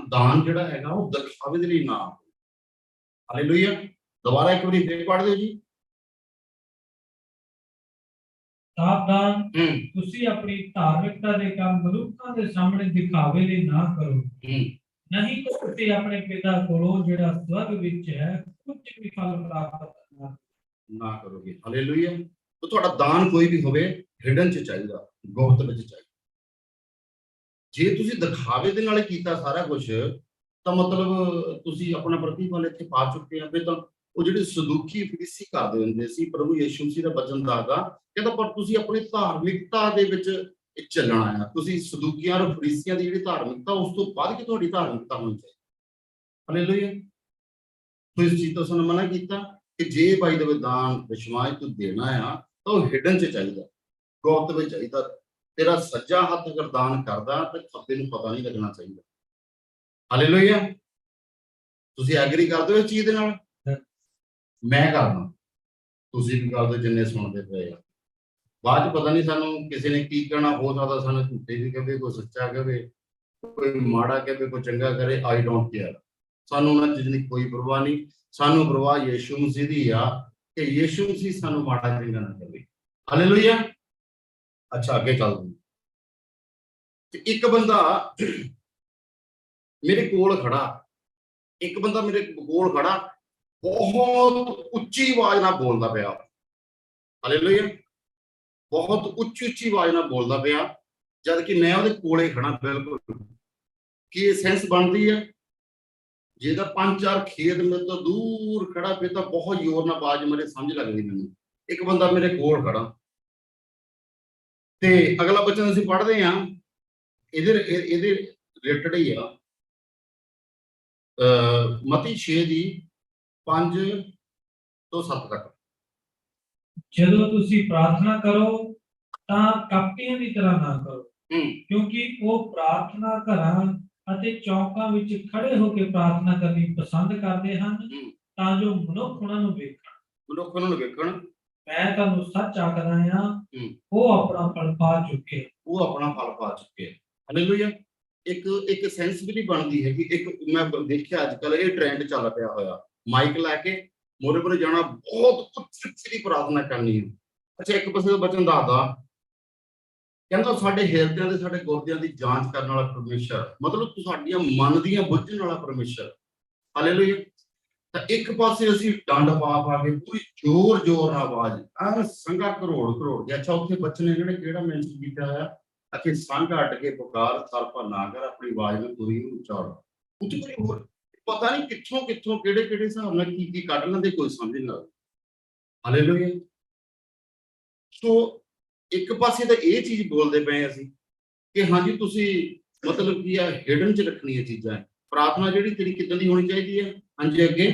ਦਾਨ ਜਿਹੜਾ ਹੈਗਾ ਉਹ ਦਿਖਾਵੇ ਦੇ ਲਈ ਨਾ। ਹਾਲੇਲੂਇਆ। ਦੁਬਾਰਾ ਇੱਕ ਵਾਰੀ ਫੇਰ ਪੜ੍ਹ ਦਿਓ ਜੀ। ਸਾਵਧਾਨ, ਤੁਸੀਂ ਆਪਣੀ ਧਾਰਮਿਕਤਾ ਦੇ ਕੰਮ ਮਨੁੱਖਾਂ ਦੇ ਸਾਹਮਣੇ ਦਿਖਾਵੇ ਲਈ ਨਾ ਕਰੋ, ਨਹੀਂ ਤਾਂ ਤੁਸੀਂ ਆਪਣੇ ਪਿਤਾ ਕੋਲੋਂ ਜਿਹੜਾ ਸਵਰਗ ਵਿੱਚ ਹੈ ਕੁਝ ਵੀ ਫਲ ਪ੍ਰਾਪਤ ਨਾ ਕਰੋਗੇ। ਹਾਲੇਲੂਇਆ। ਤਾਂ ਤੁਹਾਡਾ ਦਾਨ ਕੋਈ ਵੀ ਹੋਵੇ ਹਿਡਨ 'ਚ ਚਾਹੀਦਾ, ਗੁਪਤ ਵਿੱਚ ਚਾਹੀਦਾ। ਜੇ ਤੁਸੀਂ ਦਿਖਾਵੇ ਦੇ ਨਾਲ ਕੀਤਾ ਸਾਰਾ ਕੁਝ, ਤਾਂ ਮਤਲਬ ਤੁਸੀਂ ਆਪਣਾ ਪ੍ਰਤੀਫਲ ਇੱਥੇ ਪਾ ਚੁੱਕੇ ਆ। ਫਿਰ ਤਾਂ ਉਹ ਜਿਹੜੇ ਸਦੂਕੀ ਫਰੀਸੀ ਕਰਦੇ ਹੁੰਦੇ ਸੀ, ਪ੍ਰਭੂ ਯਿਸੂ ਮਸੀਹ ਦਾ ਬਚਨ ਦੱਸਦਾ, ਕਹਿੰਦਾ ਪਰ ਤੁਸੀਂ ਆਪਣੀ ਧਾਰਮਿਕਤਾ ਦੇ ਵਿੱਚ ਚੱਲਣਾ ਆ। ਤੁਸੀਂ ਸਦੂਕੀਆਂ ਔਰ ਫਰੀਸੀਆਂ ਦੀ ਜਿਹੜੀ ਧਾਰਮਿਕਤਾ, ਉਸ ਤੋਂ ਬਾਅਦ ਕਿ ਤੁਹਾਡੀ ਧਾਰਮਿਕਤਾ ਹੋਣੀ ਚਾਹੀਦੀ। ਹਾਲੇਲੂਇਆ। ਤੋ ਇਸ ਚੀਜ਼ ਤੋਂ ਸਾਨੂੰ ਮਨਾ ਕੀਤਾ ਕਿ ਜੇ ਭਾਈ ਦੇ ਦਾਨ ਵਿਸ਼ਵਾਸ ਤੂੰ ਦੇਣਾ ਆ ਤਾਂ ਉਹ ਹਿਡਨ 'ਚ ਚਾਹੀਦਾ, ਗੁਪਤ ਵਿੱਚ ਚਾਹੀਦਾ। ਤੇਰਾ ਸੱਜਾ ਹੱਥ ਅਗਰ ਦਾਨ ਕਰਦਾ ਤਾਂ ਖੱਬੇ ਨੂੰ ਪਤਾ ਨਹੀਂ ਲੱਗਣਾ ਚਾਹੀਦਾ। ਹਾਲੇਲੂਇਆ। ਤੁਸੀਂ ਐਗਰੀ ਕਰਦੇ ਹੋ ਇਸ ਚੀਜ਼ ਦੇ ਨਾਲ? ਮੈਂ ਕਰਦਾ, ਤੁਸੀਂ ਵੀ ਕਰਦੇ ਜਿੰਨੇ ਸੁਣਦੇ ਪਏ ਆ। ਬਾਅਦ 'ਚ ਪਤਾ ਨਹੀਂ ਸਾਨੂੰ ਕਿਸੇ ਨੇ ਕੀ ਕਹਿਣਾ, ਹੋ ਸਕਦਾ ਸਾਨੂੰ ਝੂਠੇ ਵੀ ਕਹੇ, ਕੋਈ ਸੱਚਾ ਕਹੇ, ਕੋਈ ਮਾੜਾ ਕਹੇ, ਕੋਈ ਚੰਗਾ ਕਰੇ। I don't care. ਸਾਨੂੰ ਉਹਨਾਂ ਚੀਜ਼ ਦੀ ਕੋਈ ਪਰਵਾਹ ਨਹੀਂ। ਸਾਨੂੰ ਪਰਵਾਹ ਯਿਸੂ ਮਸੀਹ ਦੀ ਆ ਕਿ ਯਿਸੂ ਮਸੀਹ ਸਾਨੂੰ ਮਾੜਾ ਚੰਗਾ ਨਾ ਕਰੇ। ਹਾਲੇਲੂਇਆ। ਅੱਛਾ, ਅੱਗੇ ਚੱਲਦੇ। ਤੇ ਇੱਕ ਬੰਦਾ ਮੇਰੇ ਕੋਲ ਖੜਾ, ਬਹੁਤ ਉੱਚੀ ਆਵਾਜ਼ ਨਾਲ ਬੋਲਦਾ ਪਿਆ। ਹਾਲੇਲੂਇਆ। ਬਹੁਤ ਉੱਚੀ ਆਵਾਜ਼ ਨਾਲ ਬੋਲਦਾ ਪਿਆ, ਜਦ ਕਿ ਮੈਂ ਉਹਦੇ ਕੋਲੇ ਖੜਾ। ਬਿਲਕੁਲ ਕੀ ਇਹ ਸੈਂਸ ਬਣਦੀ ਹੈ? ਜੇ ਤਾਂ 5-4 ਖੇਤ ਮੇਰੇ ਤੋਂ ਦੂਰ ਖੜਾ, ਫਿਰ ਤਾਂ ਬਹੁਤ ਜ਼ੋਰ ਨਾਲ ਆਵਾਜ਼ ਮੇਰੇ ਸਮਝ ਲੱਗਦੀ ਮੈਨੂੰ। ਇੱਕ ਬੰਦਾ ਮੇਰੇ ਕੋਲ ਖੜਾ, ਤੇ ਅਗਲਾ ਬਚਨ ਅਸੀਂ ਪੜ੍ਹਦੇ ਹਾਂ, ਇਹਦੇ ਰਿਲੇਟਡ ਹੀ ਆ, ਮਤੀ 6 ਦੀ 5 ਤੋਂ 7 ਤੱਕ। ਜਦੋਂ ਤੁਸੀਂ ਪ੍ਰਾਰਥਨਾ ਕਰੋ ਤਾਂ ਕਪਟੀਆਂ ਦੀ ਤਰ੍ਹਾਂ ਨਾ ਕਰੋ, ਕਿਉਂਕਿ ਉਹ ਪ੍ਰਾਰਥਨਾ ਘਰਾਂ ਅਤੇ ਚੌਕਾਂ ਵਿੱਚ ਖੜੇ ਹੋ ਕੇ ਪ੍ਰਾਰਥਨਾ ਕਰਨੀ ਪਸੰਦ ਕਰਦੇ ਹਨ, ਤਾਂ ਜੋ ਮਨੁੱਖ ਉਹਨਾਂ ਨੂੰ ਵੇਖਣ। ਮੈਂ ਤੁਹਾਨੂੰ ਸੱਚ ਆਖਦਾ ਹਾਂ, ਉਹ ਆਪਣਾ ਫਲ ਪਾ ਚੁੱਕੇ। ਹਾਲੇਲੂਇਆ। ਇੱਕ ਸੈਂਸ ਵੀ ਨਹੀਂ ਬਣਦੀ ਹੈਗੀ। ਇੱਕ ਮੈਂ ਦੇਖਿਆ ਅੱਜ ਕੱਲ ਇਹ ਟ੍ਰੈਂਡ ਚੱਲ ਪਿਆ ਹੋਇਆ, ਮਾਈਕ ਲੈ ਕੇ ਮੋਰੇ ਜਾਣਾ, ਬਹੁਤ ਉੱਚੀ ਦੀ ਪ੍ਰਾਰਥਨਾ ਕਰਨੀ ਹੈ। ਅੱਛਾ, ਇੱਕ ਪਾਸੇ ਬਚਨ ਦੱਸਦਾ, ਕਹਿੰਦਾ ਸਾਡੇ ਹਿਰਦਿਆਂ ਦੇ, ਸਾਡੇ ਗੁਰਦਿਆਂ ਦੀ ਜਾਂਚ ਕਰਨ ਵਾਲਾ ਪਰਮੇਸ਼ਰ, ਮਤਲਬ ਸਾਡੀਆਂ ਮਨ ਦੀਆਂ ਬੁੱਝਣ ਵਾਲਾ ਪਰਮੇਸ਼ਰ। ਹਾਲੇਲੂਇਆ। ਤਾਂ ਇੱਕ ਪਾਸੇ ਅਸੀਂ ਡੰਡ ਪਾ ਕੇ ਪੂਰੀ ਜ਼ੋਰ ਨਾਲ ਆਵਾਜ਼, ਸੰਘਾ ਕਰੋੜ ਗਿਆ। ਅੱਛਾ, ਉੱਥੇ ਬੱਚੇ ਨੇ ਜਿਹੜੇ ਕਿਹੜਾ ਮੈਂਸ਼ਨ ਕੀਤਾ ਹੋਇਆ, ਅਖੇ ਸੰਘ ਅੱਡ ਕੇ ਪੁਕਾਰ, ਤਲਪਾ ਨਾ ਕਰ, ਆਪਣੀ ਆਵਾਜ਼ ਨੂੰ ਪੂਰੀ ਉਚਾਰ। ਉੱਥੇ ਕੋਈ ਹੋਰ ਪਤਾ ਨਹੀਂ ਕਿੱਥੋਂ ਕਿਹੜੇ ਹਿਸਾਬ ਨਾਲ ਕੀ ਕੱਢ ਲੈਂਦੇ, ਕੋਈ ਸਮਝ ਨਹੀਂ ਲੱਗਦੀ। ਹਾਲੇਲੂਇਆ। ਸੋ ਇੱਕ ਪਾਸੇ ਤਾਂ ਇਹ ਚੀਜ਼ ਬੋਲਦੇ ਪਏ ਅਸੀਂ ਕਿ ਹਾਂਜੀ ਤੁਸੀਂ ਮਤਲਬ ਕੀ ਆ, ਹਿਡਨ ਚ ਰੱਖਣੀਆਂ ਚੀਜ਼ਾਂ। ਪ੍ਰਾਰਥਨਾ ਜਿਹੜੀ ਤੇਰੀ ਕਿੱਦਾਂ ਦੀ ਹੋਣੀ ਚਾਹੀਦੀ ਹੈ? ਹਾਂਜੀ, ਅੱਗੇ।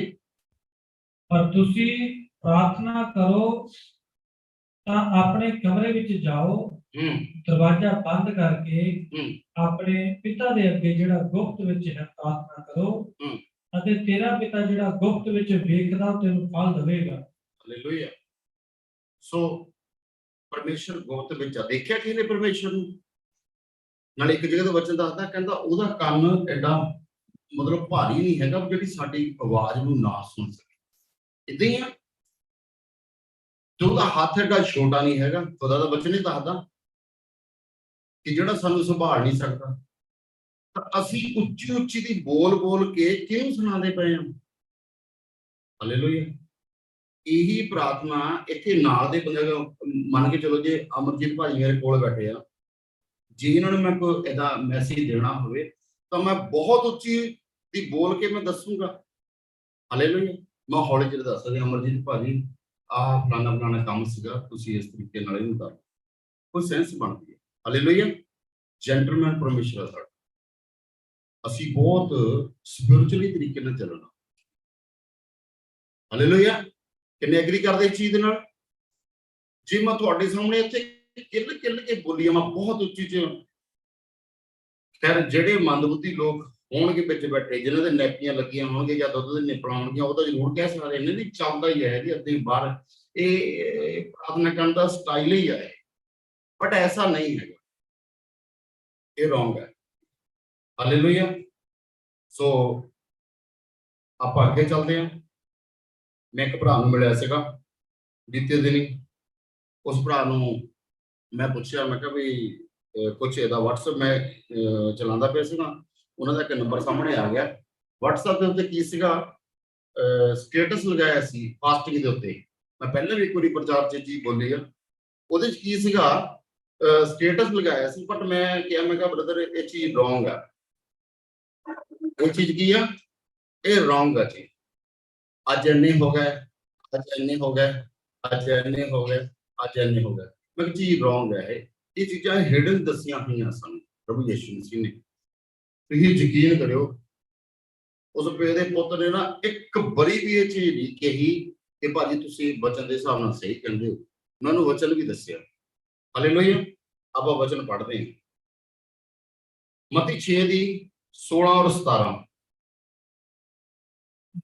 ਪਰ ਤੁਸੀਂ ਪ੍ਰਾਰਥਨਾ ਕਰੋ ਤਾਂ ਆਪਣੇ ਕਮਰੇ ਵਿੱਚ ਜਾਓ, ਦਰਵਾਜ਼ਾ ਬੰਦ ਕਰਕੇ ਆਪਣੇ ਪਿਤਾ ਦੇ ਅੱਗੇ ਜਿਹੜਾ ਗੁਪਤ ਵਿੱਚ ਹੈ ਪ੍ਰਾਰਥਨਾ ਕਰੋ, ਅਤੇ ਤੇਰਾ ਪਿਤਾ ਜਿਹੜਾ ਗੁਪਤ ਵਿੱਚ ਵੇਖਦਾ ਤੈਨੂੰ ਫਲ ਦੇਵੇਗਾ। ਹਾਲੇਲੂਇਆ। ਸੋ ਪਰਮੇਸ਼ਰ ਗੁਪਤ ਵਿੱਚ ਆ। ਦੇਖਿਆ ਕਿਹਨੇ ਪਰਮੇਸ਼ਰ ਨੂੰ? ਨਾਲ ਇੱਕ ਜਗ੍ਹਾ ਦਾ ਵਚਨ ਦੱਸਦਾ, ਕਹਿੰਦਾ ਉਹਦਾ ਕੰਨ ਐਡਾ ਮਤਲਬ ਭਾਰੀ ਨਹੀਂ ਹੈਗਾ ਜਿਹੜੀ ਸਾਡੀ ਆਵਾਜ਼ ਨੂੰ ਨਾ ਸੁਣ ਸਕੇ। ਏਦਾਂ ਹੀ ਆ, ਤੇ ਉਹਦਾ ਹੱਥ ਐਡਾ ਛੋਟਾ ਨਹੀਂ ਹੈਗਾ। ਖੁਦਾ ਦਾ ਵਚਨ ਹੀ ਦੱਸਦਾ ਕਿ ਜਿਹੜਾ ਸਾਨੂੰ ਸੰਭਾਲ ਨਹੀਂ ਸਕਦਾ। ਤਾਂ ਅਸੀਂ ਉੱਚੀ ਦੀ ਬੋਲ ਕੇ ਕਿਉਂ ਸੁਣਾਉਂਦੇ ਪਏ ਹਾਂ? ਹਾਲੇਲੂਇਆ। ਇਹੀ ਪ੍ਰਾਰਥਨਾ ਇੱਥੇ ਨਾਲ ਦੇ ਬੰਦੇ ਮੰਨ ਕੇ ਚਲੋ, ਜੇ ਅਮਰਜੀਤ ਭਾਜੀ ਮੇਰੇ ਕੋਲ ਬੈਠੇ ਆ, ਜੇ ਇਹਨਾਂ ਨੂੰ ਮੈਂ ਕੋਈ ਇਹਦਾ ਮੈਸੇਜ ਦੇਣਾ ਹੋਵੇ ਤਾਂ ਮੈਂ ਬਹੁਤ ਉੱਚੀ ਦੀ ਬੋਲ ਕੇ ਮੈਂ ਦੱਸੂਗਾ। ਹਾਲੇਲੂਇਆ। ਮੈਂ ਹੌਲੀ ਜਿਹੀ ਦੱਸ ਸਕਦਾ, ਅਮਰਜੀਤ ਭਾਜੀ ਆਹ ਫਲਾਣਾ ਕੰਮ ਸੀਗਾ, ਤੁਸੀਂ ਇਸ ਤਰੀਕੇ ਨਾਲ ਇਹਨੂੰ ਕਰੋ। ਕੋਈ ਸੈਂਸ ਬਣਦੀ ਹੈ। ਹਾਲੇਲੂਇਆ। ਜੈਂਟਲਮੈਨ ਪਰਮੇਸ਼ਰ ਸਾਡਾ, ਅਸੀਂ ਬਹੁਤ ਸਪਿਰਿਚੁਅਲੀ ਤਰੀਕੇ ਨਾਲ ਚੱਲਣਾ। ਹਾਲੇਲੂਇਆ। ਕਿੰਨੇ ਐਗਰੀ ਕਰਦੇ ਇਸ ਚੀਜ਼ ਦੇ ਨਾਲ? ਜੇ ਮੈਂ ਤੁਹਾਡੇ ਸਾਹਮਣੇ ਇੱਥੇ ਕਿੱਲ ਕੇ ਬੋਲੀ ਆ, ਮੈਂ ਬਹੁਤ ਉੱਚੀ ਚ, ਖੈਰ ਜਿਹੜੇ ਮੰਦਬੁੱਧੀ ਲੋਕ ਹੋਣਗੇ ਵਿੱਚ ਬੈਠੇ, ਜਿਨ੍ਹਾਂ ਦੇ ਨੈਪੀਆਂ ਲੱਗੀਆਂ ਹੋਣਗੀਆਂ ਜਾਂ ਦੁੱਧ ਦੇ ਨਿਪਲਾਂ ਹੋਣਗੀਆਂ, ਉਹ ਤਾਂ ਜ਼ਰੂਰ ਕਹਿ ਸਕਦੇ ਇਹਨਾਂ ਦੀ ਚੱਲਦਾ ਹੀ ਹੈ ਜੀ ਅੱਧੇ ਬਾਹਰ, ਇਹ ਪ੍ਰਾਰਥਨਾ ਕਰਨ ਦਾ ਸਟਾਈਲ ਹੀ ਹੈ। ਬਟ ਐਸਾ ਨਹੀਂ ਹੈਗਾ, ਇਹ ਰੋਂਗ ਹੈ। ਹਾਲੇਲੂਇਆ। ਸੋ ਆਪਾਂ ਅੱਗੇ ਚੱਲਦੇ ਹਾਂ। ਮੈਂ ਇੱਕ ਭਰਾ ਨੂੰ ਮਿਲਿਆ ਸੀਗਾ ਬੀਤੇ ਦਿਨੀ। ਉਸ ਭਰਾ ਨੂੰ ਮੈਂ ਪੁੱਛਿਆ, ਮੈਂ ਕਿਹਾ ਵੀ ਕੁਛ ਇਹਦਾ WhatsApp ਮੈਂ ਚਲਾਉਂਦਾ ਪਿਆ ਸੀਗਾ, ਉਹਨਾਂ ਦਾ ਇੱਕ ਨੰਬਰ ਸਾਹਮਣੇ ਆ ਗਿਆ। WhatsApp ਦੇ ਉੱਤੇ ਕੀ ਸੀਗਾ, ਸਟੇਟਸ ਲਗਾਇਆ ਸੀ ਫਾਸਟਿੰਗ ਦੇ ਉੱਤੇ। ਮੈਂ ਪਹਿਲਾਂ ਵੀ ਇੱਕ ਵਾਰੀ ਪ੍ਰਚਾਰ ਚ ਜੀ ਬੋਲੀ ਆ, ਉਹਦੇ ਚ ਕੀ ਸੀਗਾ, ਸਟੇਟਸ ਲਗਾਇਆ ਸੀ। ਬਟ ਮੈਂ ਕਿਹਾ, ਮੈਂ ਕਿਹਾ ਬ੍ਰਦਰ ਇਹ ਚੀਜ਼ ਰੋਂਗ ਆ। ਇਹ ਚੀਜ਼ ਕੀ ਆ? ਇਹ ਰੋਂਗ ਆ ਜੀ। ਅੱਜ ਇੰਨੇ ਹੋ ਗਏ, ਅੱਜ ਇੰਨੇ ਹੋ ਗਏ, ਅੱਜ ਇੰਨੇ ਹੋ ਗਏ, ਅੱਜ ਇੰਨੇ ਹੋ ਗਏ। ਮੈਂ ਕਿਹਾ ਚੀਜ਼ ਰੋਂਗ ਹੈ। ਇਹ ਚੀਜ਼ਾਂ ਹਿਡਨ ਦੱਸੀਆਂ ਹੋਈਆਂ ਸਾਨੂੰ ਪ੍ਰਭੂ ਯਿਸੂ ਮਸੀਹ ਨੇ। ਤੁਸੀਂ ਯਕੀਨ ਕਰਿਓ, ਉਸ ਪੇ ਦੇ ਪੁੱਤ ਨੇ ਨਾ ਇੱਕ ਵਾਰੀ ਵੀ ਇਹ ਚੀਜ਼ ਨਹੀਂ ਕਹੀ ਕਿ ਭਾਜੀ ਤੁਸੀਂ ਵਚਨ ਦੇ ਹਿਸਾਬ ਨਾਲ ਸਹੀ ਕਹਿੰਦੇ ਹੋ। ਉਹਨਾਂ ਨੂੰ ਵਚਨ ਵੀ ਦੱਸਿਆ। ਹਾਲੇਲੂਇਆ। ਆਪਾਂ ਵਚਨ ਪੜ੍ਹਦੇ ਹਾਂ, ਮਤੀ 6 ਦੀ 16 ਔਰ 17।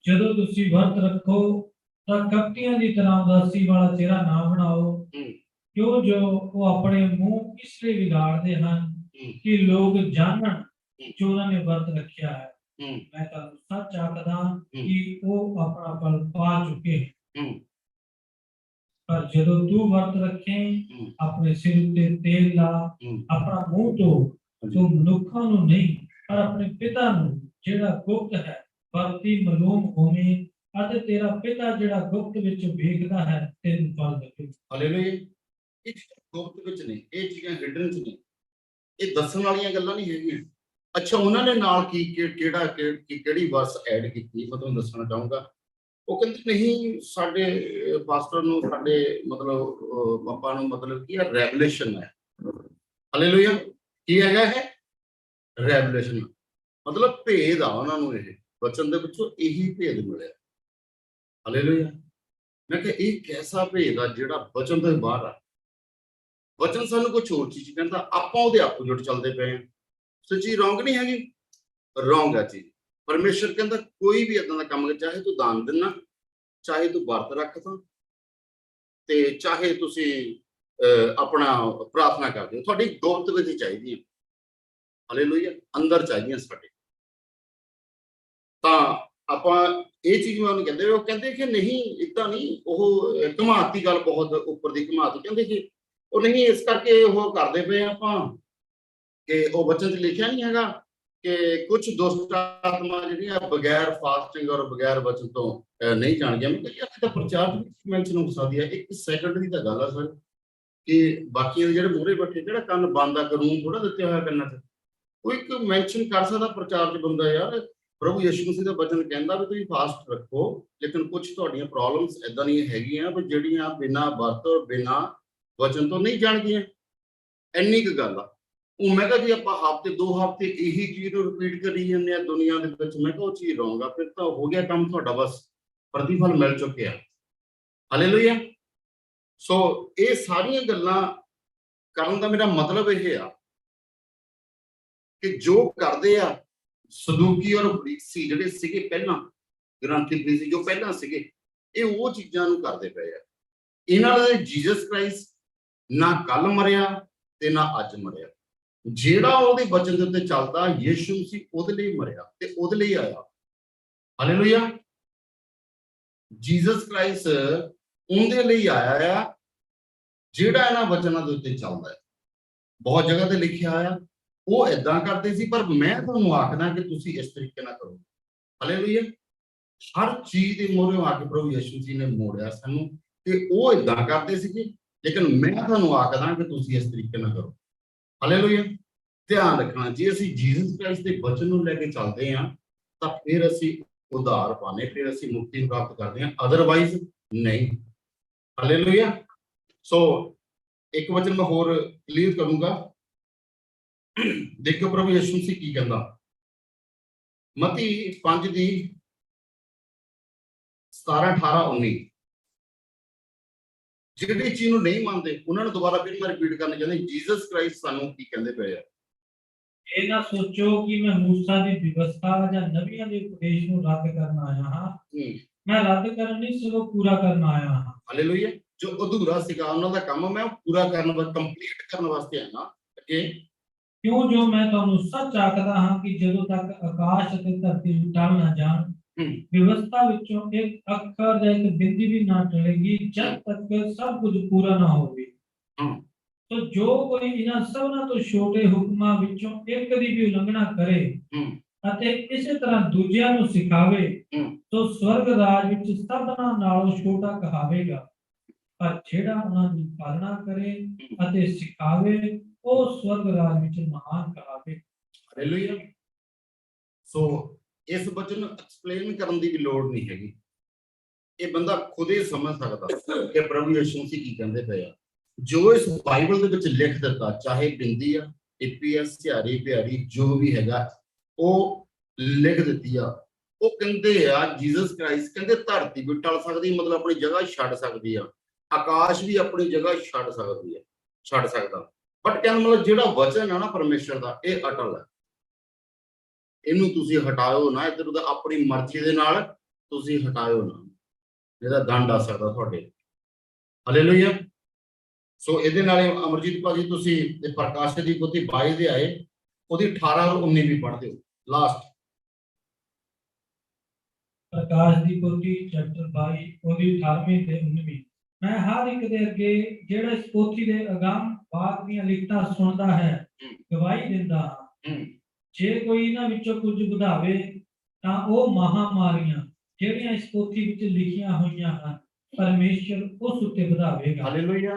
ਜਦੋਂ ਤੁਸੀਂ ਵਰਤ ਰੱਖੋ ਤਾਂ ਕਪਟੀਆਂ ਦੀ ਤਰ੍ਹਾਂ ਉਦਾਸੀ ਵਾਲਾ ਚਿਹਰਾ ਨਾ ਬਣਾਓ, ਕਿਉਂ ਜੋ ਉਹ ਆਪਣੇ ਮੂੰਹ ਇਸ ਲਈ ਵਿਗਾੜਦੇ ਹਨ ਕਿ ਲੋਕ ਜਾਣਨ ਕਿ ਉਹਨਾਂ ਨੇ ਵਰਤ ਰੱਖਿਆ ਹੈ। ਮੈਂ ਤੁਹਾਨੂੰ ਸੱਚ ਆਖਦਾ ਕਿ ਉਹ ਆਪਣਾ ਫਲ ਪਾ ਚੁੱਕੇ। ਪਰ ਜਦੋਂ ਤੂੰ ਵਰਤ ਰੱਖੇ, ਆਪਣੇ ਸਿਰ ਉੱਤੇ ਤੇਲ ਲਾ, ਆਪਣਾ ਮੂੰਹ ਧੋ, ਤੂੰ ਮਨੁੱਖਾਂ ਨੂੰ ਨਹੀਂ ਪਰ ਆਪਣੇ ਪਿਤਾ ਨੂੰ ਜਿਹੜਾ ਗੁਪਤ ਹੈ ਵਰਤੀ ਮਾਲੂਮ ਹੋਵੇ, ਅਤੇ ਤੇਰਾ ਪਿਤਾ ਜਿਹੜਾ ਗੁਪਤ ਵਿੱਚ ਵੇਖਦਾ ਹੈ ਤੈਨੂੰ ਫਲ ਦੇਵੇ। ਹਾਲੇਲੂਇਆ। ਇਹ ਗੁਪਤ ਵਿੱਚ ਨੇ, ਇਹ ਚੀਜ਼ਾਂ ਹਿਡਨ ਚ ਨੇ, ਇਹ ਦੱਸਣ ਵਾਲੀਆਂ ਗੱਲਾਂ ਨਹੀਂ ਹੈਗੀਆਂ। ਅੱਛਾ ਉਹਨਾਂ ਨੇ ਨਾਲ ਕਿਹੜੀ ਵਰਸ ਐਡ ਕੀਤੀ ਮੈਂ ਤੁਹਾਨੂੰ ਦੱਸਣਾ ਚਾਹੂੰਗਾ। ਉਹ ਕਹਿੰਦੇ ਨਹੀਂ ਸਾਡੇ ਪਾਸਟਰ ਨੂੰ ਸਾਡੇ ਮਤਲਬ ਆਪਾਂ ਨੂੰ ਮਤਲਬ ਕੀ ਹੈ ਰੈਵਲੇਸ਼ਨ ਹੈ। ਹਾਲੇਲੂਇਆ। ਕੀ ਹੈਗਾ ਇਹ ਰੈਵਲੇਸ਼ਨ ਮਤਲਬ ਭੇਦ ਆ ਉਹਨਾਂ ਨੂੰ ਇਹ ਵਚਨ ਦੇ ਵਿੱਚੋਂ ਇਹੀ ਭੇਦ ਮਿਲਿਆ। ਹਾਲੇਲੂਇਆ। ਮੈਂ ਕਿਹਾ ਇਹ ਕੈਸਾ ਭੇਦ ਆ ਜਿਹੜਾ ਵਚਨ ਤੋਂ ਬਾਹਰ ਆ। ਵਚਨ ਸਾਨੂੰ ਕੁਝ ਹੋਰ ਚੀਜ਼ ਕਹਿੰਦਾ, ਆਪਾਂ ਉਹਦੇ ਆਪੋਜ਼ਿਟ ਚੱਲਦੇ ਪਏ ਹਾਂ। ਸੱਚੀ ਰੌਂਗ ਨਹੀਂ ਹੈਗੀ, ਰੌਂਗ ਆ ਚੀਜ਼। ਪਰਮੇਸ਼ਰ ਕਹਿੰਦਾ ਕੋਈ ਵੀ ਏਦਾਂ ਦਾ ਕੰਮ ਕਰ, ਚਾਹੇ ਤੂੰ ਦਾਨ ਦੇਣਾ, ਚਾਹੇ ਤੂੰ ਵਰਤ ਰੱਖਦਾ, ਤੇ ਚਾਹੇ ਤੁਸੀਂ ਆਪਣਾ ਪ੍ਰਾਰਥਨਾ ਕਰਦੇ ਹੋ, ਤੁਹਾਡੀ ਗੁਪਤ ਵਿਧੀ ਚਾਹੀਦੀ ਹੈ। ਹਾਲੇਲੂਇਆ। ਅੰਦਰ ਚਾਹੀਦੀਆਂ ਸਾਡੇ। ਤਾਂ ਆਪਾਂ ਇਹ ਚੀਜ਼ ਮੈਂ ਉਹਨੂੰ ਕਹਿੰਦੇ, ਉਹ ਕਹਿੰਦੇ ਕਿ ਨਹੀਂ ਏਦਾਂ ਨਹੀਂ, ਉਹ ਘੁਮਾਤੀ ਗੱਲ ਬਹੁਤ ਉੱਪਰ ਦੀ ਘੁਮਾਤੀ। ਕਹਿੰਦੇ ਕਿ ਉਹ ਨਹੀਂ ਇਸ ਕਰਕੇ ਉਹ ਕਰਦੇ ਪਏ ਆਪਾਂ ਕਿ ਉਹ ਵਚਨ 'ਚ ਲਿਖਿਆ ਨਹੀਂ ਹੈਗਾ ਕਿ ਕੁਝ ਦੁਸ਼ਟ ਆਤਮਾ ਜਿਹੜੀਆਂ ਬਗੈਰ ਫਾਸਟਿੰਗ ਔਰ ਬਗੈਰ ਵਚਨ ਤੋਂ ਨਹੀਂ ਜਾਣਗੀਆਂ। ਮੈਂ ਕਿਹਾ ਯਾਰ ਤਾਂ ਪ੍ਰਚਾਰ ਮੈਂਸ਼ਨ ਹੋ ਸਕਦੀ ਹੈ, 1 ਸੈਕਿੰਡ ਦੀ ਤਾਂ ਗੱਲ ਆ ਸਰ ਕਿ ਬਾਕੀਆਂ ਦੇ ਜਿਹੜੇ ਮੂਹਰੇ ਬੈਠੇ ਜਿਹੜਾ ਕੰਨ ਬੰਦ ਆ, ਕਾਨੂੰਨ ਥੋੜਾ ਦਿੱਤੇ ਹੋਇਆ ਕੰਨਾਂ 'ਚ। ਕੋਈ ਇੱਕ ਮੈਂਸ਼ਨ ਕਰ ਸਕਦਾ ਪ੍ਰਚਾਰ 'ਚ ਬੰਦਾ, ਯਾਰ ਪ੍ਰਭੂ ਯਿਸੂ ਮਸੀਹ ਦਾ ਵਚਨ ਕਹਿੰਦਾ ਵੀ ਤੁਸੀਂ ਫਾਸਟ ਰੱਖੋ, ਲੇਕਿਨ ਕੁਝ ਤੁਹਾਡੀਆਂ ਪ੍ਰੋਬਲਮਸ ਏਦਾਂ ਦੀਆਂ ਹੈਗੀਆਂ ਵੀ ਜਿਹੜੀਆਂ ਬਿਨਾਂ ਵਰਤ ਔਰ ਬਿਨਾਂ ਵਚਨ ਤੋਂ ਨਹੀਂ ਜਾਣਗੀਆਂ। ਇੰਨੀ ਕੁ ਗੱਲ ਆ। ਉਹ ਮੈਂ ਕਿਹਾ ਜੀ ਆਪਾਂ ਹਫ਼ਤੇ 2 ਹਫ਼ਤੇ ਇਹੀ ਚੀਜ਼ ਨੂੰ ਰਿਪੀਟ ਕਰੀ ਜਾਂਦੇ ਆ ਦੁਨੀਆ ਦੇ ਵਿੱਚ, ਮੈਂ ਕਿਹਾ ਉਹ ਚੀਜ਼ ਰੌਂਗ ਆ। ਫਿਰ ਤਾਂ ਹੋ ਗਿਆ ਕੰਮ ਤੁਹਾਡਾ, ਬਸ ਪ੍ਰਤੀਫਲ ਮਿਲ ਚੁੱਕਿਆ। ਹਾਲੇਲੂਇਆ। ਸੋ ਇਹ ਸਾਰੀਆਂ ਗੱਲਾਂ ਕਰਨ ਦਾ ਮੇਰਾ ਮਤਲਬ ਇਹ ਆ ਕਿ ਜੋ ਕਰਦੇ ਆ ਸਦੂਕੀ ਔਰ ਫਰੀਸੀ ਜਿਹੜੇ ਸੀਗੇ ਪਹਿਲਾਂ, ਗ੍ਰੰਥੀ ਫਰੀਸੀ ਜੋ ਪਹਿਲਾਂ ਸੀਗੇ, ਇਹ ਉਹ ਚੀਜ਼ਾਂ ਨੂੰ ਕਰਦੇ ਪਏ ਆ। ਇਹਨਾਂ ਦਾ ਜੀਸਸ ਕ੍ਰਾਈਸਟ ਨਾ ਕੱਲ ਮਰਿਆ ਤੇ ਨਾ ਅੱਜ ਮਰਿਆ। ਜਿਹੜਾ ਉਹਦੇ ਵਚਨ ਦੇ ਉੱਤੇ ਚੱਲਦਾ, ਯਿਸੂ ਮਸੀਹ ਉਹਦੇ ਲਈ ਮਰਿਆ ਤੇ ਉਹਦੇ ਲਈ ਆਇਆ। ਹਾਲੇਲੂਇਆ। ਜੀਸਸ ਕ੍ਰਾਈਸਟ ਉਹਦੇ ਲਈ ਆਇਆ ਆ ਜਿਹੜਾ ਇਹਨਾਂ ਵਚਨਾਂ ਦੇ ਉੱਤੇ ਚੱਲਦਾ ਹੈ। ਬਹੁਤ ਜਗ੍ਹਾ ਤੇ ਲਿਖਿਆ ਆਇਆ ਉਹ ਏਦਾਂ ਕਰਦੇ ਸੀ, ਪਰ ਮੈਂ ਤੁਹਾਨੂੰ ਆਖਦਾ ਕਿ ਤੁਸੀਂ ਇਸ ਤਰੀਕੇ ਨਾਲ ਕਰੋ। ਹਾਲੇਲੂਇਆ। ਹਰ ਚੀਜ਼ ਦੇ ਮੋਹਰੇ ਆ ਕੇ ਪ੍ਰਭੂ ਯਿਸੂ ਜੀ ਨੇ ਮੋੜਿਆ ਸਾਨੂੰ, ਤੇ ਉਹ ਏਦਾਂ ਕਰਦੇ ਸੀਗੇ, ਲੇਕਿਨ ਮੈਂ ਤੁਹਾਨੂੰ ਆਖਦਾ ਕਿ ਤੁਸੀਂ ਇਸ ਤਰੀਕੇ ਨਾਲ ਕਰੋ। ਹਾਲੇਲੂਇਆ। ਧਿਆਨ ਰੱਖਣਾ, ਜੇ ਅਸੀਂ ਜੀਸਸ ਕ੍ਰਾਈਸਟ ਦੇ ਵਚਨ ਨੂੰ ਲੈ ਕੇ ਚੱਲਦੇ ਹਾਂ ਤਾਂ ਫਿਰ ਅਸੀਂ ਉਧਾਰ ਪਾਣੇ, ਫਿਰ ਅਸੀਂ ਮੁਕਤੀ ਪ੍ਰਾਪਤ ਕਰਦੇ ਹਾਂ, ਅਦਰਵਾਈਜ਼ ਨਹੀਂ। ਹਾਲੇਲੂਇਆ। ਸੋ ਇੱਕ ਵਚਨ ਮੈਂ ਹੋਰ ਕਲੀਅਰ ਕਰੂੰਗਾ। ਦੇਖੋ ਪ੍ਰਭੂ ਯਿਸੂ ਮਸੀਹ ਕੀ ਕਹਿੰਦਾ, ਮਤੀ 5 ਦੀ 17, 18, 19। ਜਿਹੜੀ ਚੀਜ਼ ਨੂੰ ਨਹੀਂ ਮੰਨਦੇ ਉਹਨਾਂ ਨੂੰ ਦੁਬਾਰਾ ਫਿਰ ਮੈਂ ਰਿਪੀਟ ਕਰਨਾ ਚਾਹੁੰਦਾ, ਜੀਸਸ ਕ੍ਰਾਈਸਟ ਸਾਨੂੰ ਕੀ ਕਹਿੰਦੇ ਪਏ ਆ। ਇਹ ਨਾ ਸੋਚੋ ਕਿ ਮੈਂ ਮੂਸਾ ਦੀ ਵਿਵਸਥਾ ਜਾਂ ਨਬੀਆਂ ਦੇ ਉਪਦੇਸ਼ ਨੂੰ ਰੱਦ ਕਰਨ ਆਇਆ ਹਾਂ। ਮੈਂ ਰੱਦ ਕਰਨ ਨਹੀਂ ਸਗੋਂ ਪੂਰਾ ਕਰਨ ਆਇਆ ਹਾਂ। ਹਾਲੇਲੂਇਆ। ਜੋ ਅਧੂਰਾ ਸੀਗਾ ਉਹਨਾਂ ਦਾ ਕੰਮ ਮੈਂ ਪੂਰਾ ਕਰਨ ਵਾਸਤੇ, ਕੰਪਲੀਟ ਕਰਨ ਵਾਸਤੇ ਆਇਆ ਕਿ ਕਿਉਂ ਜੋ ਮੈਂ ਤੁਹਾਨੂੰ ਸੱਚ ਆਖਦਾ ਹਾਂ ਕਿ ਜਦੋਂ ਤੱਕ ਆਕਾਸ਼ ਅਤੇ ਧਰਤੀ ਟਲ ਨਾ ਜਾਣ, ਵਿਵਸਥਾ ਵਿੱਚੋਂ ਇੱਕ ਅੱਖਰ ਜਾਂ ਇੱਕ ਬਿੰਦੀ ਵੀ ਨਾ ਟਲੇਗੀ ਜਦ ਤੱਕ ਸਭ ਕੁਝ ਪੂਰਾ ਨਾ ਹੋਵੇ। तो जो कोई इन्हां सबना तो छोटे हुक्मां विचों एक दी भी उल्लंघना करे अते इसे तरह दूजियां नूं सिखावे तो स्वर्ग राज विच सबना नालों छोटा कहावेगा, पर जेड़ा उन्हां दी पालना करे अते सिखावे ओ स्वर्ग राज विच महान कहावे। हालेलुया। सो इस वचन ਨੂੰ ਐਕਸਪਲੇਨ ਕਰਨ ਦੀ ਵੀ ਲੋੜ ਨਹੀਂ ਹੈਗੀ, ਇਹ ਬੰਦਾ ਖੁਦ ਹੀ ਸਮਝ ਸਕਦਾ ਕਿ ਪ੍ਰਭੂ ਯਿਸੂ ਮਸੀਹ ਕੀ ਕਹਿੰਦੇ ਪਏ ਆ। ਜੋ ਇਸ ਬਾਈਬਲ ਦੇ ਵਿੱਚ ਲਿਖ ਦਿੱਤਾ, ਚਾਹੇ ਬਿੰਦੀ ਆ, ਏਪੀਐਸ, ਝਾਰੀ ਪਿਆਰੀ, ਜੋ ਵੀ ਹੈਗਾ ਉਹ ਲਿਖ ਦਿੱਤੀ ਆ। ਉਹ ਕਹਿੰਦੇ ਆ ਜੀਸਸ ਕ੍ਰਾਈਸਟ ਕਹਿੰਦੇ ਧਰਤੀ ਵੀ ਟਲ ਸਕਦੀ, ਮਤਲਬ ਆਪਣੀ ਜਗ੍ਹਾ ਛੱਡ ਸਕਦੀ ਆ, ਆਕਾਸ਼ ਵੀ ਆਪਣੀ ਜਗ੍ਹਾ ਛੱਡ ਸਕਦੀ ਹੈ, ਛੱਡ ਸਕਦਾ। ਬਟ ਕਹਿੰਦਾ ਮਤਲਬ ਜਿਹੜਾ ਵਚਨ ਆ ਨਾ ਪਰਮੇਸ਼ਰ ਦਾ, ਇਹ ਅਟਲ ਹੈ। ਇਹਨੂੰ ਤੁਸੀਂ ਹਟਾਇਓ ਨਾ ਇੱਧਰ ਉਧਰ, ਆਪਣੀ ਮਰਜ਼ੀ ਦੇ ਨਾਲ ਤੁਸੀਂ ਹਟਾਇਓ ਨਾ, ਇਹਦਾ ਦੰਡ ਆ ਸਕਦਾ ਤੁਹਾਡੇ। ਹਾਲੇਲੂਇਆ। ਸੋ ਇਹਦੇ ਨਾਲ ਅਮਰਜੀਤ ਭਾਜੀ ਤੁਸੀਂ ਪ੍ਰਕਾਸ਼ ਦੀ ਪੋਥੀ 22 ਦੇ ਆਏ, ਉਹਦੀ 18 ਔਰ 19 ਵੀ ਪੜ੍ਹ ਦਿਓ ਲਾਸਟ। ਪ੍ਰਕਾਸ਼ ਦੀ ਪੋਥੀ ਚੈਪਟਰ 22 ਉਹਦੀ 18ਵੀਂ ਤੇ 19ਵੀਂ। ਮੈਂ ਹਰ ਇੱਕ ਦੇ ਅੱਗੇ ਜਿਹੜਾ ਇਸ ਪੋਥੀ ਦੇ ਅਗੰਮ ਬਾਤ ਦੀਆਂ ਲਿਖਤਾਂ ਸੁਣਦਾ ਹੈ ਗਵਾਹੀ ਦਿੰਦਾ ਹਾਂ। ਜੇ ਕੋਈ ਇਹਨਾਂ ਵਿੱਚੋਂ ਕੁਝ ਵਧਾਵੇ ਤਾਂ ਉਹ ਮਹਾਮਾਰੀਆਂ ਜਿਹੜੀਆਂ ਇਸ ਪੋਥੀ ਵਿੱਚ ਲਿਖੀਆਂ ਹੋਈਆਂ ਹਨ ਪਰਮੇਸ਼ਰ ਉਸ ਉੱਤੇ ਵਧਾਵੇਗਾ। ਹਾਲੇਲੂਇਆ।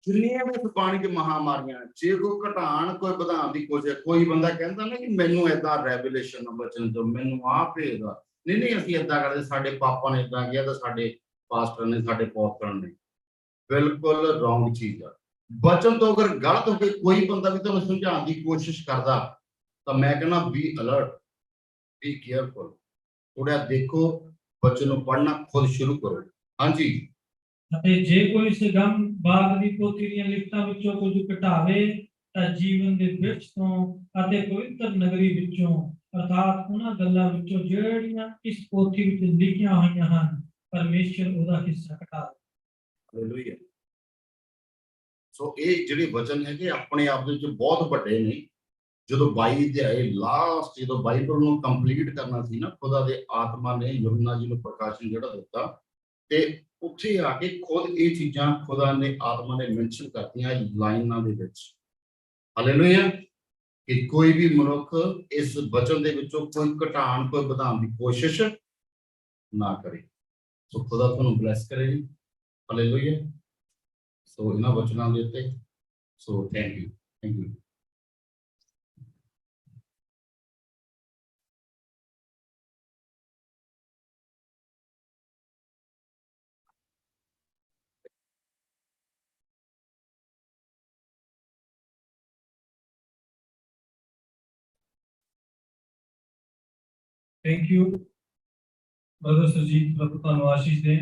ਜਿੰਨੀਆਂ ਵੀ ਬਾਣੀ ਚ ਮਹਾਮਾਰੀਆਂ, ਜੇ ਕੋਈ ਘਟਾਣ ਕੋਈ ਵਧਾਉਣ ਦੀ ਕੋਸ਼ਿਸ਼, ਕੋਈ ਬੰਦਾ ਕਹਿੰਦਾ ਨਾ ਕਿ ਮੈਨੂੰ ਏਦਾਂ ਰੈਵਲੇਸ਼ਨ ਬਚਨ ਤੋਂ ਮੈਨੂੰ ਆਹ ਭੇਜਦਾ, ਨਹੀਂ ਅਸੀਂ ਏਦਾਂ ਕਰਦੇ, ਸਾਡੇ ਪਾਪਾ ਨੇ ਏਦਾਂ ਕਿਹਾ ਤਾਂ ਸਾਡੇ ਪਾਸਟਰ ਨੇ, ਸਾਡੇ ਪੌਤਰਨ ਨੇ, ਬਿਲਕੁਲ ਰੋਂਗ ਚੀਜ਼ ਆ। ਬਚਨ ਤੋਂ ਅਗਰ ਗਲਤ ਹੋ ਕੇ ਕੋਈ ਬੰਦਾ ਵੀ ਤੁਹਾਨੂੰ ਸਮਝਾਉਣ ਦੀ ਕੋਸ਼ਿਸ਼ ਕਰਦਾ ਤਾਂ ਮੈਂ ਕਹਿੰਦਾ ਬੀ ਅਲਰਟ, ਬੀ ਕੇਅਰਫੁਲ, ਥੋੜਾ ਦੇਖੋ, ਬਚਨ ਨੂੰ ਪੜ੍ਹਨਾ ਖੁਦ ਸ਼ੁਰੂ ਕਰੋ। ਹਾਂਜੀ, ਅਤੇ ਜੇ ਕੋਈ ਸਗਮ ਬਾਗ ਦੀ ਪੋਥੀ ਦੀਆਂ ਲਿਖਤਾਂ ਵਿੱਚੋਂ ਕੁਝ ਘਟਾਵੇ ਤਾਂ ਜੀਵਨ ਦੇ ਵਿੱਚ ਤੋਂ ਅਤੇ ਪਵਿੱਤਰ ਨਗਰੀ ਵਿੱਚੋਂ, ਅਰਥਾਤ ਉਹਨਾਂ ਗੱਲਾਂ ਵਿੱਚੋਂ ਜਿਹੜੀਆਂ ਇਸ ਪੋਥੀ ਵਿੱਚ ਲਿਖੀਆਂ ਹੋਈਆਂ ਹਨ, ਪਰਮੇਸ਼ਰ ਉਹਦਾ ਹਿੱਸਾ ਘਟਾ ਦੇ। ਹਾਲੇਲੂਇਆ। ਸੋ ਇਹ ਜਿਹੜੇ ਵਚਨ ਹੈਗੇ ਆਪਣੇ ਆਪ ਦੇ ਵਿੱਚ ਬਹੁਤ ਵੱਡੇ ਨੇ। ਜਦੋਂ 22 ਅਧਿਆਏ ਲਾਸਟ, ਜਦੋਂ ਬਾਈਬਲ ਨੂੰ ਕੰਪਲੀਟ ਕਰਨਾ ਸੀ ਨਾ, ਖੁਦਾ ਦੇ ਆਤਮਾ ਨੇ ਯੂਹੰਨਾ ਜੀ ਨੂੰ ਪ੍ਰਕਾਸ਼ਨ ਜਿਹੜਾ ਦਿੱਤਾ, ਤੇ ਉੱਥੇ ਆ ਕੇ ਖੁਦ ਇਹ ਚੀਜ਼ਾਂ ਖੁਦਾ ਨੇ ਆਤਮਾ ਨੇ ਮੈਂਸ਼ਨ ਕਰਤੀਆਂ ਲਾਈਨਾਂ ਦੇ ਵਿੱਚ। ਹਾਲੇਲੂਇਆ। ਕਿ ਕੋਈ ਵੀ ਮਨੁੱਖ ਇਸ ਵਚਨ ਦੇ ਵਿੱਚੋਂ ਕੋਈ ਘਟਾਣ ਕੋਈ ਵਧਾਉਣ ਦੀ ਕੋਸ਼ਿਸ਼ ਨਾ ਕਰੇ। ਸੋ ਖੁਦਾ ਤੁਹਾਨੂੰ ਬਲੈਸ ਕਰੇ ਜੀ। ਹਾਲੇਲੂਇਆ। ਸੋ ਇਹਨਾਂ ਵਚਨਾਂ ਦੇ ਉੱਤੇ so thank you. Thank you brother Surjit, ਪ੍ਰਭੂ ਤੁਹਾਨੂੰ ਆਸ਼ੀਸ਼ ਦੇ।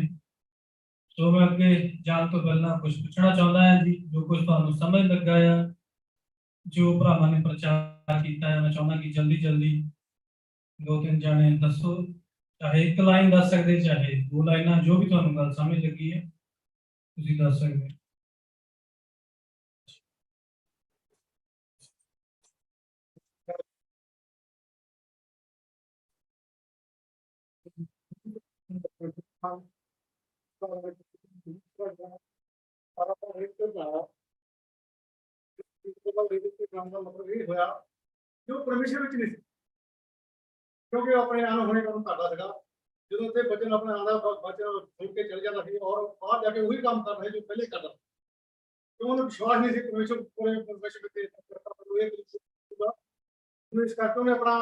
ਸੋ ਮੈਂ ਅੱਗੇ ਜਾਣ ਤੋਂ ਪਹਿਲਾਂ ਕੁਝ ਪੁੱਛਣਾ ਚਾਹੁੰਦਾ ਹਾਂ ਜੀ, ਜੋ ਕੁਝ ਤੁਹਾਨੂੰ ਸਮਝ ਲੱਗਾ ਆ, ਜੋ ਭਰਾਵਾਂ ਨੇ ਪ੍ਰਚਾਰ ਕੀਤਾ ਹੈ, ਮੈਂ ਚਾਹੁੰਦਾ ਕਿ ਜਲਦੀ 2-3 ਜਾਣੇ ਦੱਸੋ, ਚਾਹੇ ਇੱਕ ਲਾਈਨ ਦੱਸ ਸਕਦੇ, ਚਾਹੇ 2 ਲਾਈਨਾਂ, ਜੋ ਵੀ ਤੁਹਾਨੂੰ ਗੱਲ ਸਮਝ ਲੱਗੀ ਹੈ ਤੁਸੀਂ ਦੱਸ ਸਕਦੇ ਹੋ। ਮਤਲਬ ਇਹ ਹੋਇਆ ਜੋ ਪਰਮੇਸ਼ਰ ਵਿੱਚ ਨਹੀਂ ਸੀ, ਕਿਉਂਕਿ ਆਪਣੇ ਆਨ ਹੋਣੇ ਕੰਮ ਕਰਦਾ ਸੀਗਾ। ਜਦੋਂ ਉੱਥੇ ਬਚਨ ਆਪਣਾ ਆਉਂਦਾ, ਬਚਨ ਸੁਣ ਕੇ ਚਲ ਜਾਂਦਾ ਸੀ ਔਰ ਬਾਹਰ ਜਾ ਕੇ ਉਹੀ ਕੰਮ ਕਰਦਾ ਸੀ ਜੋ ਪਹਿਲੇ ਕਰਦਾ, ਕਿਉਂ ਉਹਨੂੰ ਵਿਸ਼ਵਾਸ ਨਹੀਂ ਸੀ ਪਰਮੇਸ਼ਰ ਕੋਲੇ, ਪਰਮੇਸ਼ਰ ਤੇ। ਇਸ ਕਰਕੇ ਉਹਨੇ ਆਪਣਾ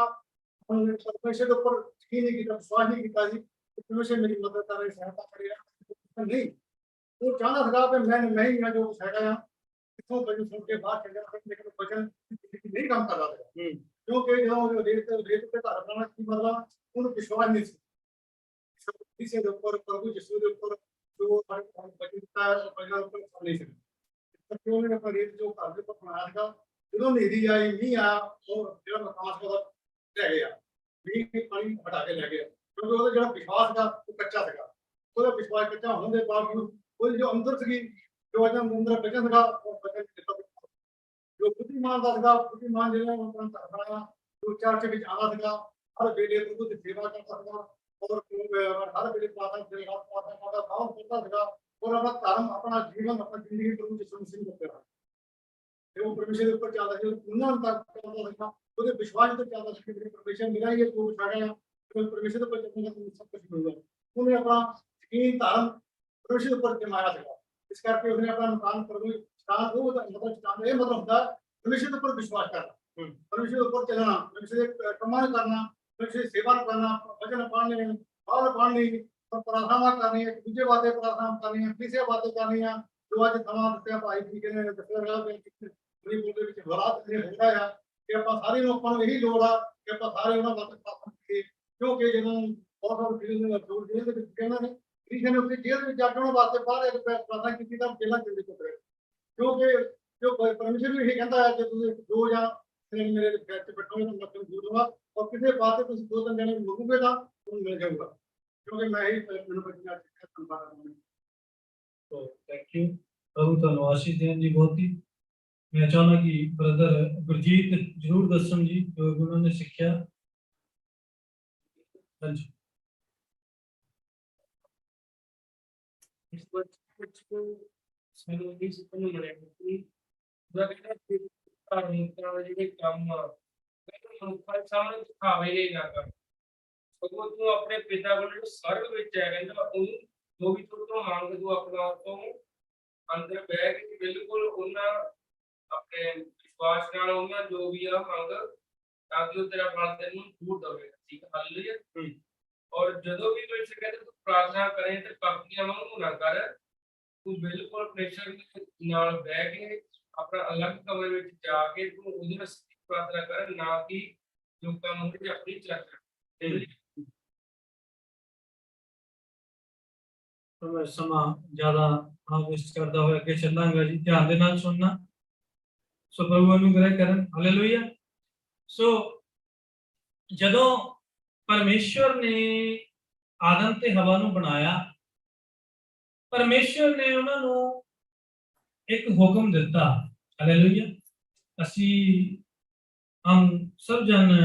ਪਰਮੇਸ਼ਰ ਦੇ ਉੱਪਰ ਯਕੀਨ ਨਹੀਂ ਕੀਤਾ, ਵਿਸ਼ਵਾਸ ਨਹੀਂ ਕੀਤਾ ਸੀ ਕਿ ਪਰਮੇਸ਼ਰ ਮੇਰੀ ਮਦਦ ਕਰੇ, ਸਹਾਇਤਾ ਕਰੇਗਾ। ਨਹੀਂ, ਉਹ ਚਾਹੁੰਦਾ ਸੀਗਾ ਕਿ ਮੈਂ ਹੀ ਹਾਂ ਜੋ ਹੈਗਾ ਆ, ਕਿੱਥੋਂ ਬਚਨ ਸੁਣ ਕੇ ਬਾਹਰ ਚੱਲ ਜਾਣਾ, ਲੇਕਿਨ ਬਚਨ ਨਹੀਂ ਕੰਮ ਕਰਦਾ ਸੀਗਾ। ਕਿਉਂਕਿ ਜਦੋਂ ਰੇਤ ਤੇ ਘਰ ਬਣਾਉਣਾ ਕੀ ਮਤਲਬ, ਉਹਨੂੰ ਵਿਸ਼ਵਾਸ ਨਹੀਂ ਸੀ ਕਿਸੇ ਦੇ ਉੱਪਰ, ਪ੍ਰਭੂ ਯਿਸੂ ਦੇ ਉੱਪਰ ਜੋ ਬਚਨ ਦਿੱਤਾ ਹੈ, ਬਚਨ ਉੱਪਰ ਨਹੀਂ ਸੀ। ਕਿਉਂਕਿ ਉਹਨੇ ਆਪਣਾ ਰੇਤ ਜੋ ਘਰ ਦੇ ਉੱਪਰ ਬਣਾਇਆ ਸੀਗਾ, ਜਦੋਂ ਹਨੇਰੀ ਆਈ, ਮੀਂਹ ਆਇਆ, ਉਹ ਜਿਹੜਾ ਮਕਾਨ ਸੀ ਉਹਦਾ ਢਹਿ ਗਿਆ, ਮੀਂਹ ਪਾਣੀ ਹਟਾ ਕੇ ਲੈ ਗਿਆ, ਕਿਉਂਕਿ ਉਹਦਾ ਜਿਹੜਾ ਵਿਸ਼ਵਾਸ ਸੀਗਾ ਉਹ ਕੱਚਾ ਸੀਗਾ। ਉਹਦਾ ਵਿਸ਼ਵਾਸ ਕੱਚਾ ਹੋਣ ਦੇ ਬਾਵਜੂਦ ਉਹਦੀ ਜੋ ਅੰਦਰ ਸੀਗੀ, ਜੋ ਅੰਦਰ ਬਚਨ ਸੀਗਾ, ਉਹ ਬਚਨ ਦਿੱਤਾ। ਜੋ ਬੁੱਧੀਮਾਨ ਦਾ ਸੀਗਾ, ਬੁੱਧੀਮਾਨ ਜਿਹੜਾ ਆਪਣਾ ਘਰ ਬਣਾਇਆ, ਜੋ ਚਰਚ ਵਿੱਚ ਆਉਂਦਾ ਸੀਗਾ, ਹਰ ਵੇਲੇ ਪ੍ਰਭੂ ਦੀ ਸੇਵਾ ਕਰਦਾ ਸੀਗਾ, ਔਰ ਹਰ ਵੇਲੇ ਪ੍ਰਾਰਥਨਾ ਕਰਦਾ ਸੀਗਾ, ਔਰ ਆਪਣਾ ਧਰਮ, ਆਪਣਾ ਜੀਵਨ, ਆਪਣੀ ਜ਼ਿੰਦਗੀ ਪ੍ਰਭੂ ਯਿਸੂ ਮਸੀਹ ਨੂੰ ਦਿੱਤਾ। ਤੇ ਉਹ ਪਰਮੇਸ਼ਰ ਦੇ ਉੱਪਰ ਚੱਲਦਾ ਸੀ, ਉਹਨਾਂ ਤੱਕ ਚੱਲਦਾ ਸੀਗਾ, ਉਹਦੇ ਵਿਸ਼ਵਾਸ ਤੇ ਚੱਲਦਾ ਸੀ ਕਿ ਪਰਮੇਸ਼ਰ ਮੇਰਾ ਹੀ ਜੋ ਛਾੜਿਆ ਆ, ਪਰਮੇਸ਼ਰ ਦੇ ਉੱਪਰ ਚੱਲੂਗਾ ਤਾਂ ਸਭ ਕੁਝ ਮਿਲੂਗਾ। ਉਹਨੇ ਆਪਣਾ ਯਕੀਨ ਧਰਮ ਪਰਮੇਸ਼ਰ ਦੇ ਉੱਪਰ ਜਮਾਇਆ ਸੀਗਾ, ਇਸ ਕਰਕੇ ਉਸਨੇ ਆਪਣਾ ਮਕਾਨ ਪ੍ਰਭੂ ਸਟਾਰ ਉਹ ਮਤਲਬ ਸਟਾਰ ਇਹ ਮਤਲਬ ਹੁੰਦਾ ਪਰਮੇਸ਼ਰ ਦੇ ਉੱਪਰ ਵਿਸ਼ਵਾਸ ਕਰਨਾ, ਪਰਮੇਸ਼ਰ ਦੇ ਉੱਪਰ ਚੱਲਣਾ, ਪਰਮੇਸ਼ਰ ਦੇ ਕੰਮਾਂ ਨੂੰ ਕਰਨਾ, ਪਰਮੇਸ਼ਰ ਦੀ ਸੇਵਾ ਕਰਨਾ, ਵਚਨ ਪੜ੍ਹਨੇ, ਬਾਹਰ ਪੜ੍ਹਨੀ, ਪ੍ਰਾਰਥਨਾ ਕਰਨੀ, ਇੱਕ ਦੂਜੇ ਵਾਸਤੇ ਪ੍ਰਾਰਥਨਾ ਕਰਨੀ, ਕਿਸੇ ਵਾਸਤੇ ਕਰਨੀ ਆ। ਜੋ ਅੱਜ ਸਮਾਂ ਦਿੱਤਾ ਭਾਈ ਜੀ ਨੇ ਦੱਸਿਆ ਮਨੀਪੁਰ ਦੇ ਵਿੱਚ ਹਾਲਾਤ ਇਹ ਹੁੰਦਾ ਆ ਕਿ ਆਪਾਂ ਸਾਰੇ ਲੋਕਾਂ ਨੂੰ ਇਹੀ ਲੋੜ ਆ ਕਿ ਆਪਾਂ ਸਾਰੇ ਉਹਨਾਂ ਵਾਸਤੇ ਪ੍ਰਾਰਥਨਾ ਕਰੀਏ, ਕਿਉਂਕਿ ਜਦੋਂ ਬਹੁਤ ਜੇਲ੍ਹ ਦੇ ਵਿੱਚ ਕਹਿੰਦਾ ਨੇ ਕ੍ਰਿਸ਼ਨ ਨੇ ਉੱਥੇ ਜੇਲ੍ਹ ਵਿੱਚ ਜਾ ਕੇ ਉਹਨਾਂ ਵਾਸਤੇ ਬਾਹਰ ਪ੍ਰਾਰਥਨਾ ਕੀਤੀ ਤਾਂ ਜੇਲ੍ਹਾਂ ਚੰਗੇ ਚੁੱਕ ਰਹੇ, ਕਿਉਂਕਿ ਜੋ ਪਰਮੇਸ਼ਰ ਵੀ ਇਹ ਕਹਿੰਦਾ ਹੈ ਕਿ ਤੁਸੀਂ 2 ਜਾਂ 3 ਮੇਰੇ ਪੈਰ ਤੇ ਬੈਠੋਗੇ ਤਾਂ ਮੈਂ ਤੁਹਾਨੂੰ ਦੇ ਦੂੰਗਾ, ਔਰ ਕਿਸੇ ਵਾਸਤੇ ਤੁਸੀਂ 2-3 ਜਣੇ ਮੰਗੋਗੇ ਤਾਂ ਤੁਹਾਨੂੰ ਮਿਲ ਜਾਊਗਾ, ਕਿਉਂਕਿ ਮੈਂ ਹੀ ਮੈਨੂੰ ਬੱਚਿਆਂ ਚ तो थैंक यू, प्रभु ਤੁਹਾਨੂੰ ਆਸ਼ੀष ਦੇਣ ਜੀ ਬਹੁਤ ਹੀ। मैं चाहना कि ब्रदर गुरजीत जरूर दसन जी जो उन्होंने सीखा। हाँ जी, इस कुछ को ਸਾਨੂੰ ਵੀ ਸਿੱਖਣ ਨੂੰ ਮਿਲਿਆ ਕਿ ਉਹਦਾ ਕਹਿੰਦਾ ਕਿ ਧਾਰਮਿਕਤਾ ਜਿਹੜੇ ਕੰਮ ਆ ਕਹਿੰਦਾ ਮਨੁੱਖਾਂ ਸਾਹਮਣੇ ਦਿਖਾਵੇ ਨਹੀਂ ਨਾ ਕਰ, ਸਗੋਂ ਤੂੰ ਆਪਣੇ ਪਿਤਾ ਕੋਲ ਜਿਹੜਾ ਸਰਗ ਵਿੱਚ ਹੈ ਕਹਿੰਦਾ ਉਹਨੂੰ ਜੋ ਵੀ ਤੂੰ ਤੋਂ ਮੰਗ ਤੂੰ ਆਪਣਾ ਤੋਂ ਅੰਦਰ ਬਹਿ ਕੇ ਬਿਲਕੁਲ ਉਹਨਾਂ ਆਪਣੇ ਵਿਸ਼ਵਾਸ ਨਾਲ ਉਹਨਾਂ ਜੋ ਵੀ ਆ ਮੰਗ ਤਾਂ ਕਿ ਉਹ ਤੇਰਾ ਫਲ ਤੈਨੂੰ ਜ਼ਰੂਰ ਦੇਵੇਗਾ। ਠੀਕ ਹੈ, ਹਾਲੇਲੂਇਆ। ਔਰ ਜਦੋਂ ਵੀ ਕੋਈ ਕਹਿੰਦਾ ਤੂੰ ਪ੍ਰਾਰਥਨਾ ਕਰੇ ਤੇ ਪਾਪੀਆਂ ਵਾਂਗੂ ਨਾ ਕਰ, ਤੂੰ ਬਿਲਕੁਲ ਪ੍ਰੇਸ਼ਰ ਨਾਲ ਬਹਿ ਕੇ ਆਪਣਾ ਅਲੱਗ ਕਮਰੇ ਵਿੱਚ ਜਾ ਕੇ ਤੂੰ ਉਹਦੇ ਨਾਲ ਸਿੱਧੀ ਪ੍ਰਾਰਥਨਾ ਕਰ, ਨਾ ਕਿ ਲੋਕਾਂ ਮੂਹਰੇ ਆਪਣੀ ਚਰਚਾ। तो मैं समा ज्यादा हाँ वेस्ट करता हुआ अगे चलांगा जी, ध्यान दे नाल सुनना। सो प्रभु अनुग्रह करन, हालेलुया। सो जदों परमेश्वर ने आदम ते हवा नूं बनाया, परमेश्वर ने उन्हां नूं एक हुक्म दिता, हालेलुया। असी हम सब जन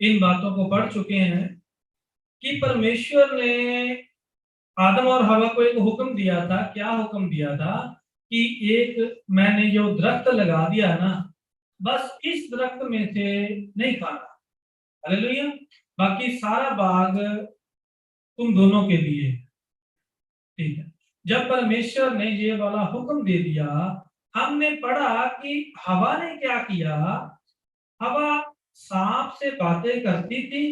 इन बातों को पढ़ चुके हैं कि परमेश्वर ने आदम और हवा को एक हुक्म दिया था। क्या हुक्म दिया था? कि एक मैंने जो दरख्त लगा दिया ना, बस इस दरख्त में से नहीं खाना, हालेलुया। बाकी सारा बाग तुम दोनों के लिए, ठीक है। जब परमेश्वर ने ये वाला हुक्म दे दिया, हमने पढ़ा कि हवा ने क्या किया। हवा सांप से बातें करती थी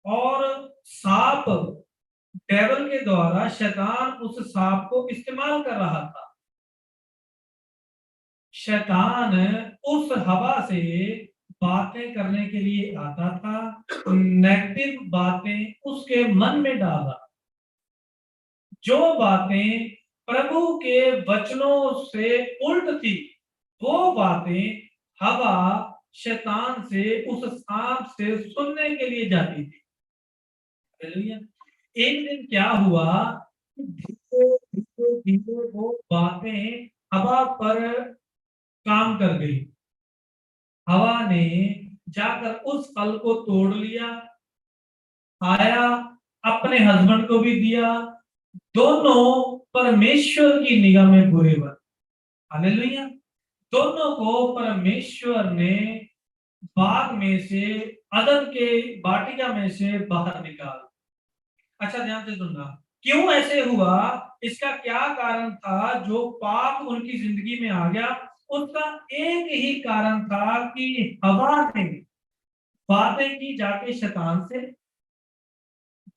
और सांप डेविल के द्वारा शैतान उस सांप को इस्तेमाल कर रहा था। शैतान उस हवा से बातें करने के लिए आता था, नेगेटिव बातें उसके मन में डाला। जो बातें प्रभु के वचनों से उल्ट थी, वो बातें हवा शैतान से उस सांप से सुनने के लिए जाती थी। हालेलुया। एक दिन क्या हुआ, धीरे वो बातें हवा पर काम कर गई। हवा ने जाकर उस फल को तोड़ लिया, खाया, अपने हस्बैंड को भी दिया। दोनों परमेश्वर की निगाह में बुरे बने। हालेलुया। दोनों को परमेश्वर ने बाग में से, अदन के वाटिका में से बाहर निकाल। अच्छा ध्यान से सुनना, क्यों ऐसे हुआ, इसका क्या कारण था जो पाप उनकी जिंदगी में आ गया। उसका एक ही कारण था कि हवा ने बातें की जाके शैतान से,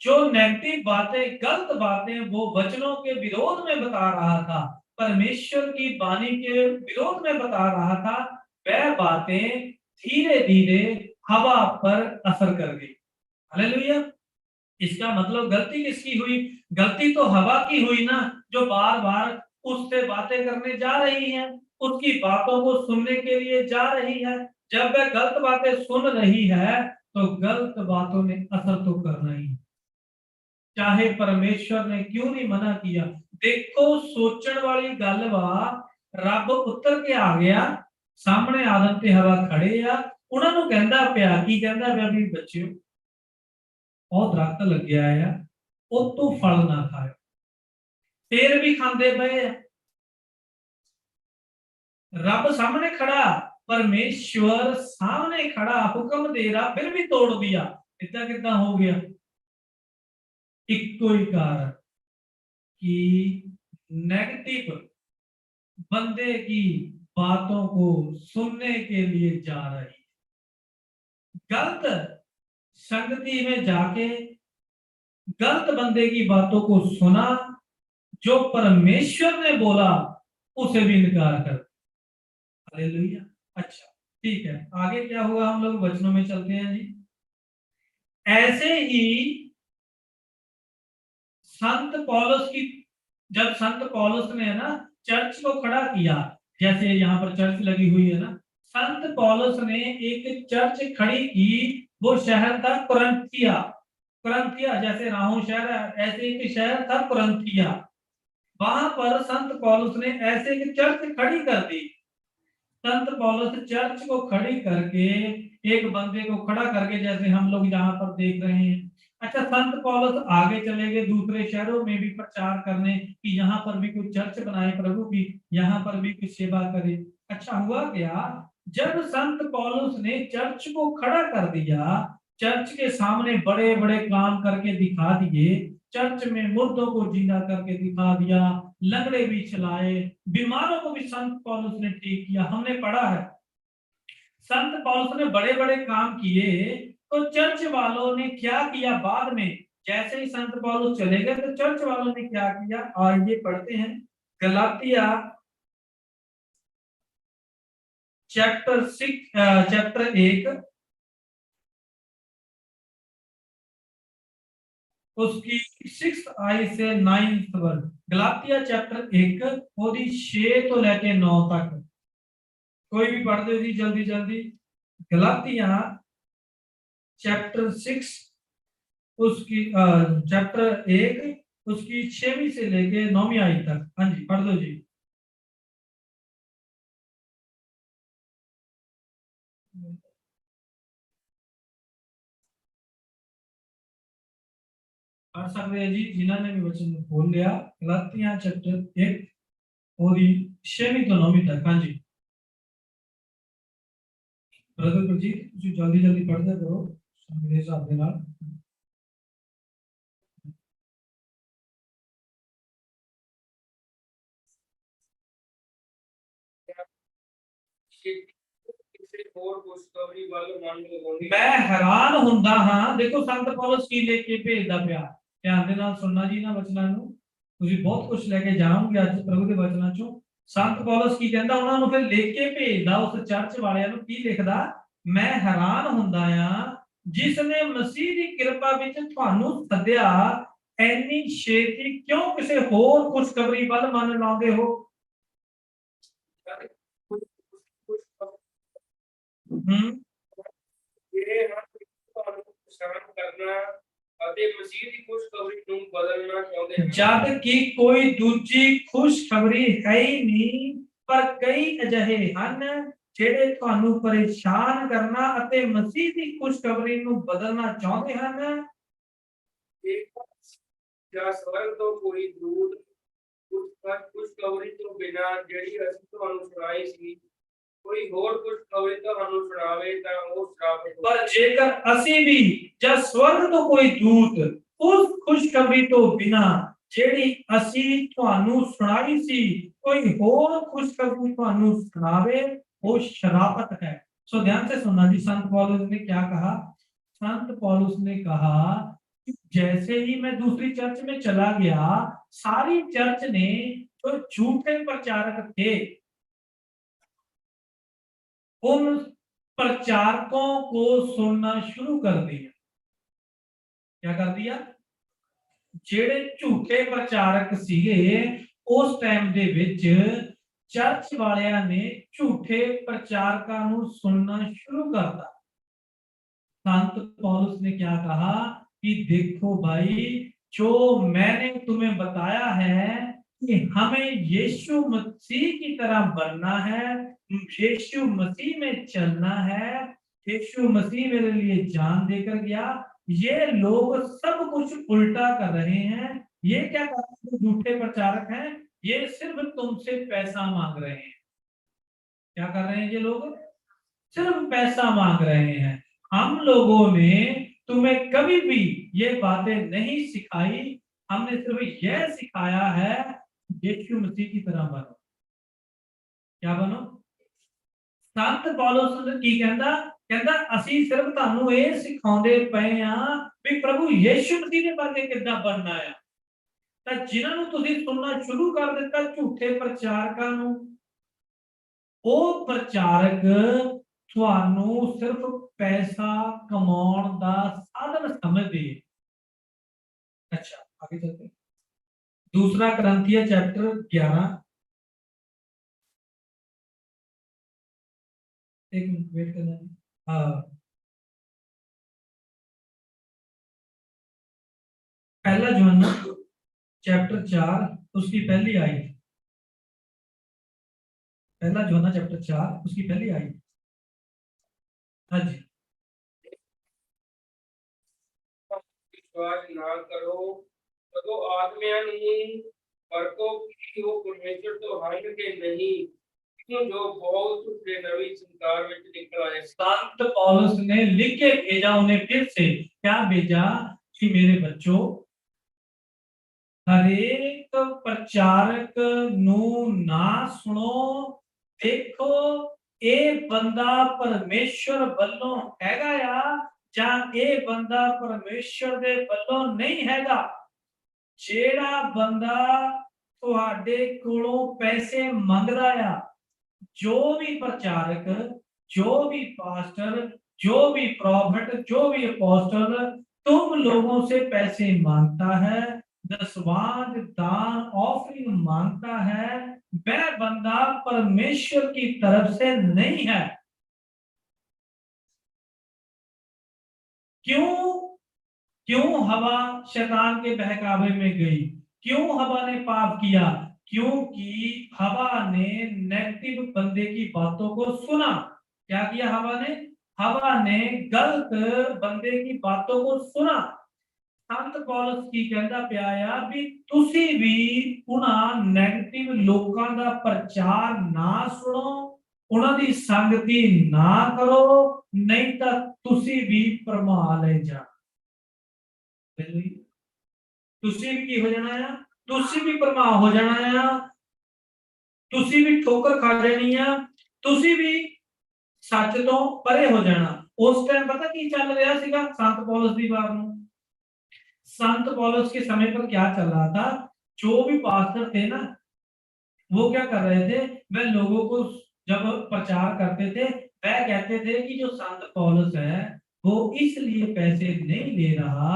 जो नेगेटिव बातें, गलत बातें वो वचनों के विरोध में बता रहा था, परमेश्वर की वाणी के विरोध में बता रहा था, वह बातें धीरे धीरे हवा पर असर कर गई। हालेलुया। इसका मतलब गलती किसकी हुई? गलती तो हवा की हुई ना, जो बार बार उससे बातें करने जा रही है, उसकी बातों को सुनने के लिए जा रही है। जब वह गलत बातें सुन रही है तो गलत बातों ने असर तो करना ही, चाहे परमेश्वर ने क्यों नहीं मना किया। देखो सोचण वाली गल वा, रब उतर के आ गया सामने, आदम ते हवा खड़े आ, उन्हां नूं कहंदा पिया, की कहंदा पिया भी बच्चिओ और दरख्त लग्या है, उतो फल ना खाओ। फिर भी खांदे पए। रब सामने खड़ा, परमेश्वर सामने खड़ा, हुक्म दे रहा, फिर भी तोड़ दिया। इतना कितना हो गया? इको ही कारण कि नेगेटिव बंदे की बातों को सुनने के लिए जा रही, गलत संगति में जाके गलत बंदे की बातों को सुना, जो परमेश्वर ने बोला उसे भी इनकार कर। हालेलुया। अच्छा ठीक है, आगे क्या हुआ, हम लोग वचनों में चलते हैं जी। ऐसे ही संत पौलुस की, जब संत पौलुस ने ना चर्च को खड़ा किया, जैसे यहाँ पर चर्च लगी हुई है ना, संत पौलुस ने एक चर्च खड़ी की। वो शहर था कुरिन्थिया। कुरिन्थिया जैसे राहु शहर है, ऐसे एक शहर था कुरिन्थिया। वहां पर संत पौलुस ने ऐसे एक चर्च खड़ी कर दी। संत पौलुस चर्च को खड़ी करके, एक बंदे को खड़ा करके, जैसे हम लोग यहाँ पर देख रहे हैं। अच्छा, संत पौलुस आगे चले गए दूसरे शहरों में भी प्रचार करने कि यहाँ पर भी कोई चर्च बनाए प्रभु की, यहाँ पर भी कुछ सेवा करे। अच्छा हुआ क्या, जब संत पौलुस ने चर्च को खड़ा कर दिया, चर्च के सामने बड़े बड़े काम करके दिखा दिए, चर्च में मुर्दों को जिंदा करके दिखा दिया, लंगड़े भी चलाए, बीमारों को भी संत पौलुस ने ठीक किया। हमने पढ़ा है संत पौलुस ने बड़े बड़े काम किए, तो चर्च वालों ने क्या किया बाद में, जैसे ही संत पौलुस चले गए तो चर्च वालों ने क्या किया, और ये पढ़ते हैं गलातिया चैप्टर 1 उसकी 6 आई से 9 वर्ड। गलातिया चैप्टर 1 ओदी 6 तो लेके 9 तक, कोई भी पढ़ दो जी जल्दी जल्दी। गलातिया चैप्टर 6 उसकी चैप्टर 1 उसकी 6वीं से लेके 9वीं आई तक। हाँ जी पढ़ दो जी। पढ़ सकते हैं जी जिन्होंने भी वचन खोल लिया। गलातिया चैप्टर 1 और 6वीं तो 9वीं तक। हाँ जी ब्रदर गुरजीत ਤੁਸੀਂ जल्दी जल्दी पढ़ते करो मेरे हिसाब ਦੇ ਨਾਲ। ਕਿਸੇ ਹੋਰ ਖੁਸ਼ਖਬਰੀ ਵੱਲ ਮਨ ਲਗਾਉਂਦੀ मैं हैरान ਹੁੰਦਾ ਹਾਂ। ਦੇਖੋ ਸੰਤ ਪੌਲਸ ਕੀ ਲੈ ਕੇ ਭੇਜਦਾ ਪਿਆ, ਧਿਆਨ ਦੇ ਨਾਲ ਸੁਣਨਾ ਜੀ ਨਾ ਵਚਨਾਂ ਨੂੰ, ਤੁਸੀਂ ਬਹੁਤ ਕੁਝ ਲੈ ਕੇ ਜਾਓਗੇ ਅੱਜ ਪ੍ਰਭੂ ਦੇ ਵਚਨਾਂ ਚੋਂ। ਸੰਤ ਪੌਲਸ ਕੀ ਕਹਿੰਦਾ, ਉਹਨਾਂ ਨੂੰ ਫਿਰ ਲਿਖ ਕੇ ਭੇਜਦਾ ਉਸ ਚਰਚ ਵਾਲਿਆਂ ਨੂੰ। ਕੀ ਲਿਖਦਾ, ਮੈਂ ਹੈਰਾਨ ਹੁੰਦਾ ਆ ਜਿਸ ਨੇ ਮਸੀਹ ਦੀ ਕਿਰਪਾ ਵਿੱਚ ਤੁਹਾਨੂੰ ਸੱਦਿਆ, ਐਨੀ ਛੇਤੀ ਕਿਉਂ ਕਿਸੇ ਹੋਰ ਖੁਸ਼ਖਬਰੀ ਵੱਲ ਮਨ ਲਾਉਂਦੇ ਹੋ। ਜਿਹੜੇ ਹਨ ਤੁਹਾਨੂੰ ਪਛਾਣ ਕਰਨਾ ਅਤੇ ਮਸੀਹ ਦੀ ਖੁਸ਼ਖਬਰੀ ਨੂੰ ਬਦਲਣਾ ਚਾਹੁੰਦੇ ਹਨ। ਜਦ ਕਿ ਕੋਈ ਦੂਜੀ ਖੁਸ਼ਖਬਰੀ ਹੈ ਹੀ ਨਹੀਂ, ਪਰ ਕਈ ਅਜਿਹੇ ਹਨ ਜਿਹੜੇ ਤੁਹਾਨੂੰ ਪਰੇਸ਼ਾਨ ਕਰਨਾ ਅਤੇ ਮਸੀਹ ਦੀ ਖੁਸ਼ਖਬਰੀ ਨੂੰ ਬਦਲਣਾ ਚਾਹੁੰਦੇ ਹਨ। ਜਾਂ ਸਵਰਗ ਤੋਂ ਕੋਈ ਦੂਤ ਖੁਸ਼ਖਬਰੀ ਤੋਂ ਬਿਨਾਂ ਜਿਹੜੀ ਅਸੀਂ ਤੁਹਾਨੂੰ ਸੁਣਾਈ ਸੀ, ਕੋਈ ਹੋਰ ਖੁਸ਼ਖਬਰੀ ਤੁਹਾਨੂੰ ਸੁਣਾਵੇ ਤਾਂ ਉਹ ਸ਼ਰਾਪ। ਪਰ ਜੇਕਰ ਅਸੀਂ ਵੀ ਜਾਂ ਸਵਰਗ ਤੋਂ ਕੋਈ ਦੂਤ ਉਸ ਖੁਸ਼ਖਬਰੀ ਤੋਂ ਬਿਨਾਂ ਜਿਹੜੀ ਅਸੀਂ ਤੁਹਾਨੂੰ ਸੁਣਾਈ ਸੀ, ਕੋਈ ਹੋਰ ਖੁਸ਼ਖਬਰੀ ਤੁਹਾਨੂੰ ਸੁਣਾਵੇ, वो शराफत है। सो ध्यान से सुनना जी, संत पौलुस ने क्या कहा। संत पौलुस ने कहा कि जैसे ही मैं दूसरी चर्च में चला गया, सारी चर्च ने जो झूठे प्रचारक थे उन प्रचारकों को सुनना शुरू कर दिया। क्या कर दिया, ਜਿਹੜੇ ਝੂਠੇ ਪ੍ਰਚਾਰਕ ਸੀਗੇ ਉਸ ਟਾਈਮ ਦੇ ਵਿੱਚ चर्च वालिया ने झूठे प्रचारकों को सुनना शुरू कर दिया। संत पौलुस ने क्या कहा कि देखो भाई, जो मैंने तुम्हें बताया है कि हमें यीशु मसीह की तरह बनना है, यीशु मसीह में चलना है, यीशु मसीह मेरे लिए जान देकर गया, ये लोग सब कुछ उल्टा कर रहे हैं। ये क्या कर रहे हैं, झूठे प्रचारक हैं, ये सिर्फ तुमसे पैसा मांग रहे हैं। क्या कर रहे हैं ये लोग, सिर्फ पैसा मांग रहे हैं। हम लोगों ने तुम्हें कभी भी ये बातें नहीं सिखाई, हमने सिर्फ यह सिखाया है यीशु मसीह की तरह बनो। क्या बनो, संत पौलुस की कहता कहता ਅਸੀਂ ਸਿਰਫ ਤੁਹਾਨੂੰ ਇਹ ਸਿਖਾਉਂਦੇ ਪਏ ਆ ਵੀ ਪ੍ਰਭੂ ਯੀਸ਼ੂ ਮਸੀਹ ਦੇ ਵਰਗੇ ਕਿੱਦਾਂ ਬਣਨਾ ਆ। ਤਾਂ ਜਿਨ੍ਹਾਂ ਨੂੰ ਤੁਸੀਂ ਸੁਣਨਾ ਸ਼ੁਰੂ ਕਰ ਦਿੱਤਾ ਝੂਠੇ ਪ੍ਰਚਾਰਕਾਂ ਨੂੰ, ਉਹ ਪ੍ਰਚਾਰਕ ਤੁਹਾਨੂੰ ਸਿਰਫ ਪੈਸਾ ਕਮਾਉਣ ਦਾ ਸਾਧਨ ਸਮਝਦੇ। अच्छा आगे चलते, दूसरा करंथिया चैप्टर 11, एक मिनट वेट करना। हाँ, पहला यूहन्ना चैप्टर 4 उसकी पहली आई, पहला यूहन्ना चैप्टर 4 उसकी पहली आई। हाँ जी, विश्वास ना करो तो आत्मिया नहीं परखो कि वो परमेश्वर तो हैं कि नहीं, क्यों जो बहुत से नवी संसार में निकल आए। संत पौलुस ने लिख के भेजा उन्हें, फिर से क्या भेजा कि मेरे बच्चों, हरेक एक प्रचारक नू ना सुनो, देखो ये बंदा परमेश्वर वल्लों हैगा या जां ये बंदा परमेश्वर दे वल्लों नहीं हैगा। जेड़ा बंदा तुहाडे कोलों पैसे मंगदा आ, जो भी प्रचारक, जो भी पास्टर, जो भी प्रॉफिट, जो भी अपोस्टल तुम लोगों से पैसे मांगता है, दसवांज दान ऑफरिंग मांगता है, वह बंदा परमेश्वर की तरफ से नहीं है। क्यों हवा शैतान के बहकावे में गई? क्यों हवा ने पाप किया? क्योंकि हवा ने नेगेटिव बंदे की बातों को सुना। क्या किया हवा ने? हवा ने गलत बंदे की बातों को सुना। संत पौलुस की कहता पिया आ भी तुसी भी उन्हां नेगेटिव लोकां दा प्रचार ना सुनो, उन्हां दी संगति ना करो, नहीं तो तुसी भी भरमा ले जा। तुसी भी की हो जाना है, तुसी भी भरमा हो जाना है, तुसी भी ठोकर खा जानी है, तुसी भी सच तो परे हो जाना। उस टाइम पता की चल रहा सीगा संत पौलुस दी बात नूं? संत पौलुस के समय पर क्या चल रहा था? जो भी पास्टर थे ना, वो क्या कर रहे थे? वह लोगों को जब प्रचार करते थे, वह कहते थे कि जो संत पौलुस है वो इसलिए पैसे नहीं ले रहा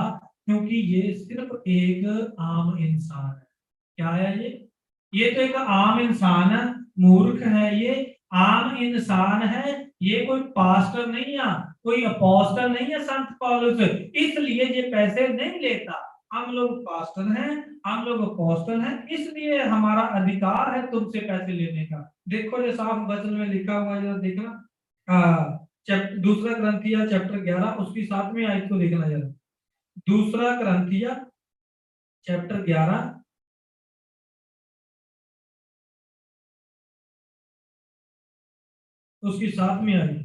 क्योंकि ये सिर्फ एक आम इंसान है। क्या है ये तो एक आम इंसान है, मूर्ख है, ये आम इंसान है, ये कोई पास्टर नहीं है, कोई अपोस्टल नहीं है संत पौलुस, इसलिए ये पैसे नहीं लेता। हम लोग पास्टर हैं, हम लोग अपोस्टल हैं, इसलिए हमारा अधिकार है तुमसे पैसे लेने का। देखो जो साफ वचन में लिखा हुआ है, देखना दूसरा ग्रंथिया चैप्टर 11 उसकी 7वीं आयत को देखना जरा। दूसरा ग्रंथिया चैप्टर 11 उसकी 7वीं आयत।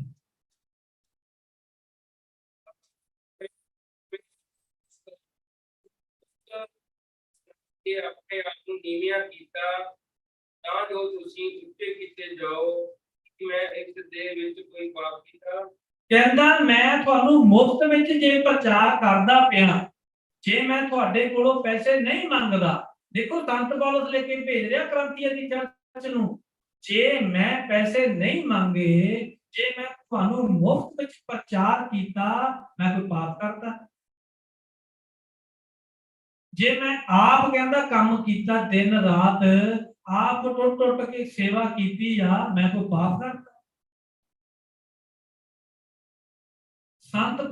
अपने आप को नीविया कीता ਤਾਂ ਜੋ ਤੁਸੀਂ ਉੱਤੇ ਕੀਤੇ ਜਾਓ ਕਿ ਮੈਂ ਇਸ ਦੇਹ ਵਿੱਚ ਕੋਈ ਪਾਪ ਕੀਤਾ। ਕਹਿੰਦਾ ਮੈਂ ਤੁਹਾਨੂੰ ਮੁਫਤ ਵਿੱਚ ਜੇ ਪ੍ਰਚਾਰ ਕਰਦਾ ਪਿਆ, ਜੇ ਮੈਂ ਤੁਹਾਡੇ ਕੋਲੋਂ ਪੈਸੇ ਨਹੀਂ ਮੰਗਦਾ। ਦੇਖੋ ਸੰਤ ਪੌਲੁਸ ਲੈ ਕੇ ਭੇਜ ਰਿਹਾ ਕਰੰਥੀਆਂ ਦੀ ਚਰਚ ਨੂੰ, ਜੇ ਮੈਂ ਪੈਸੇ ਨਹੀਂ ਮੰਗੇ, ਜੇ ਮੈਂ ਤੁਹਾਨੂੰ ਮੁਫਤ ਵਿੱਚ ਪ੍ਰਚਾਰ ਕੀਤਾ, ਮੈਂ ਕੋਈ ਪਾਪ ਕਰਤਾ? जे मैं आप कहता काम किया दिन रात, आप टुट टुट के सेवा की, या मैं कोई पाप करता? संत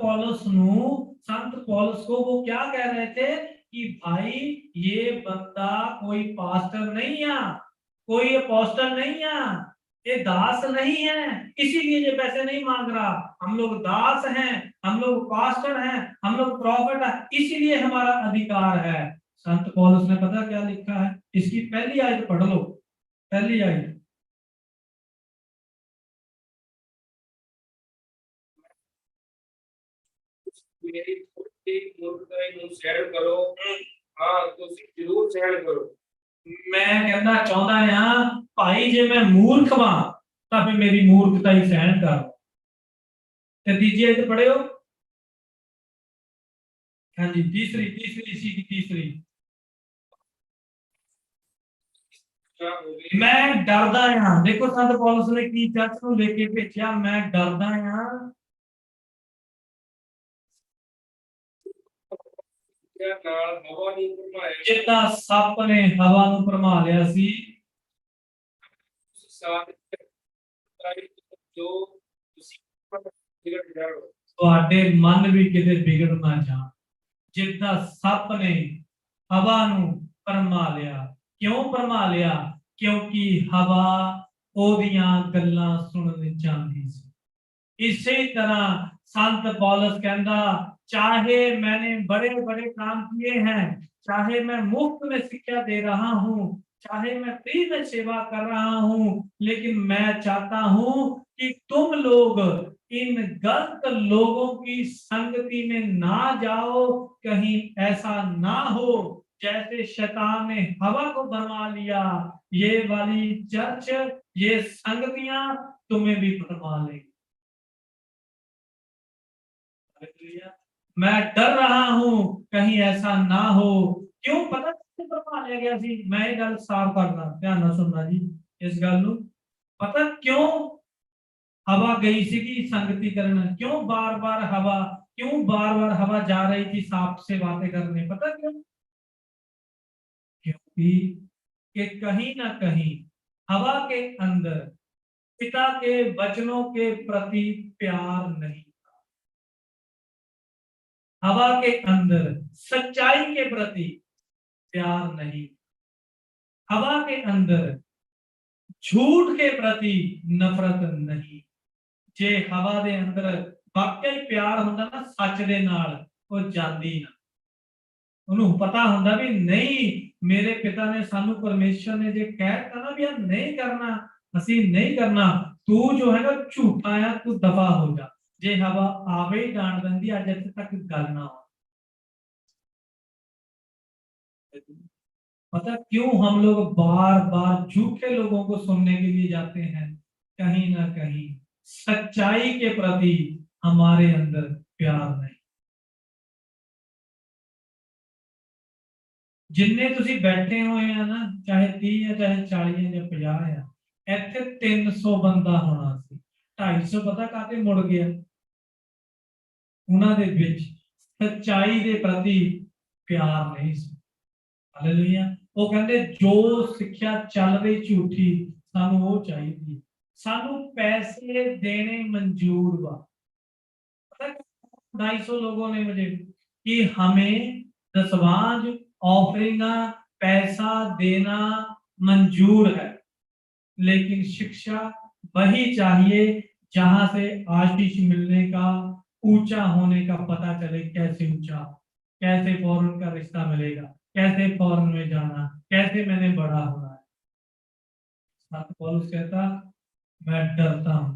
पौलुस को वो क्या कह रहे थे कि भाई ये बंदा कोई पास्टर नहीं है, कोई अपोस्टल नहीं है, ये दास नहीं है, इसीलिए ये पैसे नहीं मांग रहा। हम लोग दास हैं, हम लोग पास्टर हैं, हम लोग प्रॉफिट है, इसीलिए हमारा अधिकार है। संत पौलुस ने पता क्या लिखा है? इसकी पहली आयत पढ़ लो, पहली आयत। मेरी थोड़ी मूर्खता ਨੂੰ ਸਹਿਣ ਕਰੋ। ਹਾਂ ਤੁਸੀਂ ਜ਼ਰੂਰ ਸਹਿਣ ਕਰੋ। मैं कहना चाहता हां भाई जे मैं मूर्ख वां तां फिर मेरी मूर्खता ही सहन कर। ते तीजी आयत पढ़ियो। हां जी तीसरी इसी की तीसरी। मैं डरदा हां। देखो संत पौलुस ने की चर्च को लेके भेजा, मैं डरदा हां ਨਾਲ ਹਵਾ ਨੂੰ ਘੁਮਾਇਆ जितना सप ने हवा ਨੂੰ ਭਰਮਾ ਲਿਆ ਸੀ। ਸਾਥ ਜੋ ਤੁਸੀਂ ਵਿਗੜ ਜਾਓ, ਤੁਹਾਡੇ ਮਨ ਵੀ ਕਿਤੇ ਵਿਗੜ ਨਾ ਜਾਣ। ਜਿੱਦਾਂ ਸੱਪ ਨੇ ਹਵਾ ਨੂੰ ਭਰਮਾ ਲਿਆ। ਕਿਉਂ ਭਰਮਾ ਲਿਆ? ਕਿਉਂਕਿ ਹਵਾ ਉਹਦੀਆਂ ਗੱਲਾਂ ਸੁਣਨ ਚਾਹੁੰਦੀ ਸੀ। इसी तरह संत पौलुस कहता चाहे मैंने बड़े बड़े काम किए हैं, चाहे मैं मुफ्त में शिक्षा दे रहा हूं, चाहे मैं फ्री में सेवा कर रहा हूं, लेकिन मैं चाहता हूं कि तुम लोग इन गलत लोगों की संगति में ना जाओ। कहीं ऐसा ना हो जैसे शैतान ने हवा को भरमा लिया, ये वाली चर्च, ये संगतियां तुम्हें भी भरमा लेगी। हालेलुया। मैं डर रहा हूं कहीं ऐसा ना हो। क्यों? पता नहीं भरमा लिया गया सी। मैं ये गल साफ करना, ध्यान ना सुनना जी इस गल नूं। पता क्यों हवा गई सी संगति करना? क्यों बार बार हवा, क्यों बार बार हवा जा रही थी सांप से बातें करने? पता क्यों? क्योंकि कि कहीं ना कहीं हवा के अंदर पिता के वचनों के प्रति प्यार नहीं, हवा के अंदर सच्चाई के प्रति प्यार नहीं, हवा के अंदर झूठ के प्रति नफरत नहीं। जे हवा दे अंदर वाकई प्यार हुंदा ना सच दे नाल, वो जांदी ना। ਉਹਨੂੰ ਪਤਾ ਹੁੰਦਾ ਵੀ ਨਹੀਂ, ਮੇਰੇ ਪਿਤਾ ਨੇ ਸਾਨੂੰ, ਪਰਮੇਸ਼ਰ ਨੇ ਜੇ ਕਹਿਤਾ ਨਾ ਵੀ ਆ ਨਹੀਂ ਕਰਨਾ, ਅਸੀਂ ਨਹੀਂ ਕਰਨਾ, ਤੂੰ ਜੋ ਹੈਗਾ ਝੂਠਾ ਆ, ਤੂੰ ਦਫਾ ਹੋ ਜਾ। ਜੇ ਹਵਾ ਆਵੇ ਹੀ ਡਾਂਟ ਦਿੰਦੀ, ਅੱਜ ਇੱਥੇ ਤੱਕ ਗੱਲ ਨਾ हो। पता क्यों हम लोग बार बार झूठे लोगों को सुनने के लिए जाते हैं? कहीं ना कहीं सच्चाई के प्रति हमारे अंदर प्यार नहीं। जिन्ने तुसी बैठे हुए हैं ना, चाहे 30 है, चाहे 40 है, या 50 है, ਇੱਥੇ 300 ਬੰਦਾ ਹੋਣਾ ਸੀ, 250 ਪਤਾ ਕਾਤੇ ਮੁੜ ਗਿਆ? ਉਹਨਾਂ ਦੇ ਵਿੱਚ ਸੱਚਾਈ ਦੇ ਪ੍ਰਤੀ ਪਿਆਰ ਨਹੀਂ ਸੀ। ਹਾਲੇਲੂਇਆ। ਉਹ ਕਹਿੰਦੇ ਜੋ ਸਿੱਖਿਆ ਚੱਲ ਰਹੀ ਝੂਠੀ, ਸਾਨੂੰ ਉਹ ਚਾਹੀਦੀ, ਸਾਨੂੰ पैसे देने मंजूर बा। पता 250 लोगों ने मुझे कि हमें दसवांज, ऑफरिंग, पैसा देना मंजूर है, लेकिन शिक्षा वही चाहिए जहां से आशीष मिलने का, ऊंचा होने का पता चले। कैसे ऊंचा, कैसे फॉरेन का रिश्ता मिलेगा, कैसे फॉरेन में जाना, कैसे मैंने बड़ा होना है। पौलुस कहता मैं डरता हूं।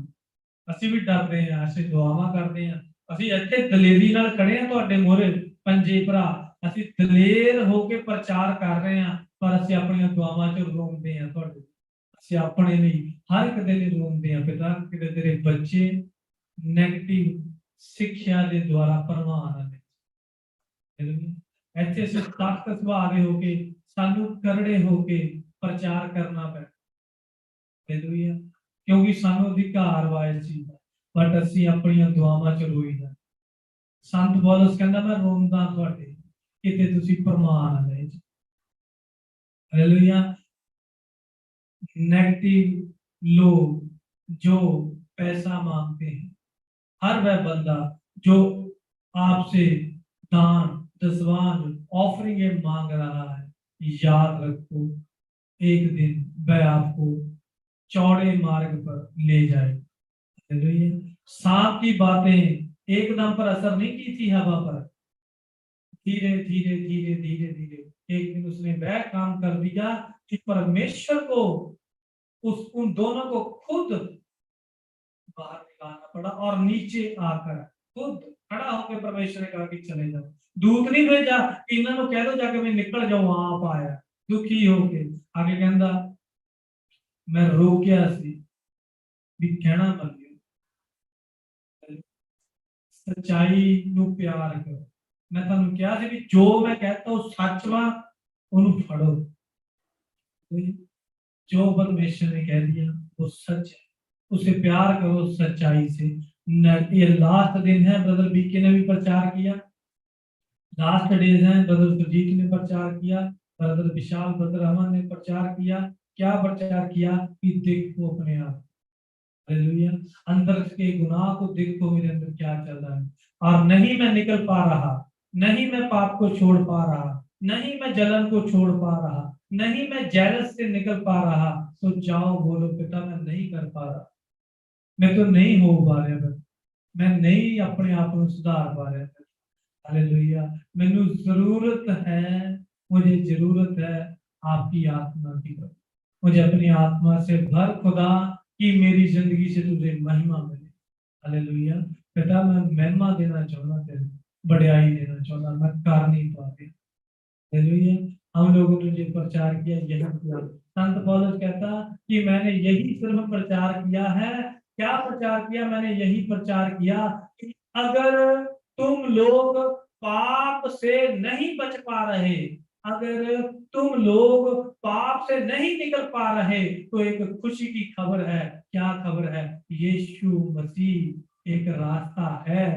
ਅਸੀਂ ਵੀ ਡਰਦੇ ਹਾਂ, ਅਸੀਂ ਦੁਆਵਾਂ ਕਰਦੇ ਹਾਂ, ਅਸੀਂ ਇੱਥੇ ਦਲੇਰੀ ਨਾਲ ਖੜੇ ਹਾਂ ਤੁਹਾਡੇ ਮੂਹਰੇ ਪੰਜੇ ਭਰਾ, ਅਸੀਂ ਦਲੇਰ ਹੋ ਕੇ ਪ੍ਰਚਾਰ ਕਰ ਰਹੇ ਹਾਂ, ਪਰ ਅਸੀਂ ਆਪਣੀਆਂ ਦੁਆਵਾਂ 'ਚ ਰੋਂਦੇ ਹਾਂ ਤੁਹਾਡੇ। ਅਸੀਂ ਆਪਣੇ ਲਈ ਹਰ ਇੱਕ ਦੇ ਲਈ ਰੋਂਦੇ ਹਾਂ, ਪਿਤਾ ਕਿਤੇ ਤੇਰੇ ਬੱਚੇ ਨੈਗੇਟਿਵ ਸਿੱਖਿਆ ਦੇ ਦੁਆਰਾ ਪ੍ਰਵਾਨ ਨੇ। ਇੱਥੇ ਅਸੀਂ ਸਖਤ ਸੁਭਾਅ ਦੇ ਹੋ ਕੇ, ਸਾਨੂੰ ਕਰੜੇ ਹੋ ਕੇ ਪ੍ਰਚਾਰ ਕਰਨਾ ਪੈਂਦਾ। ਹਾਲੇਲੂਇਆ। क्योंकि सानू अधिकार वाए सी, बट असी अपनी दुआवां च रोईदा। संत पौलुस कहंदा मैं रोंदा तुहाडे किते तुसी प्रमाण ले। हालेलुया। नेगेटिव लोग जो पैसा मांगते हैं, हर वह बंदा जो आपसे दान, दसवांज, ऑफरिंग मांग रहा है, याद रखो एक दिन वह आपको चौड़े मार्ग पर ले जाए। सांप की बातें एकदम पर असर नहीं की थी हवा पर, धीरे धीरे धीरे धीरे धीरे एक दिन उसने वह काम कर दिया कि परमेश्वर को, उन दोनों को खुद बाहर निकालना पड़ा, और नीचे आकर खुद खड़ा होकर परमेश्वर ने कहा कि चले जाओ। दूत नहीं भेजा कि इन्होंने कह दो जाके मैं निकल जाऊं, आप आया दुखी होके। आगे कहता मैं रोकिया सी भी कहना मन लियो, सच्चाई नू प्यार करो। मैं तुहानू कहा सी भी जो मैं कहता हूं सच वा, ओनू फड़ो। जो परमेश्वर ने कह दिया वो सच है, उसे प्यार करो सच्चाई से। ये लास्ट दिन है, ब्रदर बीके ने भी प्रचार किया, लास्ट डेज हैं, ब्रदर सुजीत ने प्रचार किया, ब्रदर विशाल, ब्रदर अमन ने प्रचार किया। क्या प्रचार किया? कि देखो अपने आप, हालेलुया, अंदर के गुनाह को देखो, मेरे अंदर क्या चल रहा है। और नहीं मैं निकल पा रहा, नहीं मैं पाप को छोड़ पा रहा, नहीं मैं जलन को छोड़ पा रहा, नहीं मैं जेलस से निकल पा रहा, तो जाओ बोलो पिता मैं नहीं कर पा रहा, मैं तो नहीं हो पा रहा, मैं नहीं अपने आप को सुधार पा रहा। हालेलुया। मैनू जरूरत है, मुझे जरूरत है आपकी आत्मा की। मुझे अपनी आत्मा से भर खुदा कि मेरी जिंदगी से तुझे महिमा मिले। हालेलुया। पिता मैं महिमा देना चाहता, तेरे बड़ाई देना चाहता, मैं कर नहीं पा रहा। हालेलुया। हम लोगों ने जो प्रचार किया यही किया। संत पौलुस कहता कि मैंने यही सिर्फ प्रचार किया है। क्या प्रचार किया? मैंने यही प्रचार किया कि अगर तुम लोग पाप से नहीं बच पा रहे, अगर तुम लोग पाप से नहीं निकल पा रहे, तो एक खुशी की खबर है। क्या खबर है? यीशु मसीह एक रास्ता है,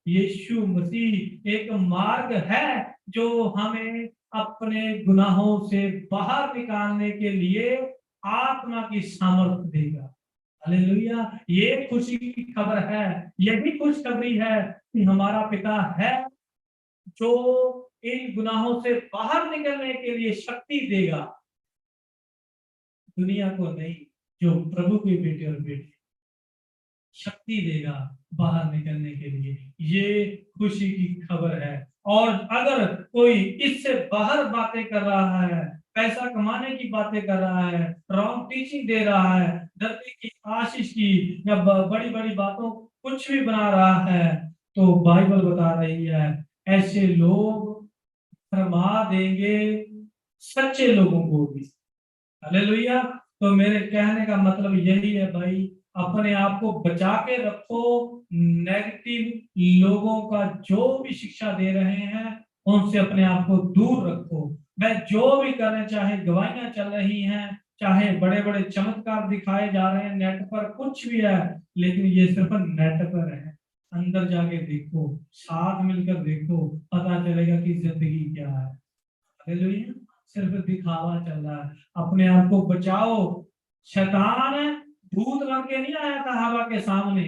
यीशु मसीह एक मार्ग है जो हमें अपने गुनाहों से बाहर निकालने के लिए आत्मा की सामर्थ्य देगा। हालेलुया। ये खुशी की खबर है, यही खुशखबरी है कि हमारा पिता है जो इन गुनाहों से बाहर निकलने के लिए शक्ति देगा, दुनिया को नहीं, जो प्रभु के बेटे और बेटी शक्ति देगा बाहर निकलने के लिए। ये खुशी की खबर है। और अगर कोई इससे बाहर बातें कर रहा है, पैसा कमाने की बातें कर रहा है, रॉन्ग टीचिंग दे रहा है, धरती की आशीष की या बड़ी बड़ी बातों कुछ भी बना रहा है, तो बाइबल बता रही है ऐसे लोग फरमा देंगे सच्चे लोगों को भी। हालेलुया। तो मेरे कहने का मतलब यही है भाई, अपने आप को बचा के रखो नेगेटिव लोगों का, जो भी शिक्षा दे रहे हैं उनसे अपने आप को दूर रखो। मैं जो भी करने, चाहे गवाहियां चल रही हैं, चाहे बड़े बड़े चमत्कार दिखाए जा रहे हैं नेट पर, कुछ भी है, लेकिन ये सिर्फ नेट पर है। अंदर जाके देखो, साथ मिलकर देखो, पता चलेगा कि जिंदगी क्या है। हालेलुया। सिर्फ दिखावा चल रहा है। अपने आप को बचाओ। शैतान भूत बन के नहीं आया था हवा के सामने,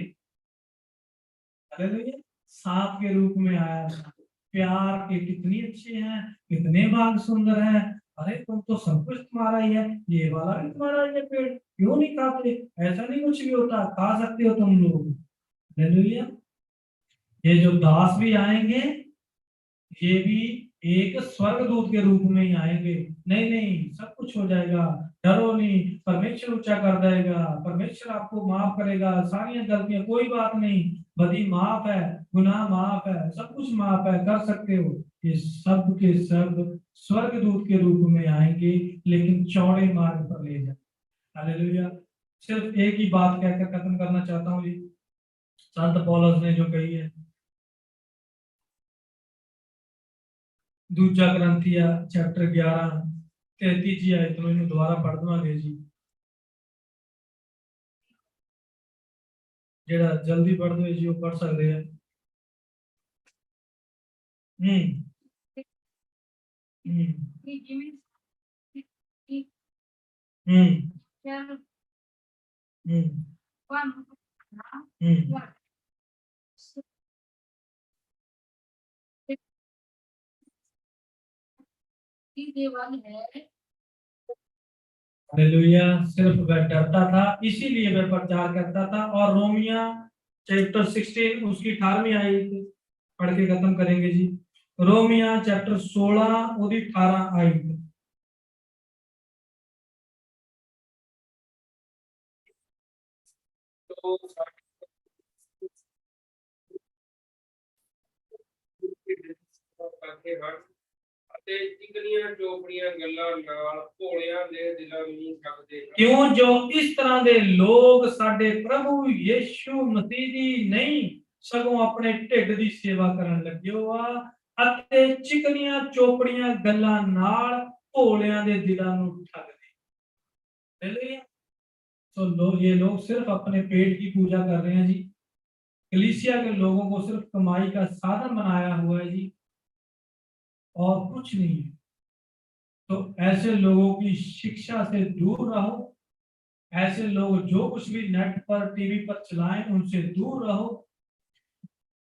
हालेलुया, सांप के रूप में आया था। प्यार के कितनी अच्छे हैं, कितने भाग सुंदर हैं। अरे तुम तो सब कुछ तुम्हारा ही है, ये वाला भी तुम्हारा ही है, पेड़ क्यों नहीं खाते? ऐसा नहीं कुछ भी होता, खा सकते हो तुम लोग। हालेलुया। ये जो दास भी आएंगे, ये भी एक स्वर्गदूत के रूप में ही आएंगे। नहीं नहीं, सब कुछ हो जाएगा, डरो नहीं, परमेश्वर ऊंचा कर देगा, परमेश्वर आपको माफ करेगा सारी गलतियां, कोई बात नहीं, बदी माफ है, गुनाह माफ है, सब कुछ माफ है, कर सकते हो। ये सब के सब स्वर्गदूत के रूप में आएंगे, लेकिन चौड़े मार्ग पर ले जाए। हालेलुया। सिर्फ एक ही बात कहकर खत्म करना चाहता हूँ जी, संत पौलुस ने जो कही है, दूजा ग्रंथिया चैप्टर 11 33 आयत ਨੂੰ ਇਹਨੂੰ ਦੁਬਾਰਾ ਪੜ੍ਹ ਦਵਾਂਗੇ ਜੀ। ਜਿਹੜਾ ਜਲਦੀ ਪੜ੍ਹ ਦੋ ਜੀ ਉਹ ਪੜ੍ਹ ਸਕਦੇ ਆ। हालेलुया। सिर्फ वह डरता था, इसीलिए वह प्रचार करता था। और रोमिया चैप्टर 16 उसकी 18वीं आयत पढ़ के खत्म करेंगे जी। रोमिया चैप्टर 16 ਉਹਦੀ 18 आयत। तो ਕਰਕੇ ਹਨ ਅਤੇ ਚਿਕਨੀਆਂ ਚੋਪੜੀਆਂ ਗੱਲਾਂ ਨਾਲ ਭੋਲਿਆਂ ਦੇ ਦਿਲਾਂ ਨੂੰ ਠੱਗਦੇ ਹਨ। क्यों जो इस तरह ਦੇ ਲੋਕ ਸਾਡੇ ਪ੍ਰਭੂ ਯੀਸ਼ੂ ਮਸੀਹ ਦੀ ਨਹੀਂ ਸਗੋਂ ਆਪਣੇ ਢਿੱਡ ਦੀ ਸੇਵਾ ਕਰਨ ਲੱਗੇ ਹੋ ਆ, ਅਤੇ ਚਿਕਨੀਆਂ ਚੋਪੜੀਆਂ ਗੱਲਾਂ ਨਾਲ ਭੋਲਿਆਂ ਦੇ ਦਿਲਾਂ ਨੂੰ ਠੱਗਦੇ। हालेलुया। तो लोग, ये लोग सिर्फ अपने पेट की पूजा कर रहे हैं जी। कलीसिया के लोगों को सिर्फ कमाई का साधन बनाया हुआ है जी, और कुछ नहीं है। तो ऐसे लोगों की शिक्षा से दूर रहो। ऐसे लोग जो कुछ भी नेट पर, टीवी पर चलाएं, उनसे दूर रहो।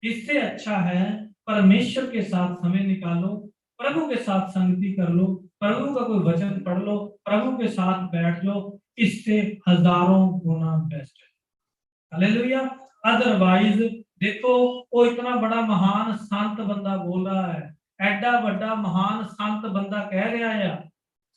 इससे अच्छा है परमेश्वर के साथ समय निकालो, प्रभु के साथ संगति कर लो, प्रभु का कोई वचन पढ़ लो, प्रभु के साथ बैठ जाओ, इससे हजारों गुना बेस्ट है। हालेलुया। अदरवाइज देखो, वो इतना बड़ा महान संत बंदा बोल रहा है, एडा बड़ा महान संत बंदा कह रहा है,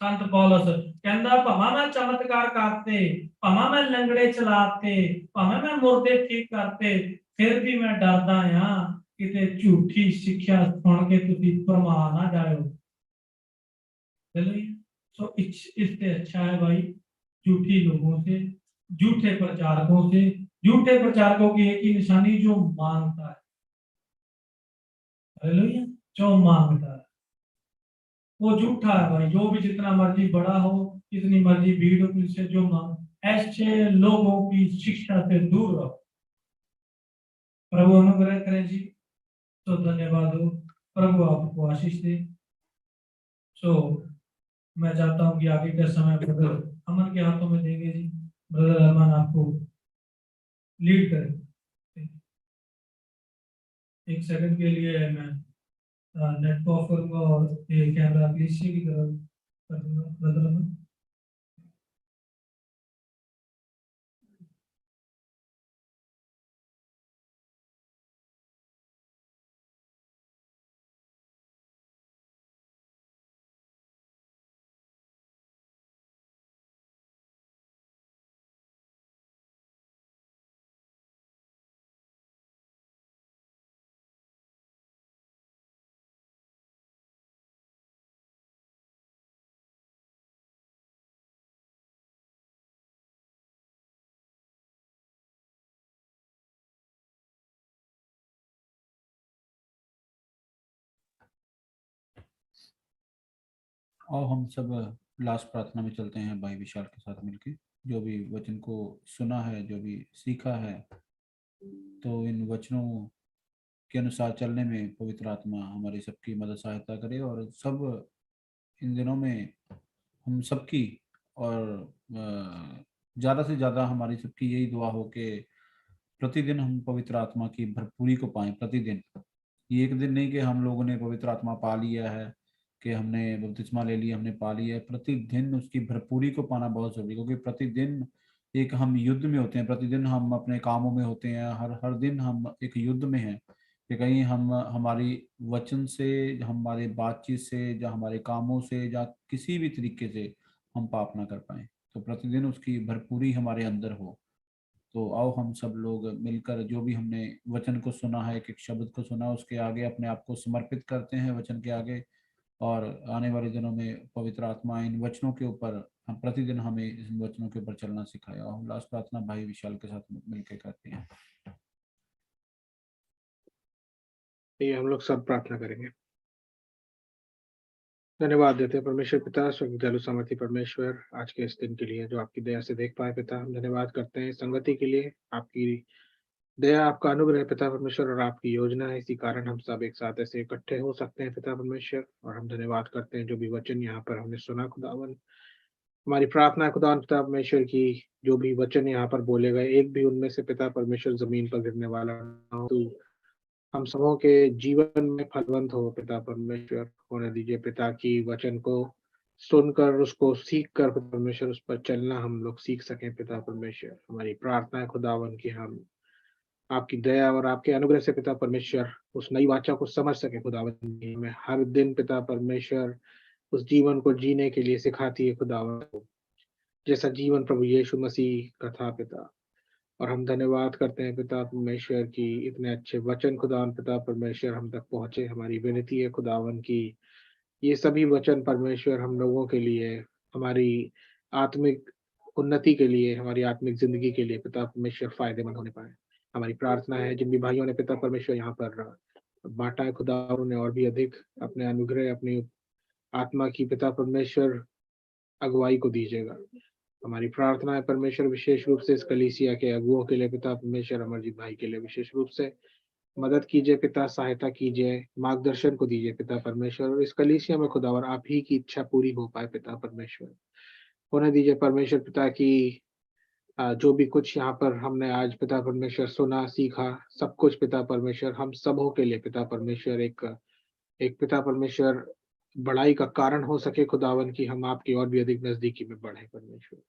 संत पौलुस कहता भावें मैं चमत्कार करते, भावें मैं लंगड़े चलाते, भावें मैं मुर्दे ठीक करते, फिर भी मैं डरदा हां किते झूठी शिक्षा सुन के तुसी भरमा ना जाओ। तो इससे अच्छा है भाई झूठी लोगों से, झूठे प्रचारकों से। झूठे प्रचारकों की एक ही निशानी, जो मांगता है, हालेलुया, जो मांगता है वो झूठा है भाई। जो भी जितना मर्जी बड़ा हो, जितनी मर्जी भीड़ हो, उससे जो मांग, ऐसे लोगों की शिक्षा से दूर रहो। प्रभु अनुग्रह करें जी। तो धन्यवाद हो, प्रभु आपको आशीष दे। सो मैं चाहता हूँ कि आगे का समय ब्रदर अमन के हाथों में देंगे जी। ब्रदर अमन आपको लीड करें। एक सेकंड के लिए मैं नेट को ऑफ करूंगा और ये कैमरा प्लीज की तरफ कर दूंगा ब्रदर अमन। और हम सब लास्ट प्रार्थना में चलते हैं भाई विशाल के साथ मिलके। जो भी वचन को सुना है, जो भी सीखा है, तो इन वचनों के अनुसार चलने में पवित्र आत्मा हमारी सबकी मदद सहायता करे। और सब इन दिनों में हम सबकी और ज़्यादा से ज़्यादा हमारी सबकी यही दुआ हो कि प्रतिदिन हम पवित्र आत्मा की भरपूरी को पाएं। प्रतिदिन, ये एक दिन नहीं कि हम लोगों ने पवित्र आत्मा पा लिया है, कि हमने बपतिस्मा ले लिया, हमने पा लिया है। प्रतिदिन उसकी भरपूरी को पाना बहुत जरूरी है, क्योंकि प्रतिदिन एक हम युद्ध में होते हैं। प्रतिदिन हम अपने कामों में होते हैं, हर हर दिन हम एक युद्ध में हैं कि कहीं हम हमारी वचन से, हमारे बातचीत से, या हमारे कामों से, या किसी भी तरीके से हम पाप ना कर पाए। तो प्रतिदिन उसकी भरपूरी हमारे अंदर हो। तो आओ हम सब लोग मिलकर जो भी हमने वचन को सुना है, एक एक शब्द को सुना, उसके आगे अपने आप को समर्पित करते हैं वचन के आगे। और आने वाले दिनों में पवित्र आत्मा इन वचनों के ऊपर, हम प्रतिदिन हमें इन वचनों के ऊपर चलना सिखाया। और हम लास्ट प्रार्थना भाई विशाल के साथ मिलकर करते हैं। ये हम लोग सब प्रार्थना करेंगे। धन्यवाद देते हैं परमेश्वर पिता, स्वर्गीय सामर्थी परमेश्वर, आज के इस दिन के लिए जो आपकी दया से देख पाए पिता। हम धन्यवाद करते हैं संगति के लिए, आपकी दया, आपका अनुग्रह पिता परमेश्वर, और आपकी योजना है, इसी कारण हम सब एक साथ ऐसे इकट्ठे हो सकते हैं पिता परमेश्वर। और हम धन्यवाद करते हैं जो भी वचन यहाँ पर हमने सुना खुदावन। हमारी प्रार्थना है खुदावन पिता परमेश्वर की, जो भी वचन यहाँ पर बोले गए, एक भी उनमें से पिता परमेश्वर जमीन पर गिरने वाला ना हो, तो हम सबों के जीवन में फलवंत हो पिता परमेश्वर। होने दीजिए पिता की वचन को सुनकर, उसको सीख कर परमेश्वर उस पर चलना हम लोग सीख सकें पिता परमेश्वर। हमारी प्रार्थना है खुदावन की हम आपकी दया और आपके अनुग्रह से पिता परमेश्वर उस नई वाचा को समझ सके खुदावन। में हर दिन पिता परमेश्वर उस जीवन को जीने के लिए सिखाती है खुदावन, जैसा जीवन प्रभु यीशु मसीह का था पिता। और हम धन्यवाद करते हैं पिता परमेश्वर की इतने अच्छे वचन खुदावन पिता परमेश्वर हम तक पहुंचे। हमारी विनती है खुदावन की ये सभी वचन परमेश्वर हम लोगों के लिए, हमारी आत्मिक उन्नति के लिए, हमारी आत्मिक जिंदगी के लिए पिता परमेश्वर फायदेमंद होने पाए। हमारी प्रार्थना है जिन भी भाइयों ने पिता परमेश्वर यहाँ पर बांटा है खुदा, उन्हें और भी अधिक अपने अनुग्रह, अपनी आत्मा की पिता परमेश्वर अगुवाई को दीजिएगा। हमारी प्रार्थना है परमेश्वर विशेष रूप से इस कलीसिया के अगुओं के लिए पिता परमेश्वर, अमरजीत भाई के लिए विशेष रूप से मदद कीजिए पिता, सहायता कीजिए, मार्गदर्शन को दीजिए पिता परमेश्वर। और इस कलीसिया में खुदावर आप ही की इच्छा पूरी हो पाए पिता परमेश्वर। होने दीजिए परमेश्वर पिता की जो भी कुछ यहाँ पर हमने आज पिता परमेश्वर सुना, सीखा, सब कुछ पिता परमेश्वर हम सबों के लिए पिता परमेश्वर एक एक पिता परमेश्वर बड़ाई का कारण हो सके खुदावन की, हम आपकी और भी अधिक नजदीकी में बढ़े परमेश्वर।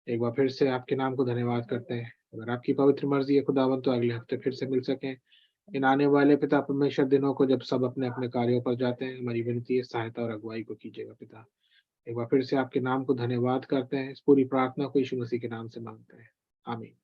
एक बार फिर से आपके नाम को धन्यवाद करते हैं। अगर आपकी पवित्र मर्जी है खुदावन तो अगले हफ्ते फिर से मिल सकें इन आने वाले पिता परमेश्वर दिनों को, जब सब अपने अपने कार्यों पर जाते हैं। हमारी विनती है सहायता और अगुवाई को कीजिएगा पिता। एक बार फिर से आपके नाम को धन्यवाद करते हैं। इस पूरी प्रार्थना को यीशु मसीह के नाम से मांगते हैं, आमीन।